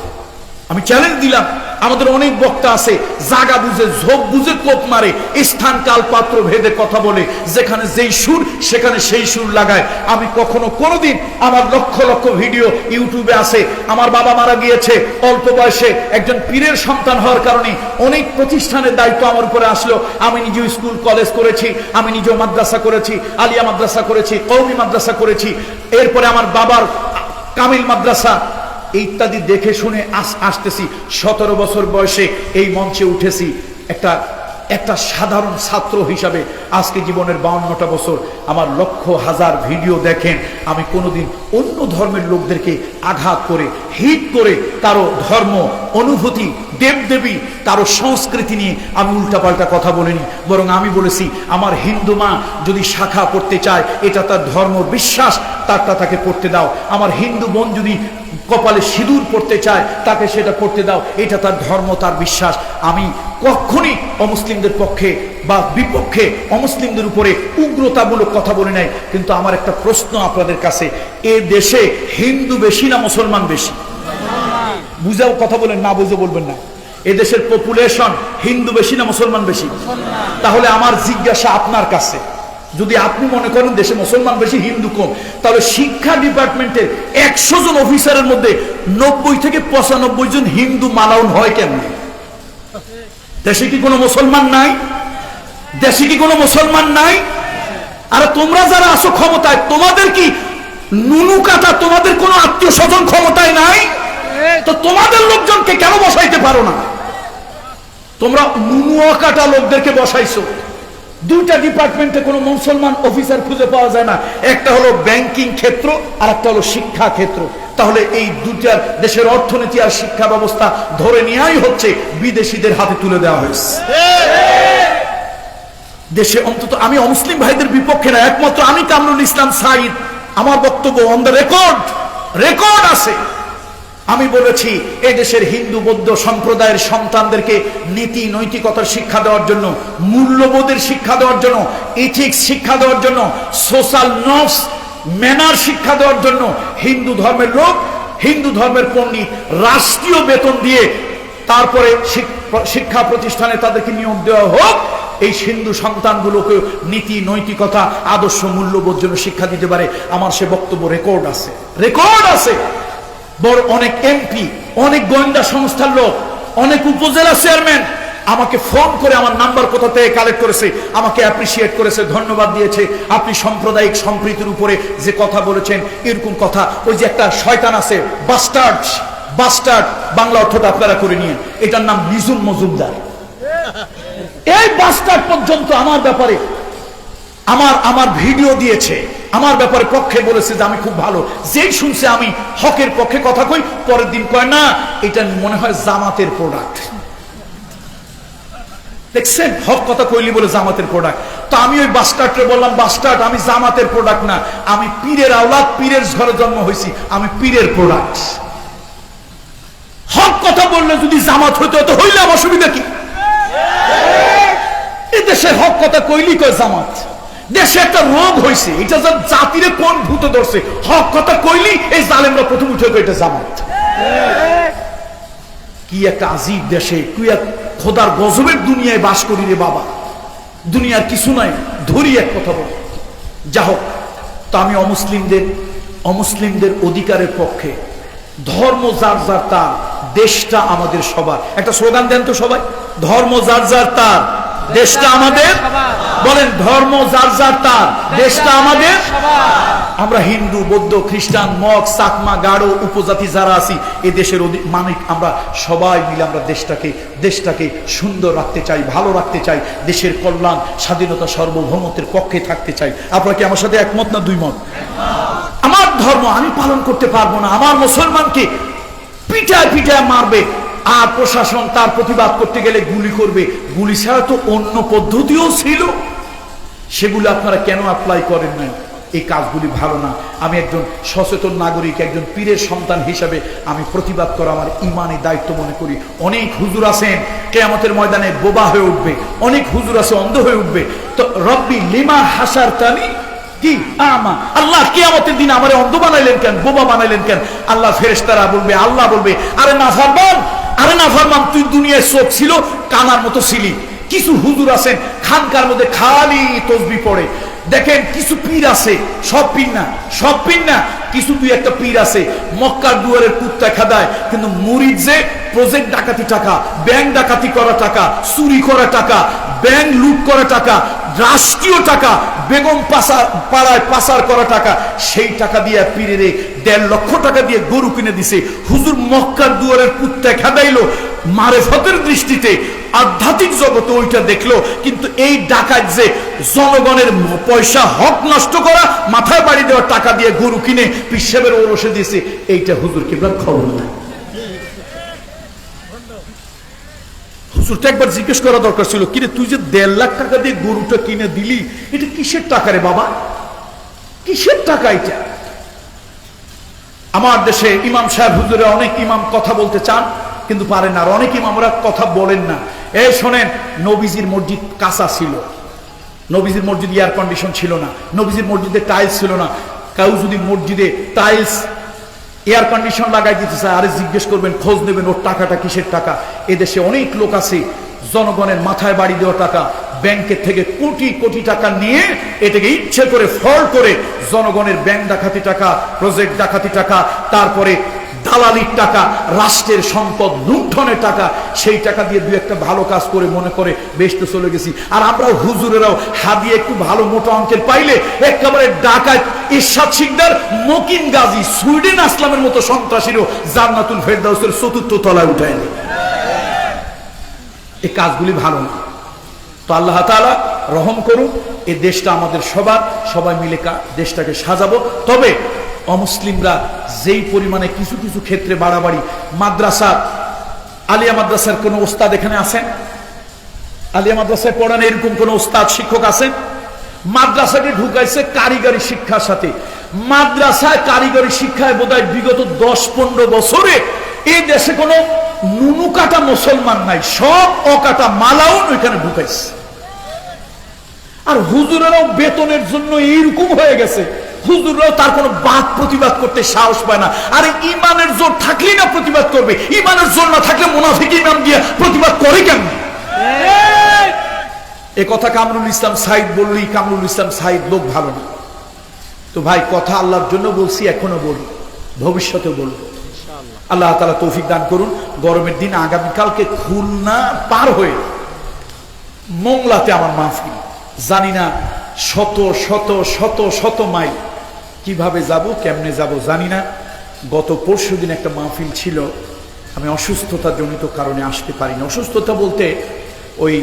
S2: আমি চ্যালেঞ্জ দিলাম, আমাদের অনেক বক্তা আছে জায়গা বুঝে, ঝোপ বুঝে কোপ মারে, স্থান কাল পাত্র ভেদে কথা বলে, যেখানে যেই সুর সেখানে সেই সুর লাগায়। আমি কখনো কোনোদিন, আমার লক্ষ লক্ষ ভিডিও ইউটিউবে আছে। আমার বাবা মারা গিয়েছে অল্প বয়সে, একজন পীরের সন্তান হওয়ার কারণে অনেক প্রতিষ্ঠানের দায়িত্ব আমার উপরে আসলো। আমি নিজেও স্কুল কলেজ করেছি, আমি নিজেও মাদ্রাসা করেছি, আলিয়া মাদ্রাসা করেছি, কওমি মাদ্রাসা করেছি, এরপরে আমার বাবার কামিল মাদ্রাসা ইত্যাদি দেখে শুনে আসতেছি। 17 বছর বয়সে এই মঞ্চে উঠেছি, একটা একটা সাধারণ ছাত্র হিসাবে আজকে জীবনের 52টা বছর আমার লক্ষ হাজার ভিডিও দেখেন, আমি কোনোদিন অন্য ধর্মের লোকদেরকে আঘাত করে হিট করে কারো ধর্ম অনুভূতি দেবদেবী কারো সংস্কৃতি নিয়ে আমি উল্টাপাল্টা কথা বলিনি। বরং আমি বলেছি আমার হিন্দু মা যদি শাখা পড়তে চায়, এটা তার ধর্ম বিশ্বাস, তাকে পড়তে দাও। আমার হিন্দু বোন যদি কপালে সিঁদুর পড়তে চায়, তাকে সেটা পড়তে দাও, এটা তার ধর্ম, তার বিশ্বাস। আমি কখনই অমুসলিমদের পক্ষে বা বিপক্ষে, অমুসলিমদের উপরে উগ্রতামূলক কথা বলি নাই। কিন্তু আমার একটা প্রশ্ন আপনাদের কাছে, এ দেশে হিন্দু বেশি না মুসলমান বেশি? বুঝাও কথা বলেন, না বুঝে বলবেন না। এদেশের পপুলেশন হিন্দু বেশি না মুসলমান বেশি? তাহলে আমার জিজ্ঞাসা আপনার কাছে, যদি আপনি মনে করেন দেশে মুসলমান বেশি হিন্দু কম, তাহলে শিক্ষা ডিপার্টমেন্টের 100 জন অফিসারের মধ্যে 90 থেকে 95 জন হিন্দু মালাউন হয় কেমন? দেশে কি কোনো মুসলমান নাই? দেশে কি কোনো মুসলমান নাই? আর তোমরা যারা আছো ক্ষমতায়, তোমাদের কি নুনু কাটা তোমাদের কোনো আত্মীয় স্বজন ক্ষমতায় নাই? তো তোমাদের লোকজনকে কেন বসাইতে পারো না? তোমরা নুনু কাটা লোকদেরকে বসাইছো। দুইটা ডিপার্টমেন্টে কোনো মুসলমান অফিসার খুঁজে পাওয়া যায় না, একটা হলো ব্যাংকিং ক্ষেত্র আর একটা হলো শিক্ষা ক্ষেত্র। তাহলে এই দুটার দেশের অর্থনীতি আর শিক্ষা ব্যবস্থা ধরে নেওয়াই হচ্ছে বিদেশিদের হাতে তুলে দেওয়া হয়েছে। দেশে অন্তত আমি অমুসলিম ভাইদের বিপক্ষে না, একমাত্র আমি কামরুল ইসলাম সাঈদ, আমার বক্তব্য অন দ্য রেকর্ড আছে। আমি বলেছি এই দেশের হিন্দু বৌদ্ধ সম্প্রদায়ের সন্তানদেরকে নীতি নৈতিকতার শিক্ষা দেওয়ার জন্য, মূল্যবোধের শিক্ষা দেওয়ার জন্য, ইথিক্স শিক্ষা দেওয়ার জন্য, সোশ্যাল নর্মস ম্যানার শিক্ষা দেওয়ার জন্য হিন্দু ধর্মের লোক, হিন্দু ধর্মের পণ্ডিত রাষ্ট্রীয় বেতন দিয়ে তারপরে শিক্ষা প্রতিষ্ঠানে তাদেরকে নিয়োগ দেওয়া হোক। এই হিন্দু সন্তানগুলোকে নীতি নৈতিকতা আদর্শ মূল্যবোধ জন্য শিক্ষা দিতে পারে। আমার সে বক্তব্য রেকর্ড আছে। বড় অনেক এমপি, অনেক গোয়েন্দা সংস্থার লোক, অনেক উপজেলা চেয়ারম্যান আমাকে ফোন করে আমার নাম্বার কোথা থেকে কালেক্ট করেছে, আমাকে অ্যাপ্রিসিয়েট করেছে, ধন্যবাদ দিয়েছে। আপনি সাম্প্রদায়িক সম্প্রীতির উপরে যে কথা বলেছেন, এরকম কথা। ওই যে একটা শয়তান আছে বাস্টার্ড, বাংলা অর্থটা আপনারা করে নিয়ে, এটার নাম নিজুম মজুমদার। এই বাস্টার্ড পর্যন্ত আমার ব্যাপারে আমার ভিডিও দিয়েছে, আমার ব্যাপারে পক্ষে বলেছে যে আমি খুব ভালো। যেই শুনছে আমি হকের পক্ষে কথা কই, পরের দিন কয় না এটা মনে হয় জামাতের প্রোডাক্ট। দেখছেন, হক কথা কইলি বলে জামাতের প্রোডাক্ট। তো আমি ওই বাস্টার্ডে বললাম, বাস্টার্ড আমি জামাতের প্রোডাক্ট না, আমি পীরের আওলাদ, পীরের ঘরে জন্ম হয়েছি, আমি পীরের প্রোডাক্ট। হক কথা বললে যদি জামাত হইতো তো হইলাম, অসুবিধা কি? এদেশে হক কথা কইলি কয় জামাত। দেশে একটা রোগ হয়েছে, এটা জাতিরে কোন ভূতে ধরছে, হক কথা কইলি এই জালেমরা প্রথম উঠে এটা জামাত। কি একটা আজীব দেশে, তুই এক খোদার গজবের দুনিয়ায় বাস করি রে বাবা। দুনিয়ার কিছু নাই, ধরি এক কথা বল। যা হোক, তো আমি অমুসলিমদের অধিকারের পক্ষে। ধর্ম যার যার তার, দেশটা আমাদের সবার। একটা স্লোগান দেন তো সবাই, ধর্ম যার যার তার, দেশটা আমাদের। বলেন, ধর্ম যার যার তার, দেশটা আমাদের। আমরা হিন্দু বৌদ্ধ খ্রিস্টান মগ চাকমা গাড়ো উপজাতি যারা আছি এ দেশের মালিক আমরা সবাই মিলে আমরা দেশটাকে সুন্দর রাখতে চাই, ভালো রাখতে চাই, দেশের কল্যাণ স্বাধীনতা সার্বভৌমত্বের পক্ষে থাকতে চাই। আপনারা কি আমার সাথে একমত না দুই মত? আমার ধর্ম আমি পালন করতে পারবো না, আমার মুসলমানকে পিটায় মারবে, আর প্রশাসন তার প্রতিবাদ করতে গেলে গুলি করবে। গুলি ছাড়া তো অন্য পদ্ধতিও ছিল, সেগুলো আপনারা কেন অ্যাপ্লাই করেন নাই? এই কাজগুলি ভালো না। আমি একজন সচেতন নাগরিক, একজন পীরের সন্তান হিসাবে আমি প্রতিবাদ করা আমার ইমানি দায়িত্ব মনে করি। অনেক হুজুর আছেন কিয়ামতের ময়দানে বোবা হয়ে উঠবে, অনেক হুজুর আছে অন্ধ হয়ে উঠবে। তো রব্বি লিমা হাসারতানি কি আমা, আল্লাহ কিয়ামতের দিন আমারে অন্ধ বানাইলেন কেন, বোবা বানাইলেন কেন? আল্লাহ ফেরেশতারা বলবে, আল্লাহ বলবে, আরে নাফরমান তুই দুনিয়ায় চোখ ছিল কানার মতো ছিলি। কিছু হুজুর আছেন খানকার মধ্যে খালি তসবিহ পড়ে। দেখেন কিছু পীর আছে, সব পীর না, কিছু দুই একটা পীর আছে মক্কার দুয়ারের কুত্তা খাদায়, কিন্তু মুরিদ যে প্রজেক্ট ডাকাতি টাকা, ব্যাংক ডাকাতি করা টাকা, চুরি করা টাকা, ব্যাংক লুট করা টাকা, রাষ্ট্রীয় টাকা, বেগম পাড়ায় পাচার করা টাকা, সেই টাকা দিয়ে পীরেরে 1.5 লক্ষ টাকা দিয়ে গরু কিনে দিছে। হুজুর মক্কার দুয়ারের কুত্তা খেদাইলো, মারেফতের দৃষ্টিতে আধ্যাত্মিক জগতে ওইটা দেখলো। কিন্তু এই ডাকাত যে জনগণের পয়সা হক নষ্ট করা, মাথায় বাড়ি দেওয়ার টাকা দিয়ে গরু কিনে পিসাবের ওরসে দিয়েছে, এইটা হুজুর কিবলার খবর না। হুজুরটা একবার জিজ্ঞেস করা দরকার ছিল, কিরে তুই যে 1.5 লাখ টাকা দিয়ে গরুটা কিনে দিলি, এটা কিসের টাকা রে বাবা, কিসের টাকা এটা? আমার দেশে ইমাম সাহেব হুজুরে অনেক ইমাম কথা বলতে চান কিন্তু পারেন না, আর অনেক ইমামরা কথা বলেন না। এই শোনেন, নবীজির মসজিদ কাঁচা ছিল, নবীজির মসজিদ এয়ার কন্ডিশন ছিল না, নবীজির মসজিদে টাইলস ছিল না। কেউ যদি মসজিদে টাইলস এয়ার কন্ডিশন লাগাই দিতে চায়, আরে জিজ্ঞেস করবেন, খোঁজ নেবেন ওর টাকাটা কিসের টাকা। এদেশে অনেক লোক আছে জনগণের মাথায় বাড়ি দেওয়া টাকা, ব্যাংকের থেকে কোটি কোটি টাকা নিয়ে এটাকে ইচ্ছে করে ফল্ট করে জনগণের ব্যাংক ডাকাতি টাকা, প্রজেক্ট ডাকাতি টাকা, তারপরে দালালির টাকা, রাষ্ট্রের সম্পদ লুণ্ঠনের টাকা, সেই টাকা দিয়ে দু একটা ভালো কাজ করে মনে করে বেশ তো চলে গেছি। আর আমরা হুজুরেরাও হাদিয়ে একটু ভালো মোটা অঙ্কের পাইলে একেবারে ডাকাত ইরশাদ শিকদার, মকিন গাজী, সুইডেন আসলামের মতো সন্ত্রাসীরও জান্নাতুল ফেরদাউসের 4র্থ তলায় উঠায় নেয়। এই কাজগুলি ভালো না। তো আল্লাহ তাআলা রহম করুন, এই দেশটা আমাদের সবার, সবাই মিলে দেশটাকে সাজাবো। তবে অমুসলিমরা যেই পরিমাণে কিছু কিছু ক্ষেত্রে বাড়াবাড়ি, মাদ্রাসা, আলিয়া মাদ্রাসার কোন ওস্তাদ এখানে আছেন? আলিয়া মাদ্রাসায় পড়ান এরকম কোন ওস্তাদ শিক্ষক আছেন? মাদ্রাসাকে ঢুকাইছে কারিগরি শিক্ষার সাথে। মাদ্রাসায় কারিগরি শিক্ষায় বোধহয় বিগত 10-15 বছরে এই দেশে কোনো নুনু কাটা মুসলমান নাই, সব অকাটা মালাউন ওইখানে ঢুকাইছে। আর হুজুরেরাও বেতনের জন্য এইরকম হয়ে গেছে, হুজুররাও তার কোনো বাদ প্রতিবাদ করতে সাহস পায় না। আরে ইমানের জোর থাকলেই না প্রতিবাদ করবে, ইমানের জোর না থাকলে মুনাফিক ইমাম দিয়ে প্রতিবাদ করে কেন? এ কথা কামরুল ইসলাম সাইদ বললেই কামরুল ইসলাম সাইদ লোক ভালো না। তো ভাই, কথা আল্লাহর জন্য বলছি, এখনো বলি, ভবিষ্যতে বলবো। আল্লাহ তাআলা তৌফিক দান করুন। গরমের দিন আগামীকালকে খুলনা পার হয়ে মোংলাতে আমার মাহফিল, জানি না শত শত শত শত মাইল কিভাবে যাব, কেমনে যাব জানি না। গত পরশুদিন একটা মাহফিল ছিল, আমি অসুস্থতা জনিত কারণে আসতে পারিনি। অসুস্থতা বলতে ওই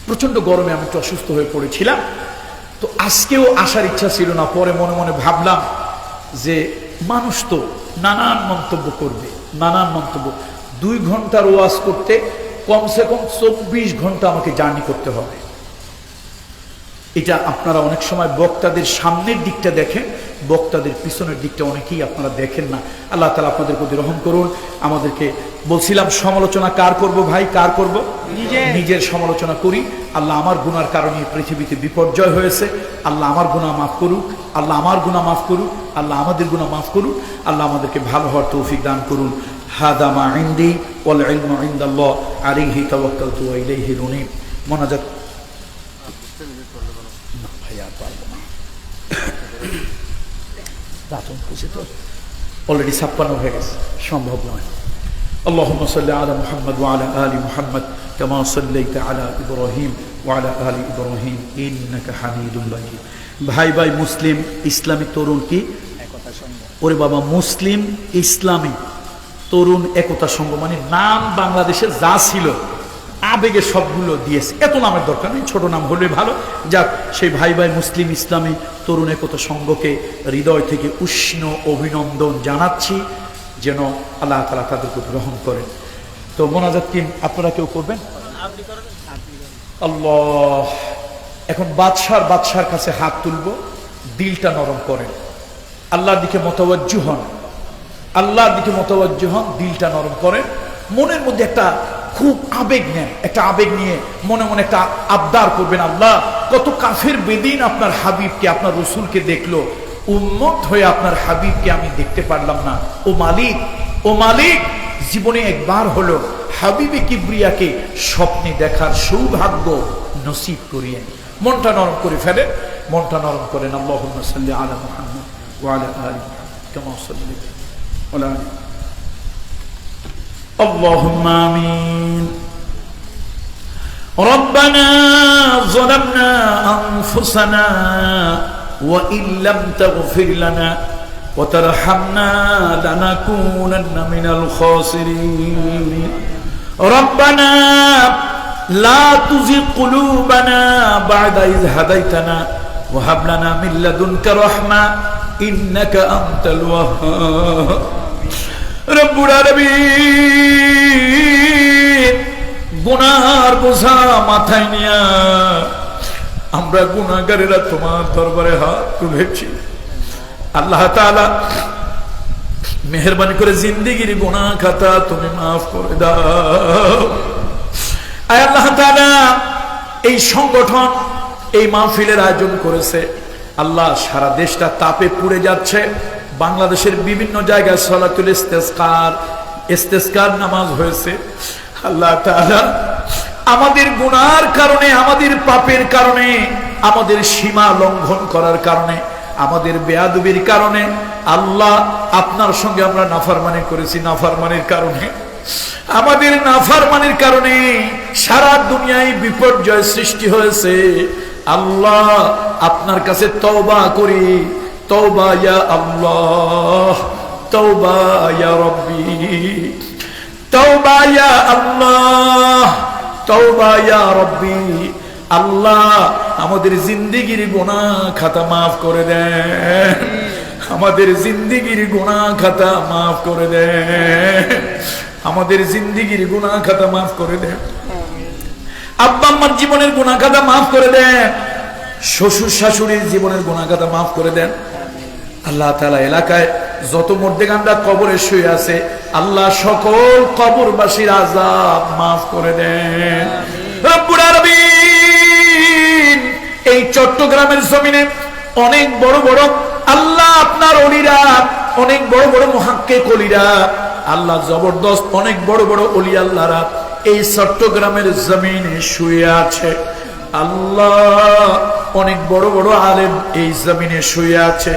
S2: প্রচন্ড গরমে আমি একটু অসুস্থ হয়ে পড়েছিলাম। তো আজকেও আসার ইচ্ছা ছিল না। পরে মনে মনে ভাবলাম যে মানুষ তো নানান মন্তব্য করবে, নানান মন্তব্য। 2 ঘন্টার ওয়াজ করতে কমসে কম 24 ঘন্টা আমাকে জার্নি করতে হবে। এটা আপনারা অনেক সময় বক্তাদের সামনের দিকটা দেখেন, বক্তাদের পিছনের দিকটা অনেকেই আপনারা দেখেন না। আল্লাহ তাআলা আপনাদের প্রতি রহম করুন। আমাদেরকে বলছিলাম সমালোচনা কার করব ভাই, কার করব? নিজের সমালোচনা করি। আল্লাহ আমার গুনার কারণে পৃথিবীতে বিপর্যয় হয়েছে, আল্লাহ আমার গুনাহ মাফ করুক, আল্লাহ আমার গুনাহ মাফ করুক, আল্লাহ আমাদের গুনাহ মাফ করুক, আল্লাহ আমাদেরকে ভালো হওয়ার তৌফিক দান করুন। হাদা মা ইনদি ওয়াল ইলমু ইনদাল্লাহ আলাইহি তাওয়াক্কালতু ওয়া ইলাইহি উনীব। মোনাজাত অলরেডি 56 হয়ে গেছে, সম্ভব নয়। اللهم صل على محمد وعلى آل محمد كما صليت على إبراهيم وعلى آل إبراهيم إنك حميد مجيد। ভাই ভাই, মুসলিম ইসলামী তরুণ কি ওরে বাবা, মুসলিম ইসলামী তরুণ একতা সংঘ, মানে নাম বাংলাদেশে যা ছিল আবেগে সবগুলো দিয়েছে। এত নামের দরকার নেই, ছোট নাম হলে ভালো। যাক, সেই ভাই ভাই মুসলিম ইসলামী তরুণ একতা সংঘকে হৃদয় থেকে উষ্ণ অভিনন্দন জানাচ্ছি, যেন আল্লাহ তাআলা তাদের প্রতি রহম করেন। তো মোনাজাত কি আপনারা কেউ করবেন? আল্লাহ, এখন বাদশার কাছে হাত তুলবো, দিলটা নরম করেন, আল্লাহর দিকে মোতাওয়াজ্জু হন, আল্লাহর দিকে মোতাওয়াজ্জু হন, দিলটা নরম করেন। মনের মধ্যে একটা খুব আবেগ নেন, একটা আবেগ নিয়ে মনে মনে একটা আবদার করবেন, আল্লাহ কত কাফের বেদিন আপনার হাবিবকে, আপনার রসুলকে দেখলো, উম্মত হয়ে আপনার হাবিবকে আমি দেখতে পারলাম না। ও মালিক, ও মালিক, জীবনে একবার হলো হাবিবে কিবরিয়াকে স্বপ্নে দেখার সৌভাগ্য নসিব করিয়ে। মনটা নরম করে ফেলেন, মনটা নরম করেন। আল্লাহুম্মা সাল্লি আলা মুহাম্মাদ ওয়া আলা আলি কামা সাল্লাইতা আলা اللهم آمين ربنا ظلمنا أنفسنا وإن لم تغفر لنا وترحمنا لنكونن من الخاسرين ربنا لا تزغ قلوبنا بعد إذ هديتنا وهب لنا من لدنك رحمة إنك أنت الوهاب رب العالمين গুনার বোঝা মাথায় নিয়া আমরা গুনাহগারেরা তোমার দরবারে হাত তুলেছি আল্লাহ তাআলা মেহেরবানি করে জিন্দেগির গুনাহ খাতা তুমি মাফ করে দাও আয় আল্লাহ তাআলা এই সংগঠন এই মাহফিলের আয়োজন করেছে আল্লাহ সারা দেশটা তাপে পুড়ে যাচ্ছে বাংলাদেশের বিভিন্ন জায়গায় সালাতুল ইস্তেসকার নামাজ হয়েছে আল্লাহ তাআলা আমাদের গুনার কারণে আমাদের পাপের কারণে আমাদের সীমা লঙ্ঘন করার কারণে আমাদের বেয়াদবির কারণে আল্লাহ আপনার সঙ্গে আমরা নাফরমানি করেছি নাফরমানির কারণে আমাদের নাফরমানির কারণে সারা দুনিয়ায় বিপর্যয় সৃষ্টি হয়েছে আল্লাহ আপনার কাছে তওবা করি তওবা ইয়া আল্লাহ তওবা ইয়া রব্বি তওবা ইয়া আল্লাহ তওবা ইয়া রব্বি আল্লাহ আমাদের জিন্দেগির গুনাহ খাতা মাফ করে দেন আমাদের জিন্দেগির গুনাহ খাতা মাফ করে দেন আমাদের জিন্দেগির গুনাহ খাতা মাফ করে দেন আব্বা আম্মার জীবনের গুনাহ খাতা মাফ করে দেন শ্বশুর শাশুড়ির জীবনের গুনাহ খাতা মাফ করে দেন আল্লাহ তাআলা এলাকায় যত মুর্দেগানরা কবরে শুয়ে আছে আল্লাহ সকল কবরবাসীর আযাব মাফ করে দেন রব্বুল আলামিন এই চট্টগ্রামের জমিনে অনেক বড় বড় আল্লাহ আপনার ওলিরা অনেক বড় বড় মুহাক্কিক ওলিরা আল্লাহ জবরদস্ত অনেক বড় বড় ওলি আল্লাহরা এই চট্টগ্রামের জমিনে শুয়ে আছে আল্লাহ অনেক বড় বড় আলেম এই জমিনে শুয়ে আছে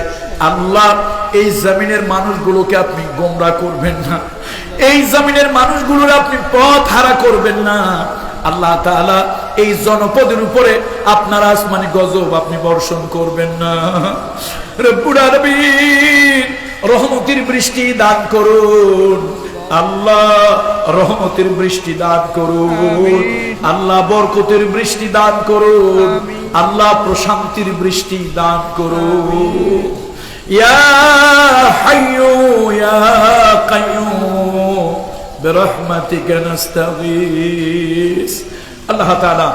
S2: আল্লাহ এই জমিনের মানুষগুলোকে আপনি গোমরাহ করবেন না এই জমিনের মানুষগুলোর আপনি পথ হারা করবেন না আল্লাহ তাআলা এই জনপদের উপরে আপনার আসমানি গজব আপনি বর্ষণ করবেন না রব্বুল আলামিন রহমতের বৃষ্টি দান করুন আল্লাহ রহমতের বৃষ্টি দান করুন আল্লাহ বরকতের বৃষ্টি দান করুন আল্লাহ প্রশান্তির বৃষ্টি দান করুন ইয়া হাইয়ু ইয়া কাইয়ুম বিরহমাতিকা নাস্তাগীস আল্লাহ তাআলা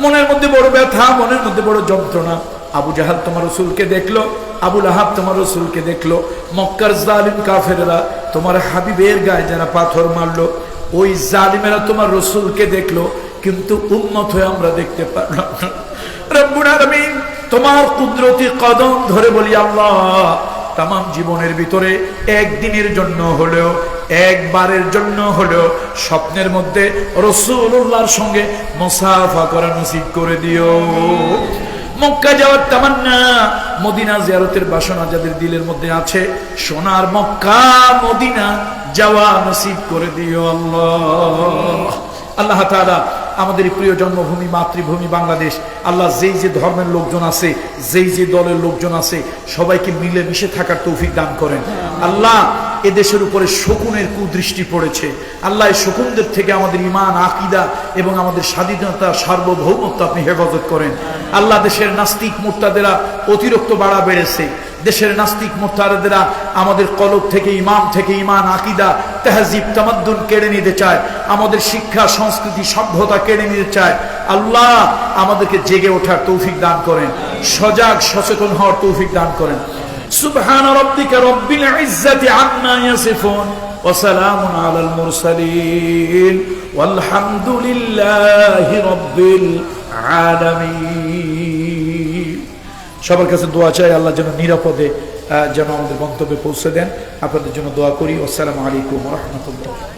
S2: মনের মধ্যে বড় ব্যথা মনের মধ্যে বড় যন্ত্রণা আবু জাহাল তোমার রাসূলকে দেখলো আবু লাহাব তোমার রাসূলকে দেখলো মক্কার জালিম কাফেররা তোমার হাবিবের গায়ে যারা পাথর মারলো ওই জালিমেরা তোমার রাসূলকে দেখলো কিন্তু উম্মত হয়ে আমরা দেখতে পারলাম না রব্বুল আলামিন তোমার কুদরতি কদম ধরে বলি আল্লাহ তাম জীবনের ভিতরে একদিনের জন্য হলেও একবারের জন্য হলেও স্বপ্নের মধ্যে রাসূলুল্লাহর সঙ্গে মুসাফা করা নসিব করে দিও মক্কা যাওয়ার তামান্না মদিনা জিয়ারতের বাসনা যাদের দিলের মধ্যে আছে সোনার মক্কা মদিনা যাওয়া নসিব করে দিও আল্লাহ আল্লাহ তাআলা আমাদের প্রিয় জন্মভূমি মাতৃভূমি বাংলাদেশ আল্লাহ যেই যে ধর্মের লোকজন আছে যেই যে দলের লোকজন আছে সবাইকে মিলে মিশে থাকার তৌফিক দান করেন আল্লাহ এদেশের উপরে শকুনের কুদৃষ্টি পড়েছে আল্লাহ এই শকুনদের থেকে আমাদের ঈমান আকীদা এবং আমাদের স্বাধীনতা সার্বভৌমত্ব আপনি হেফাজত করেন আল্লাহ দেশের নাস্তিক মুরতাদেরা অতিরিক্ত বাড়া বেড়েছে দেশের নাস্তিক মুরতাদেরা আমাদের কলব থেকে ইমাম থেকে ঈমান আকীদা তাহজিব তামাদ্দুন কেড়ে নিতে চায় আমাদের শিক্ষা সংস্কৃতি সভ্যতা কেড়ে নিতে চায় আল্লাহ আমাদেরকে জেগে ওঠার তৌফিক দান করেন সজাগ সচেতন হওয়ার তৌফিক দান করেন সুবহান রাব্বিকা রব্বিল ইজ্জাতি আম্মা ইয়াসিফুন ওয়া সালামুন আলাল মুরসালিন ওয়ালহামদুলিল্লাহি রাব্বিল আলামিন সবার কাছে দোয়া চাই আল্লাহ যেন নিরাপদে যেন আমাদের গন্তব্যে পৌঁছে দেন আপনাদের জন্য দোয়া করি আসসালামু আলাইকুম ওয়া রাহমাতুল্লাহ